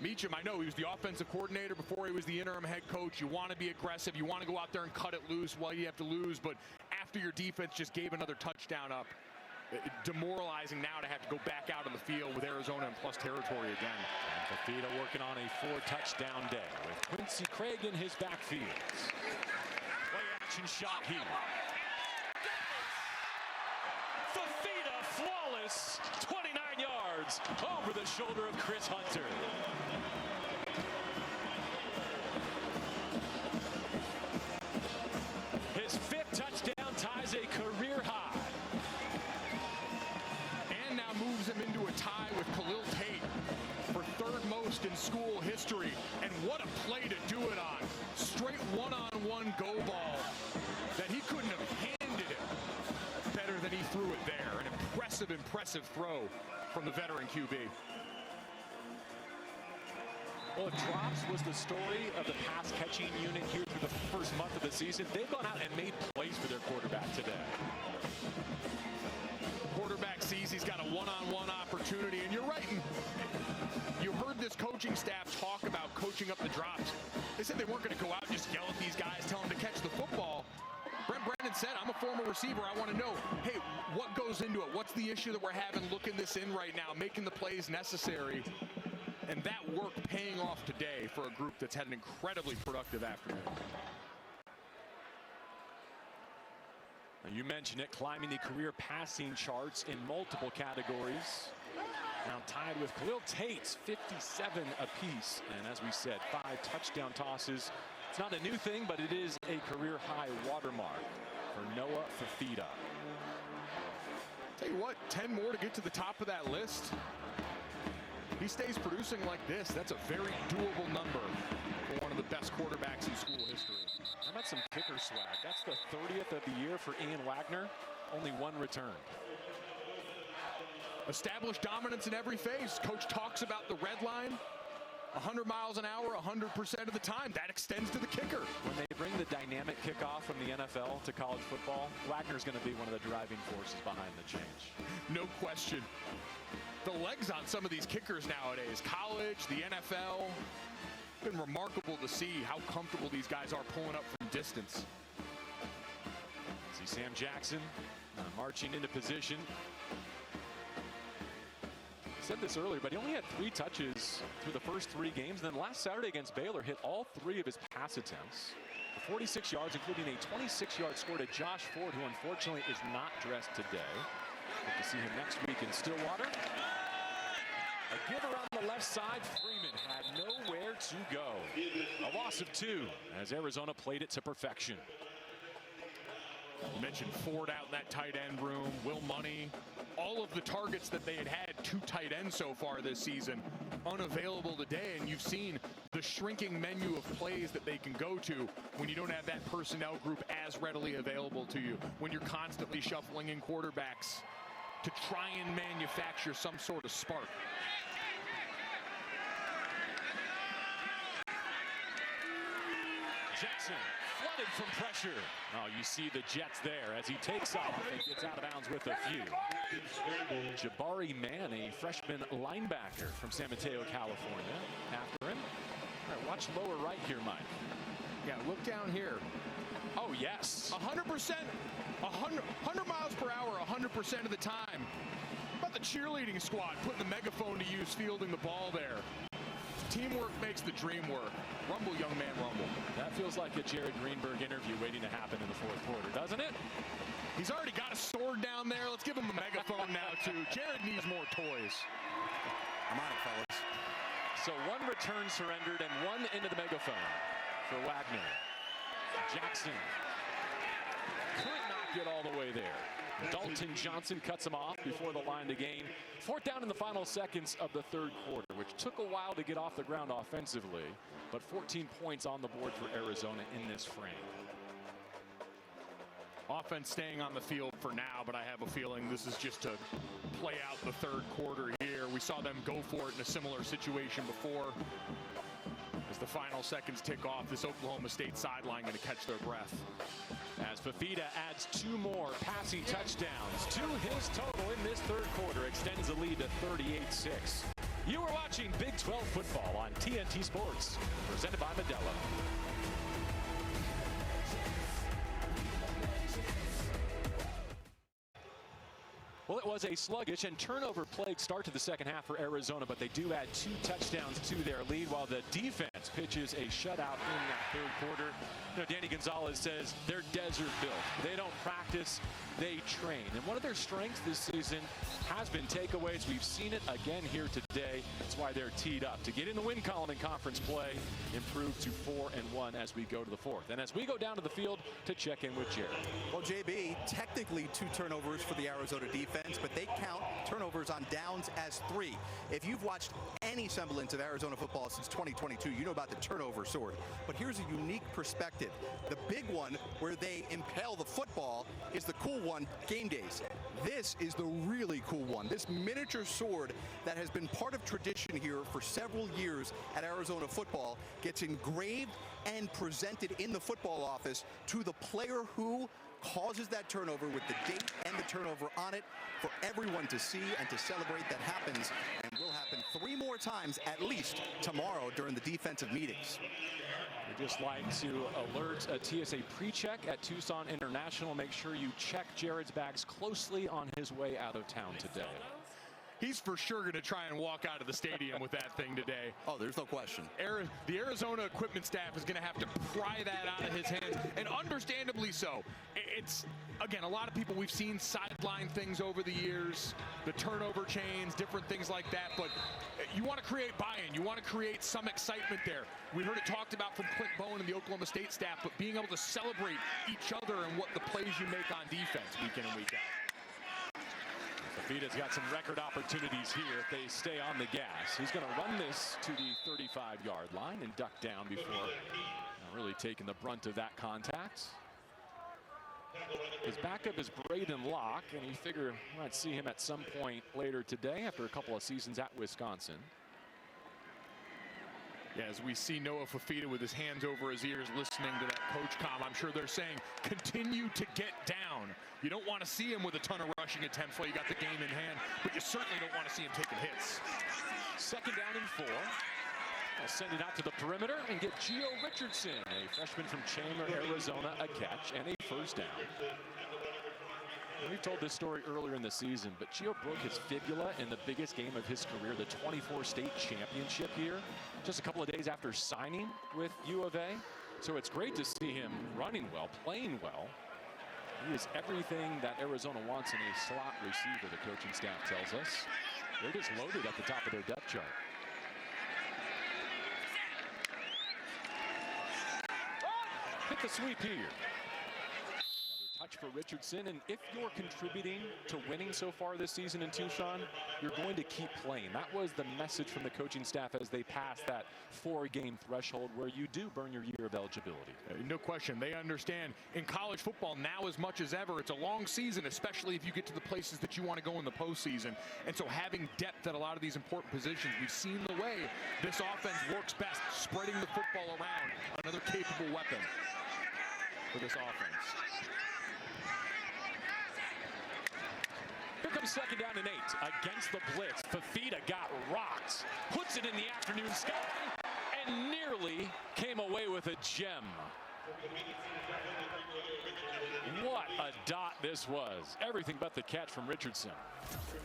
Meacham, I know he was the offensive coordinator before he was the interim head coach. You want to be aggressive. You want to go out there and cut it loose while you have to lose. But after your defense just gave another touchdown up, demoralizing now to have to go back out on the field with Arizona in plus territory again. And Fafita working on a 4-touchdown day with Quincy Craig in his backfield. Play action shot here. Fafita flawless, 29 yards over the shoulder of Chris Hunter. His 5th touchdown ties a career high. And now moves him into a tie with Khalil Tate for 3rd most in school history. And what a play to do it on. Straight one-on-one go ball that he couldn't have handed it better than he threw it there. An impressive throw from the veteran QB. Well, if drops was the story of the pass catching unit here through the first month of the season, they've gone out and made plays for their quarterback today. Quarterback sees he's got a one-on-one opportunity, and you're right. You heard this coaching staff talk about coaching up the drops. They said they weren't going to go out and just yell at these guys, tell them to catch the football. Brent Brennan said, I'm a former receiver. I want to know, hey, what goes into it? What's the issue that we're having looking this in right now, making the plays necessary? And that work paying off today for a group that's had an incredibly productive afternoon. You mentioned it, climbing the career passing charts in multiple categories. Now tied with Khalil Tate's 57 apiece. And as we said, 5 touchdown tosses. It's not a new thing, but it is a career high watermark for Noah Fafita. Tell you what, 10 more to get to the top of that list. He stays producing like this. That's a very doable number for one of the best quarterbacks in school history. How about some kicker swag? That's the 30th of the year for Ian Wagner. Only 1 return. Established dominance in every phase. Coach talks about the red line. 100 miles an hour, 100% of the time. That extends to the kicker. When they bring the dynamic kickoff from the NFL to college football, Wagner's going to be one of the driving forces behind the change. No question. The legs on some of these kickers nowadays, college, the NFL, been remarkable to see how comfortable these guys are pulling up from distance. See Sam Jackson marching into position. I said this earlier, but he only had 3 touches through the first 3 games. And then last Saturday against Baylor, hit all 3 of his pass attempts. 46 yards, including a 26-yard score to Josh Ford, who unfortunately is not dressed today. Hope to see him next week in Stillwater. A give around the left side. Freeman had nowhere to go. A loss of 2 as Arizona played it to perfection. You mentioned Ford out in that tight end room, Will Money. All of the targets that they had 2 tight ends so far this season unavailable today, and you've seen the shrinking menu of plays that they can go to when you don't have that personnel group as readily available to you, when you're constantly shuffling in quarterbacks to try and manufacture some sort of spark. Jackson flooded from pressure. Oh, you see the Jets there as he takes off and gets out of bounds with a few. Jabari Mann, a freshman linebacker from San Mateo, California, after him. All right, watch lower right here, Mike. Yeah, look down here. Oh, yes. 100%, 100 miles per hour, 100% of the time. But about the cheerleading squad putting the megaphone to use fielding the ball there? Teamwork makes the dream work. Rumble, young man, rumble. That feels like a Jared Greenberg interview waiting to happen in the fourth quarter, doesn't it? He's already got a sword down there. Let's give him a megaphone now, too. Jared needs more toys. I'm on it, fellas. So one return surrendered and one into the megaphone for Wagner. Jackson could not get all the way there. Dalton Johnson cuts him off before the line to gain. Fourth down in the final seconds of the third quarter, which took a while to get off the ground offensively, but 14 points on the board for Arizona in this frame. Offense staying on the field for now, but I have a feeling this is just to play out the third quarter here. We saw them go for it in a similar situation before. As the final seconds tick off, this Oklahoma State sideline going to catch their breath. As Fafita adds 2 more passing touchdowns to his total in this third quarter, extends the lead to 38-6. You are watching Big 12 football on TNT Sports, presented by Modelo. Well, it was a sluggish and turnover-plagued start to the second half for Arizona, but they do add 2 touchdowns to their lead while the defense pitches a shutout in that third quarter. You know, Danny Gonzalez says they're desert built. They don't practice, they train. And one of their strengths this season has been takeaways. We've seen it again here today. That's why they're teed up to get in the win column in conference play, improve to 4-1 as we go to the fourth. And as we go down to the field to check in with Jared. Well, JB, technically 2 turnovers for the Arizona defense, but they count turnovers on downs as 3. If you've watched any semblance of Arizona football since 2022, you know about the turnover sword. But here's a unique perspective. The big one where they impale the football is the cool one, game days. This is the really cool one. This miniature sword that has been part of tradition here for several years at Arizona football gets engraved and presented in the football office to the player who causes that turnover with the date and the turnover on it for everyone to see and to celebrate. That happens and will happen 3 more times at least tomorrow during the defensive meetings. We'd just like to alert a TSA pre-check at Tucson International. Make sure you check Jared's bags closely on his way out of town today. He's for sure going to try and walk out of the stadium with that thing today. Oh, there's no question. The Arizona equipment staff is going to have to pry that out of his hands, and understandably so. It's, again, a lot of people, we've seen sideline things over the years, the turnover chains, different things like that, but you want to create buy-in. You want to create some excitement there. We heard it talked about from Clint Bowen and the Oklahoma State staff, but being able to celebrate each other and what the plays you make on defense week in and week out. Fafita's got some record opportunities here if they stay on the gas. He's going to run this to the 35-yard line and duck down before really taking the brunt of that contact. His backup is Braden Locke, and you figure you might see him at some point later today after a couple of seasons at Wisconsin. Yeah, as we see Noah Fafita with his hands over his ears listening to that coach comm, I'm sure they're saying, continue to get down. You don't want to see him with a ton of rushing attempts while you got the game in hand, but you certainly don't want to see him taking hits. Second down and 4. I'll send it out to the perimeter and get Gio Richardson, a freshman from Chandler, Arizona, a catch and a first down. We told this story earlier in the season, but Gio broke his fibula in the biggest game of his career, the 24 state championship here, just a couple of days after signing with U of A. So it's great to see him running well, playing well. He is everything that Arizona wants in a slot receiver, the coaching staff tells us. They're just loaded at the top of their depth chart. Hit the sweep here. Another touch for Richardson, and if you're contributing to winning so far this season in Tucson, you're going to keep playing. That was the message from the coaching staff as they passed that 4-game threshold where you do burn your year of eligibility. No question. They understand in college football now as much as ever, it's a long season, especially if you get to the places that you want to go in the postseason. And so having depth at a lot of these important positions, we've seen the way this offense works best, spreading the football around. Another capable weapon for this offense. Here comes second down and 8 against the blitz. Fafita got rocked, puts it in the afternoon sky, and nearly came away with a gem. What a dot this was. Everything but the catch from Richardson.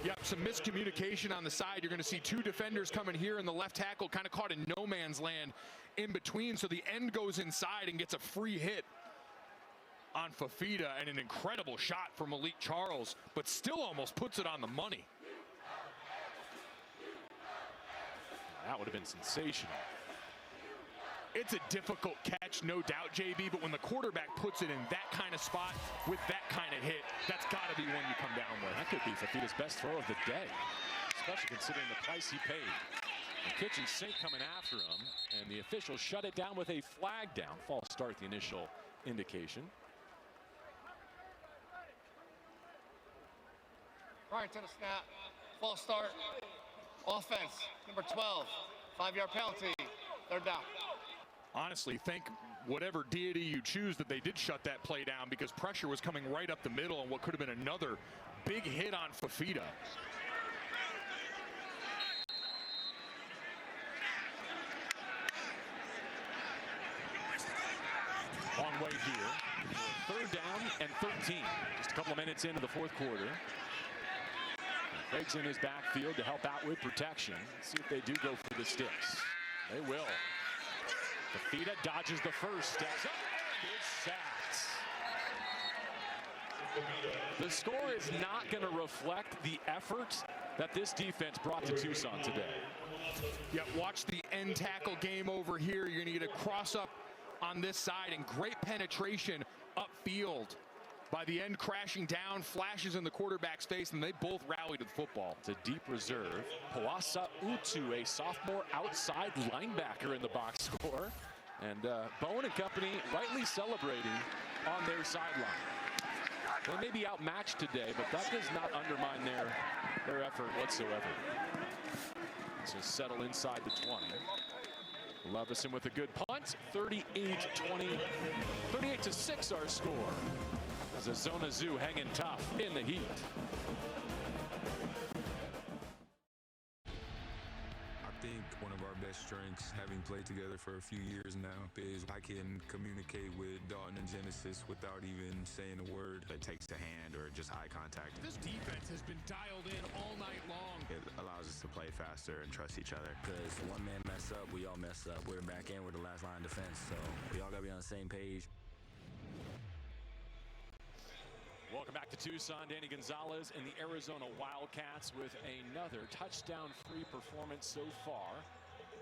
Yep, some miscommunication on the side. You're going to see two defenders coming here, and the left tackle kind of caught in no man's land in between. So the end goes inside and gets a free hit on Fafita, and an incredible shot from Malik Charles, but still almost puts it on the money. That would have been sensational. It's a difficult catch, no doubt, JB, but when the quarterback puts it in that kind of spot with that kind of hit, that's got to be one you come down with. That could be Fafita's best throw of the day, especially considering the price he paid. The kitchen sink coming after him, and the officials shut it down with a flag down. False start, the initial indication. Right to the snap. False start. Offense. Number 12. 5-yard penalty. Third down. Honestly, thank whatever deity you choose that they did shut that play down, because pressure was coming right up the middle on what could have been another big hit on Fafita. Long way here. Third down and 13. Just a couple of minutes into the fourth quarter. Craig's in his backfield to help out with protection. Let's see if they do go for the sticks. They will. Fafita dodges the first, steps up, and is sacked. The score is not going to reflect the effort that this defense brought to Tucson today. Yeah, watch the end tackle game over here. You're going to get a cross up on this side, and great penetration upfield by the end, crashing down, flashes in the quarterback's face, and they both rally to the football. It's a deep reserve. Pawasa Utu, a sophomore outside linebacker in the box score. And Bowen and company rightly celebrating on their sideline. They may be outmatched today, but that does not undermine their effort whatsoever. So settle inside the 20. Lovison with a good punt. 38-20. 38-6 our score. As Arizona Zoo hanging tough in the heat. I think one of our best strengths, having played together for a few years now, is I can communicate with Dalton and Genesis without even saying a word. It takes a hand or just eye contact. This defense has been dialed in all night long. It allows us to play faster and trust each other. Because one man mess up, we all mess up. We're back in with the last line defense, so we all got to be on the same page. Welcome back to Tucson. Danny Gonzalez and the Arizona Wildcats with another touchdown-free performance so far.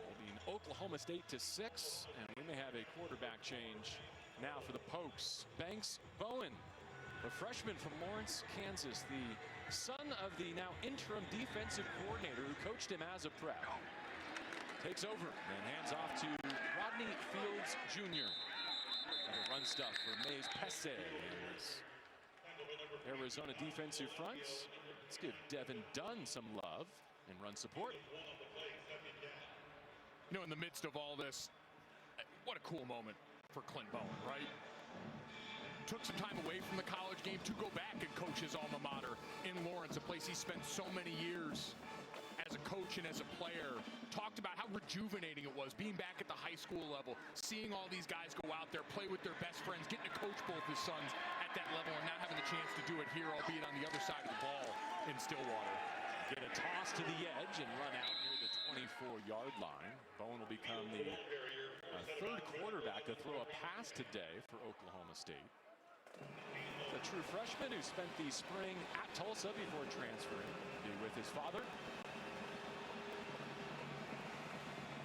Holding Oklahoma State to 6, and we may have a quarterback change now for the Pokes. Banks Bowen, the freshman from Lawrence, Kansas, the son of the now interim defensive coordinator who coached him as a prep, takes over and hands off to Rodney Fields Jr. Another run stuff for Mays Pesse. Arizona defensive fronts. Let's give Devin Dunn some love and run support. You know, in the midst of all this, what a cool moment for Clint Bowen, right? Took some time away from the college game to go back and coach his alma mater in Lawrence, a place he spent so many years as a coach and as a player. Talked about how rejuvenating it was being back at the high school level, seeing all these guys go out there, play with their best friends, getting to coach both his sons at that level, and now having the chance to do it here, albeit on the other side of the ball in Stillwater. Get a toss to the edge and run out near the 24-yard line. Bowen will become the third quarterback to throw a pass today for Oklahoma State. The true freshman who spent the spring at Tulsa before transferring to be with his father. A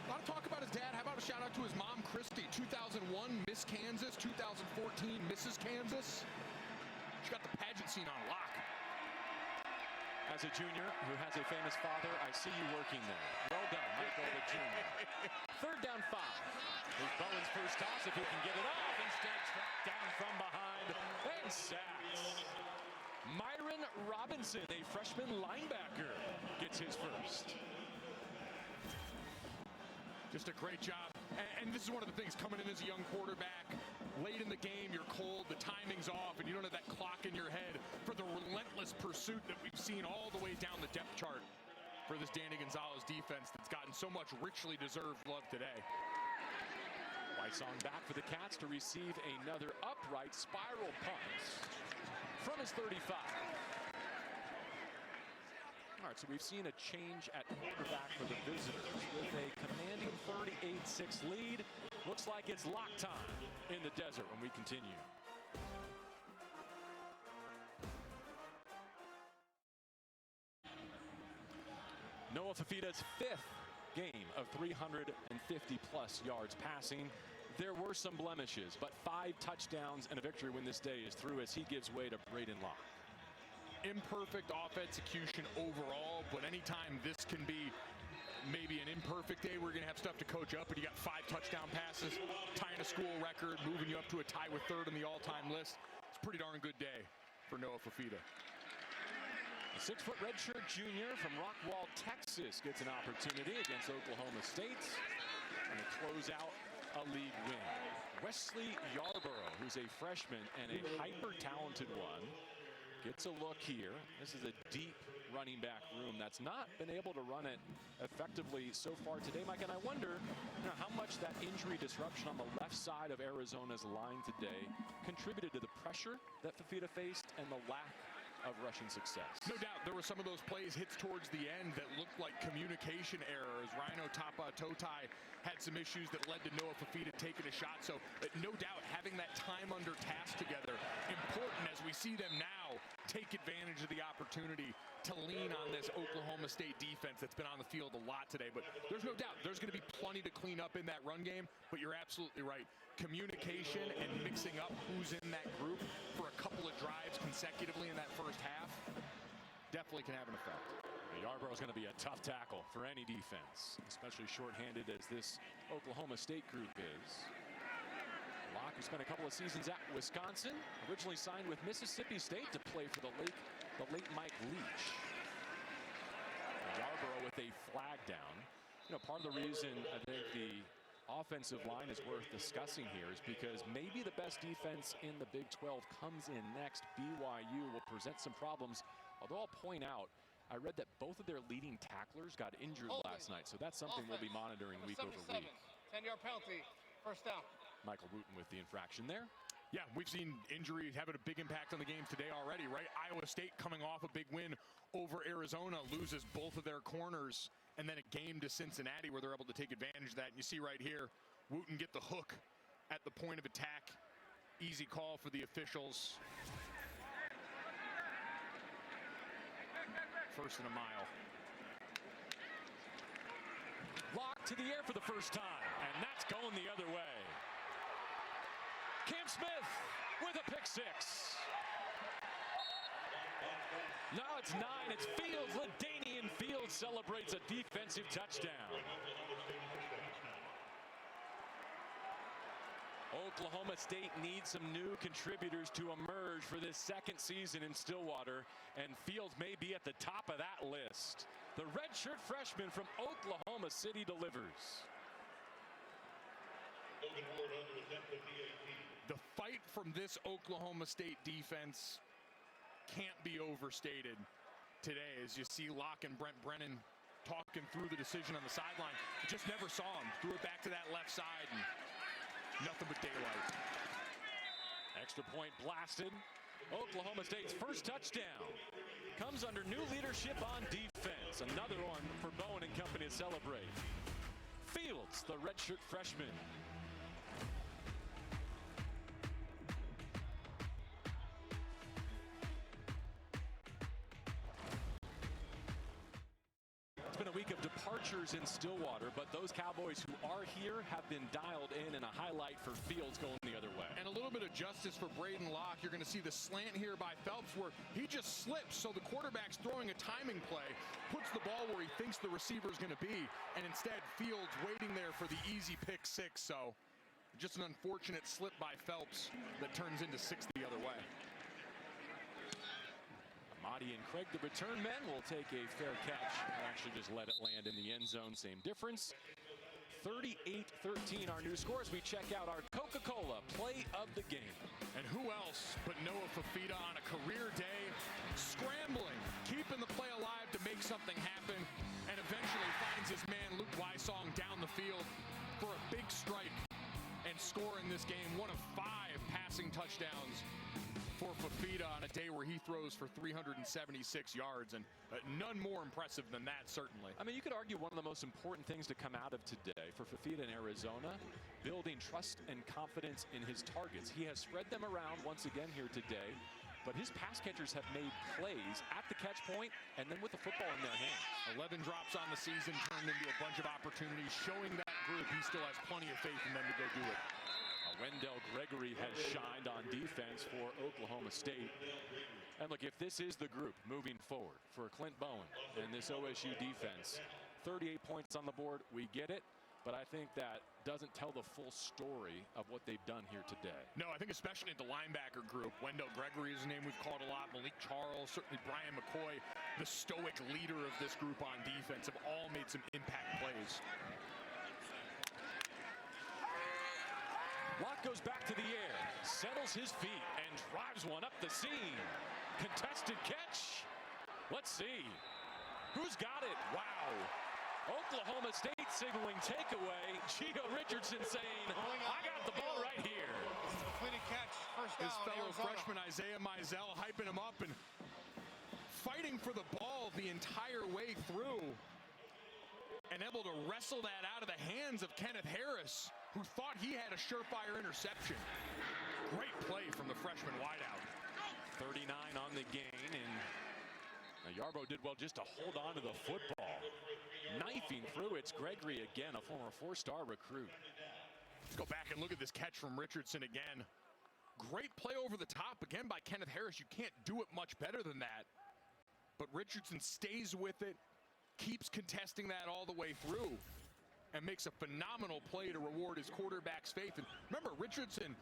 lot of talk about his dad. How about a shout out to his mom, Christy? 2001 Miss Kansas, 2014 Mrs. Kansas. She got the pageant scene on lock. As a junior who has a famous father, I see you working there. Well done, Michael the junior. Third down 5. Here's Bowen's first toss if he can get it off. Instead, tracked down from behind and sacked. Myron Robinson, a freshman linebacker, gets his first. Just a great job. And this is one of the things, coming in as a young quarterback, late in the game, you're cold, the timing's off, and you don't have that clock in your head for the relentless pursuit that we've seen all the way down the depth chart for this Danny Gonzalez defense that's gotten so much richly deserved love today. Wysong back for the Cats to receive another upright spiral punt from his 35. All right, so we've seen a change at quarterback for the visitors with a commanding 38-6 lead. Looks like it's lock time in the desert when we continue. Noah Fifita's 5th game of 350-plus yards passing. There were some blemishes, but 5 touchdowns and a victory when this day is through as he gives way to Braden Locke. Imperfect off execution overall, but anytime this can be maybe an imperfect day, we're going to have stuff to coach up. But you got 5 touchdown passes, tying a school record, moving you up to a tie with 3rd on the all-time list. It's a pretty darn good day for Noah Fifita. A 6-foot redshirt junior from Rockwall, Texas gets an opportunity against Oklahoma State and to close out a league win. Wesley Yarborough, who's a freshman and a hyper-talented one, gets a look here. This is a deep running back room that's not been able to run it effectively so far today, Mike. And I wonder how much that injury disruption on the left side of Arizona's line today contributed to the pressure that Fifita faced and the lack of rushing success. No doubt there were some of those plays, hits towards the end, that looked like communication errors. Rhino Tapa Totai had some issues that led to Noah Fifita taking a shot. So no doubt having that time under task together, important as we see them now take advantage of the opportunity to lean on this Oklahoma State defense that's been on the field a lot today. But there's no doubt there's going to be plenty to clean up in that run game. But you're absolutely right. Communication and mixing up who's in that group for a couple of drives consecutively in that first half definitely can have an effect. Yarborough is going to be a tough tackle for any defense, especially shorthanded as this Oklahoma State group is. Locke, who spent a couple of seasons at Wisconsin, originally signed with Mississippi State to play for the late Mike Leach. Yarborough with a flag down. Part of the reason I think the offensive line is worth discussing here is because maybe the best defense in the Big 12 comes in next. BYU will present some problems, although I'll point out, I read that both of their leading tacklers got injured last night, so that's something we'll be monitoring week over week. 10-yard penalty, first down. Michael Wooten with the infraction there. Yeah, we've seen injuries having a big impact on the games today already, right? Iowa State coming off a big win over Arizona, loses both of their corners, and then a game to Cincinnati where they're able to take advantage of that. And you see right here, Wooten get the hook at the point of attack. Easy call for the officials. First and a mile. Locked to the air for the first time, and that's going the other way. Cam Smith with a pick 6. Now it's 9. It's Fields. LaDainian Fields celebrates a defensive touchdown. Oklahoma State needs some new contributors to emerge for this second season in Stillwater, and Fields may be at the top of that list. The redshirt freshman from Oklahoma City delivers. The fight from this Oklahoma State defense can't be overstated today, as you see Locke and Brent Brennan talking through the decision on the sideline. Just never saw him. Threw it back to that left side, and nothing but daylight. Extra point blasted. Oklahoma State's first touchdown comes under new leadership on defense. Another one for Bowen and company to celebrate. Fields, the redshirt freshman. Been a week of departures in Stillwater, but those Cowboys who are here have been dialed in, and a highlight for Fields going the other way. And a little bit of justice for Braden Locke. You're going to see the slant here by Phelps where he just slips, so the quarterback's throwing a timing play, puts the ball where he thinks the receiver's going to be, and instead Fields waiting there for the easy pick 6. So just an unfortunate slip by Phelps that turns into 6 the other way. Amadi and Craig, the return men, will take a fair catch and actually just let it land in the end zone. Same difference. 38-13 our new score as we check out our Coca-Cola play of the game. And who else but Noah Fifita on a career day, scrambling, keeping the play alive to make something happen, and eventually finds his man Luke Wysong down the field for a big strike and scorer in this game, 1 of 5 passing touchdowns for Fafita on a day where he throws for 376 yards, and none more impressive than that, certainly. I mean, you could argue one of the most important things to come out of today for Fafita in Arizona, building trust and confidence in his targets. He has spread them around once again here today, but his pass catchers have made plays at the catch point and then with the football in their hands. 11 drops on the season turned into a bunch of opportunities, showing that group he still has plenty of faith in them to go do it. Wendell Gregory has shined on defense for Oklahoma State. And look, if this is the group moving forward for Clint Bowen and this OSU defense, 38 points on the board, we get it. But I think that doesn't tell the full story of what they've done here today. No, I think especially the linebacker group. Wendell Gregory is a name we've called a lot. Malik Charles, certainly Brian McCoy, the stoic leader of this group on defense, have all made some impact plays. Locke goes back to the air, settles his feet, and drives one up the seam. Contested catch. Let's see. Who's got it? Wow. Oklahoma State signaling takeaway. Gio Richardson saying, I got the ball right here. Completed catch, first down. His fellow Arizona. freshman Isaiah Mizell hyping him up and fighting for the ball the entire way through, and able to wrestle that out of the hands of Kenneth Harris, who thought he had a surefire interception. Great play from the freshman wideout. 39 on the gain, and Yarbo did well just to hold on to the football. Knifing through, it's Gregory again, a former 4-star recruit. Let's go back and look at this catch from Richardson again. Great play over the top again by Kenneth Harris. You can't do it much better than that. But Richardson stays with it, keeps contesting that all the way through, and makes a phenomenal play to reward his quarterback's faith. And remember, Richardson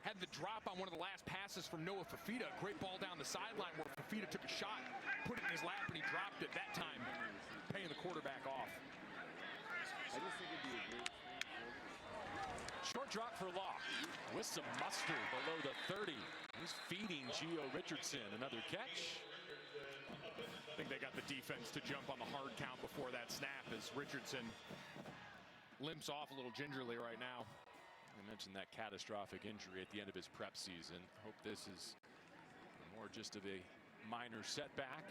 had the drop on one of the last passes from Noah Fafita. Great ball down the sideline where Fafita took a shot, put it in his lap, and he dropped it. That time, paying the quarterback off. Short drop for Locke with some muster below the 30. He's feeding Gio Richardson. Another catch. I think they got the defense to jump on the hard count before that snap as Richardson limps off a little gingerly right now. I mentioned that catastrophic injury at the end of his prep season. Hope this is more just of a minor setback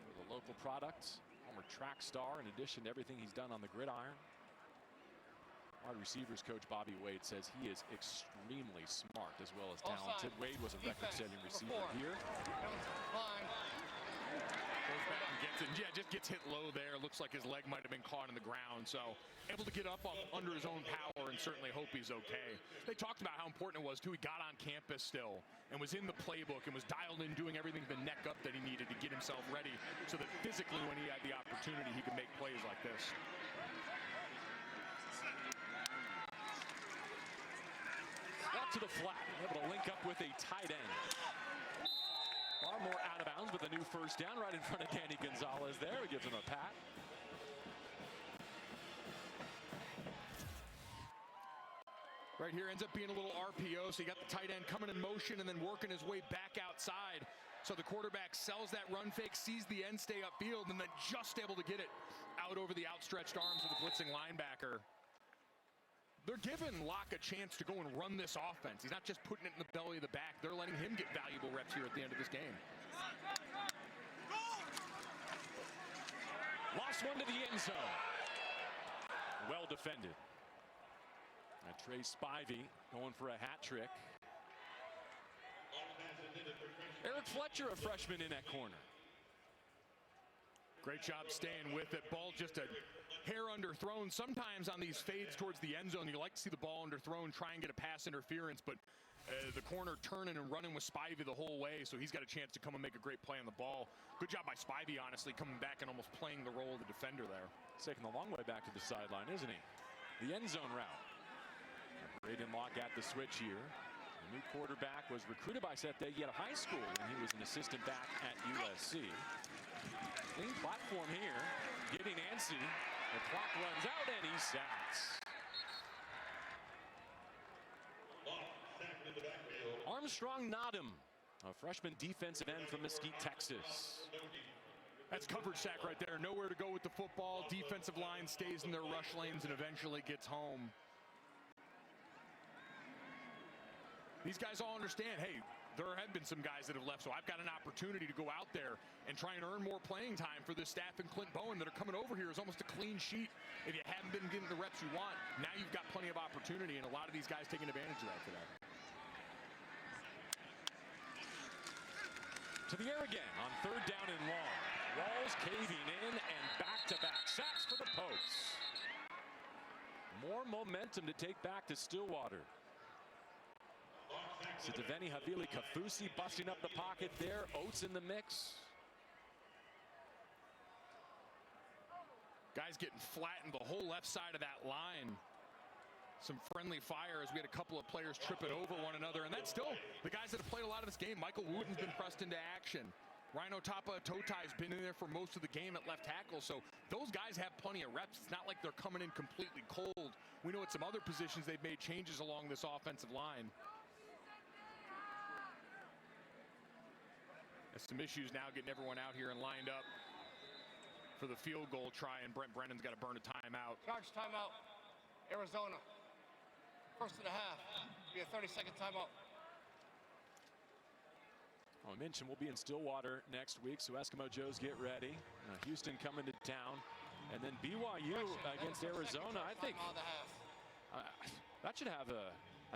for the local product. Former track star in addition to everything he's done on the gridiron. Wide receivers coach Bobby Wade says he is extremely smart as well as talented. Wade was a record-setting receiver here. Goes back and gets it. Yeah, just gets hit low there. Looks like his leg might have been caught in the ground. So able to get up under his own power and certainly hope he's okay. They talked about how important it was too. He got on campus still and was in the playbook and was dialed in, doing everything the neck up that he needed to get himself ready so that physically when he had the opportunity he could make plays like this. Out to the flat, able to link up with a tight end. Barmore out of bounds with a new first down right in front of Danny Gonzalez there. He gives him a pat. Right here ends up being a little RPO, so you got the tight end coming in motion and then working his way back outside. So the quarterback sells that run fake, sees the end stay upfield, and then just able to get it out over the outstretched arms of the blitzing linebacker. They're giving Locke a chance to go and run this offense. He's not just putting it in the belly of the back. They're letting him get valuable reps here at the end of this game. Lost one to the end zone. Well defended. Trey Spivey going for a hat trick. Eric Fletcher, a freshman in that corner. Great job staying with it. Ball just a hair underthrown. Sometimes on these fades towards the end zone, you like to see the ball underthrown, try and get a pass interference, but the corner turning and running with Spivey the whole way, so he's got a chance to come and make a great play on the ball. Good job by Spivey, honestly, coming back and almost playing the role of the defender there. He's taking the long way back to the sideline, isn't he? The end zone route. Braden Locke at the switch here. The new quarterback was recruited by Seth Day at high school when he was an assistant back at USC. Clean platform here, getting antsy. The clock runs out and he sacks. Armstrong Nodham, a freshman defensive end from Mesquite, Texas. That's coverage sack right there. Nowhere to go with the football. Defensive line stays in their rush lanes and eventually gets home. these guys all understand, hey, there have been some guys that have left, so I've got an opportunity to go out there and try and earn more playing time for this staff and Clint Bowen that are coming over here is almost a clean sheet. If you haven't been getting the reps you want, now you've got plenty of opportunity, and a lot of these guys taking advantage of that today. To the air again on 3rd down and long. Walls caving in and back-to-back sacks for the Pokes. More momentum to take back to Stillwater. Sitiveni Havili Kafusi busting up the pocket there. Oates in the mix. Guys getting flattened the whole left side of that line. Some friendly fire as we had a couple of players tripping over one another. And that's still the guys that have played a lot of this game. Michael Wooten's been pressed into action. Rhino Tapa Totai's been in there for most of the game at left tackle. So those guys have plenty of reps. It's not like they're coming in completely cold. We know at some other positions they've made changes along this offensive line. There's some issues now getting everyone out here and lined up for the field goal try, and Brent Brennan's got to burn a timeout. Charge timeout, Arizona. 1st and a half. Be a 30-second timeout. I mentioned we'll be in Stillwater next week, so Eskimo Joes get ready. Houston coming to town, and then BYU against Arizona. I think that should have a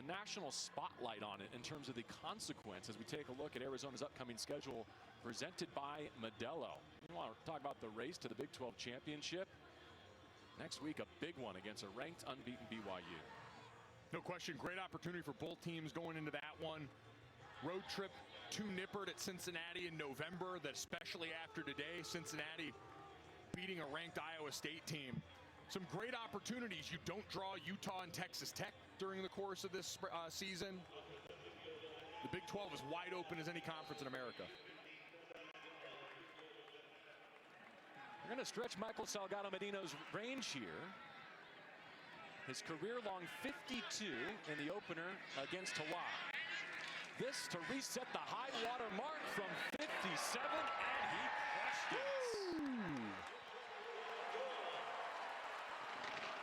national spotlight on it in terms of the consequence as we take a look at Arizona's upcoming schedule presented by Modelo. You want to talk about the race to the Big 12 championship? Next week, a big one against a ranked, unbeaten BYU. No question, great opportunity for both teams going into that one. Road trip to Nippert at Cincinnati in November, that especially after today, Cincinnati beating a ranked Iowa State team. Some great opportunities. You don't draw Utah and Texas Tech during the course of this season. The Big 12 is wide open as any conference in America. We're going to stretch Michael Salgado Medino's range here. His career-long 52 in the opener against Hawaii. This to reset the high water mark from 57, and he crushed it.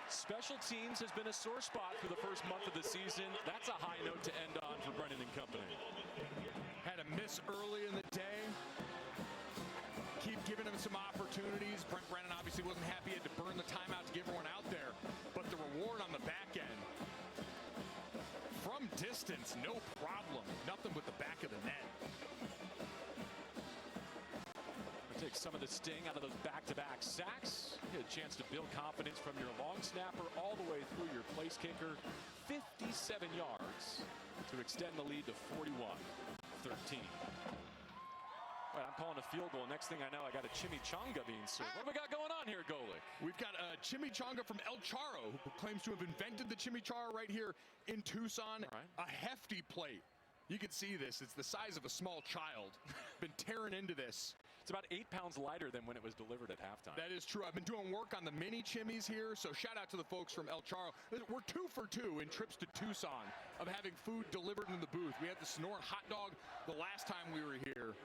Special teams has been a sore spot for the first month of the season. That's a high note to end on for Brennan and company. Had a miss early in the day. Keep giving him some opportunities. Brent Brennan obviously wasn't happy. He had to burn the timeout to get everyone out there. But the reward on the back end, from distance, no problem. Nothing but the back of the net. Take some of the sting out of those back-to-back sacks. You get a chance to build confidence from your long snapper all the way through your place kicker. 57 yards to extend the lead to 41-13. Right, I'm calling a field goal. Next thing I know, I got a chimichanga being served. What do we got going on here, Golick? We've got a chimichanga from El Charo, who claims to have invented the chimichanga right here in Tucson. Right. A hefty plate. You can see this. It's the size of a small child. Been tearing into this. It's about 8 pounds lighter than when it was delivered at halftime. That is true. I've been doing work on the mini chimmies here, so shout out to the folks from El Charo. We're 2 for 2 in trips to Tucson of having food delivered in the booth. We had the Sonoran hot dog the last time we were here.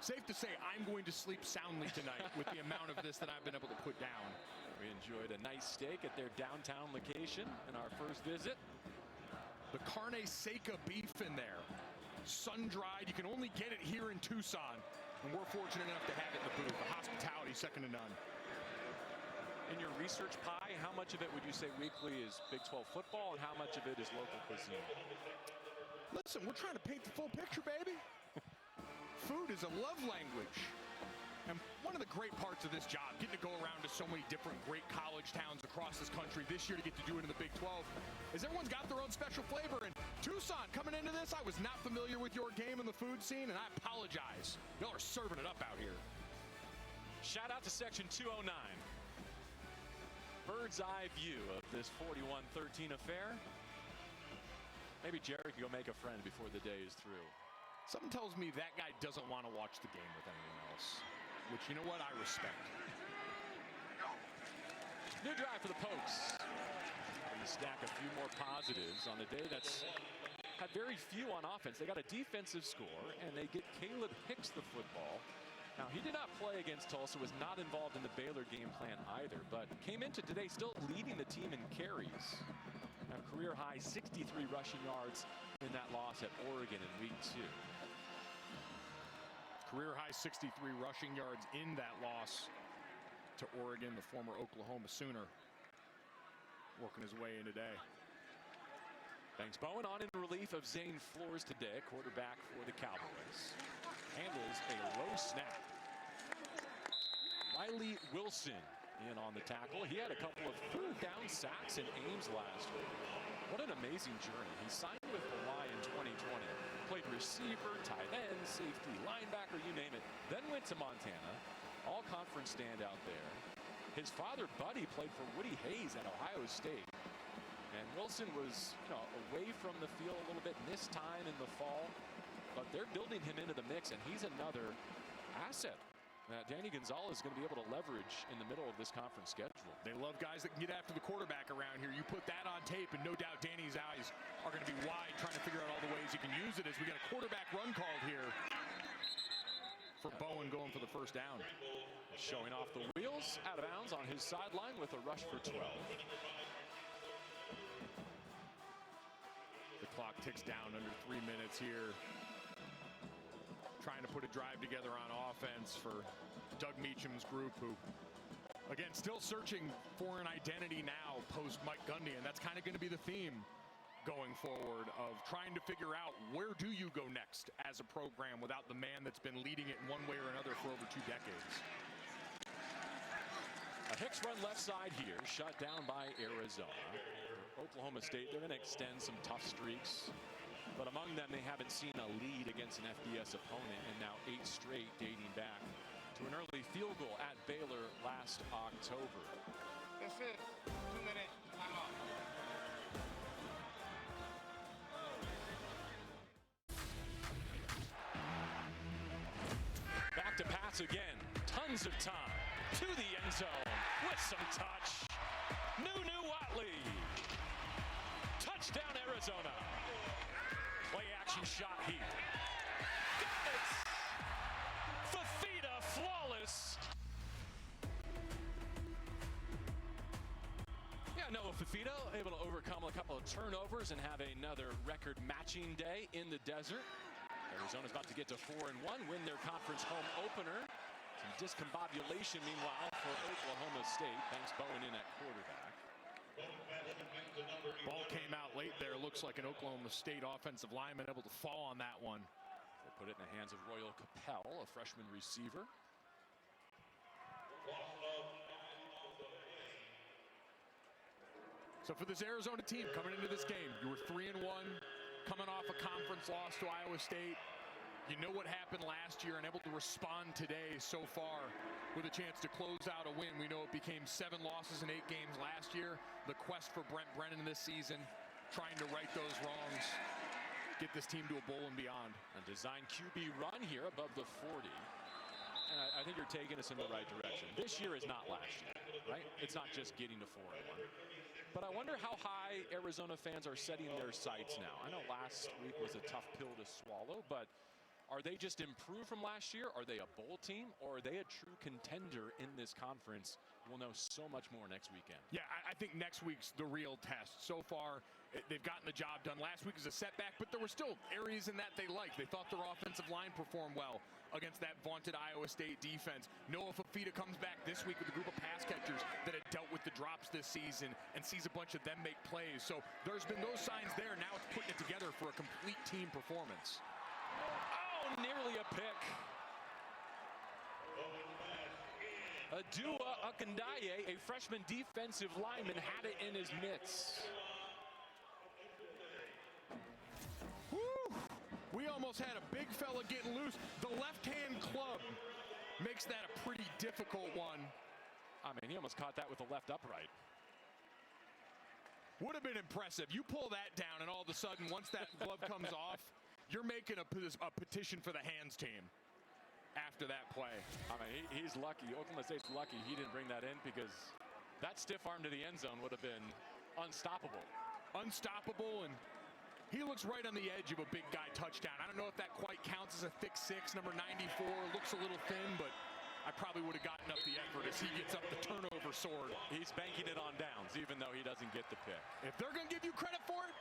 Safe to say I'm going to sleep soundly tonight with the amount of this that I've been able to put down. We enjoyed a nice steak at their downtown location in our first visit. The carne seca beef in there. Sun-dried. You can only get it here in Tucson. And we're fortunate enough to have it in the booth. The hospitality second to none. In your research pie, how much of it would you say weekly is Big 12 football and how much of it is local cuisine? Listen, we're trying to paint the full picture, baby. Food is a love language. And one of the great parts of this job, getting to go around to so many different great college towns across this country this year to get to do it in the Big 12, is everyone's got their own special flavor. And Tucson, coming into this, I was not familiar with your game and the food scene, and I apologize. Y'all are serving it up out here. Shout out to Section 209. Bird's eye view of this 41-13 affair. Maybe Jerry can go make a friend before the day is through. Something tells me that guy doesn't want to watch the game with anyone else. Which, you know what, I respect. New drive for the Pokes. And stack a few more positives on a day that's had very few on offense. They got a defensive score, and they get Caleb Hicks the football. Now, he did not play against Tulsa, was not involved in the Baylor game plan either, but came into today still leading the team in carries. Now, career-high 63 rushing yards in that loss at Oregon in week 2. Career-high 63 rushing yards in that loss to Oregon, the former Oklahoma Sooner, working his way in today. Banks Bowen on in relief of Zane Flores today, quarterback for the Cowboys. Handles a low snap. Riley Wilson in on the tackle. He had a couple of third down sacks in Ames last week. What an amazing journey. He signed with the Y in 2020. Played receiver, tight end, safety, linebacker, you name it. Then went to Montana. All conference standout there. His father, Buddy, played for Woody Hayes at Ohio State. And Wilson was, away from the field a little bit, missed time in the fall. But they're building him into the mix, and he's another asset that Danny Gonzalez is going to be able to leverage in the middle of this conference schedule. They love guys that can get after the quarterback around here. You put that on tape, and no doubt Danny's eyes are going to be wide, trying to figure out all the ways he can use it as we get a quarterback run called here for Bowen going for the first down. Showing off the wheels, out of bounds on his sideline with a rush for 12. The clock ticks down under 3 minutes here. Trying to put a drive together on offense for Doug Meacham's group, who, again, still searching for an identity now post Mike Gundy, and that's kind of going to be the theme going forward, of trying to figure out where do you go next as a program without the man that's been leading it in one way or another for over 2 decades. A Hicks run left side here, shut down by Arizona. Oklahoma State, they're going to extend some tough streaks. But among them, they haven't seen a lead against an FBS opponent, and now 8 straight dating back to an early field goal at Baylor last October. That's it. 2-minute timeout. Back to pass again. Tons of time to the end zone with some touch. Nunu Watley. Touchdown, Arizona. Play action shot heat. Got it! Fafita flawless. Yeah, Noah Fafita able to overcome a couple of turnovers and have another record matching day in the desert. Arizona's about to get to 4-1, win their conference home opener. Some discombobulation meanwhile for Oklahoma State. Banks Bowen in at quarterback. Ball came out late there. Looks like an Oklahoma State offensive lineman able to fall on that one. They put it in the hands of Royal Capel, a freshman receiver. So for this Arizona team coming into this game, you were 3-1, coming off a conference loss to Iowa State. You know what happened last year and able to respond today so far with a chance to close out a win. We know it became 7 losses in 8 games last year. The quest for Brent Brennan this season, trying to right those wrongs, get this team to a bowl and beyond. A design QB run here above the 40. And I think you're taking us in the right direction. This year is not last year, right? It's not just getting to 4-1. But I wonder how high Arizona fans are setting their sights now. I know last week was a tough pill to swallow, but are they just improved from last year? Are they a bowl team? Or are they a true contender in this conference? We'll know so much more next weekend. Yeah, I think next week's the real test. So far, they've gotten the job done. Last week was a setback, but there were still areas in that they liked. They thought their offensive line performed well against that vaunted Iowa State defense. Noah Fafita comes back this week with a group of pass catchers that had dealt with the drops this season and sees a bunch of them make plays. So there's been those signs there. Now it's putting it together for a complete team performance. Nearly a pick. Adua Akandaye, a freshman defensive lineman, had it in his mitts. Woo! We almost had a big fella getting loose. The left-hand club makes that a pretty difficult one. I mean, he almost caught that with the left upright. Would have been impressive. You pull that down, and all of a sudden, once that glove comes off, you're making a petition for the hands team after that play. I mean, he's lucky. Oklahoma State's lucky he didn't bring that in, because that stiff arm to the end zone would have been unstoppable. Unstoppable, and he looks right on the edge of a big guy touchdown. I don't know if that quite counts as a thick 6, number 94. Looks a little thin, but I probably would have gotten up the effort as he gets up the turnover sword. He's banking it on downs, even though he doesn't get the pick. If they're going to give you credit for it,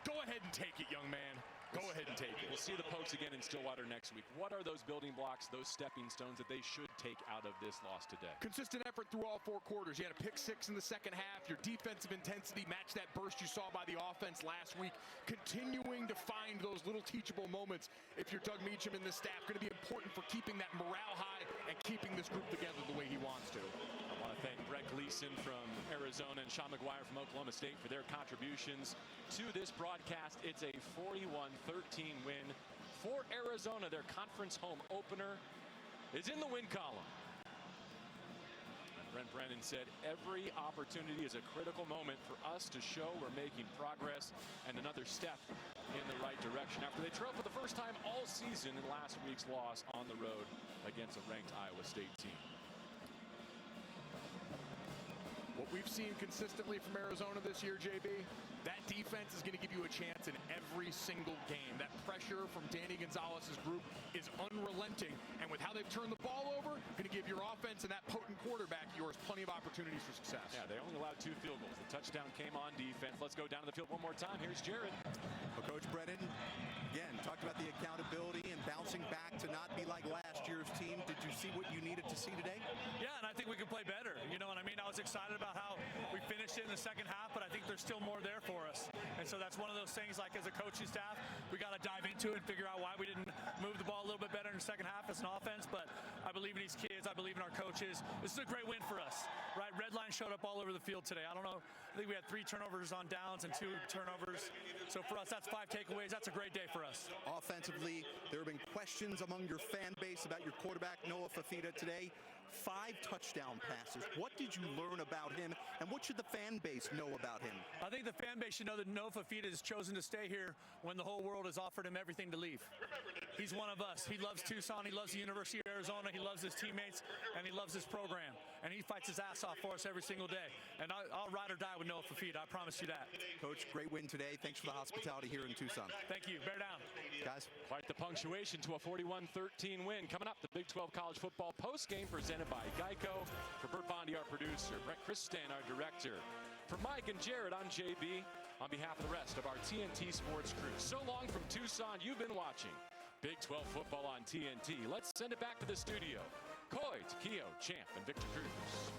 go ahead and take it, young man. Go ahead and take it. We'll see the Pokes again in Stillwater next week. What are those building blocks, those stepping stones that they should take out of this loss today? Consistent effort through all 4 quarters. You had a pick 6 in the second half. Your defensive intensity matched that burst you saw by the offense last week. Continuing to find those little teachable moments, if you're Doug Meacham and the staff, going to be important for keeping that morale high and keeping this group together the way he wants to. I want to thank Brett Gleason from Arizona and Sean McGuire from Oklahoma State for their contributions to this broadcast. It's a 41-13 win for Arizona. Their conference home opener is in the win column. And Brent Brennan said every opportunity is a critical moment for us to show we're making progress and another step in the right direction after they trailed for the first time all season in last week's loss on the road against a ranked Iowa State team. What we've seen consistently from Arizona this year, JB, that defense is going to give you a chance in every single game. That pressure from Danny Gonzalez's group is unrelenting. And with how they've turned the ball over, going to give your offense and that potent quarterback yours plenty of opportunities for success. Yeah, they only allowed 2 field goals. The touchdown came on defense. Let's go down to the field one more time. Here's Jared. Well, Coach Brennan, again, talked about the accountability and bouncing back to not be like last year's team. Did you see what you needed to see today? Yeah, and I think we can play better. You know what I mean? I was excited about how we finished it in the second half, but I think there's still more there for us. And so that's one of those things, like as a coaching staff, we got to dive into it and figure out why we didn't move the ball a little bit better in the second half as an offense. But I believe in these kids. I believe in our coaches. This is a great win for us, right? Red line showed up all over the field today. I don't know. I think we had 3 turnovers on downs and 2 turnovers. So for us, that's 5 takeaways. That's a great day for us. Offensively, there have been questions among your fan base about your quarterback, Noah Fafita, today. 5 touchdown passes. What did you learn about him, and what should the fan base know about him? I think the fan base should know that Noah Fafita has chosen to stay here when the whole world has offered him everything to leave. He's one of us. He loves Tucson. He loves the University of Arizona. He loves his teammates, and he loves his program. And he fights his ass off for us every single day. And I'll ride or die with Noah Fafita. I promise you that. Coach, great win today. Thanks for the hospitality here in Tucson. Thank you. Bear down. Guys. Quite the punctuation to a 41-13 win. Coming up, the Big 12 College Football postgame presented by Geico. For Bert Bondi, our producer, Brett Christen, our director. For Mike and Jared, I'm JB. On behalf of the rest of our TNT Sports crew, so long from Tucson, you've been watching Big 12 football on TNT. Let's send it back to the studio. Coy, Takio, Champ, and Victor Cruz.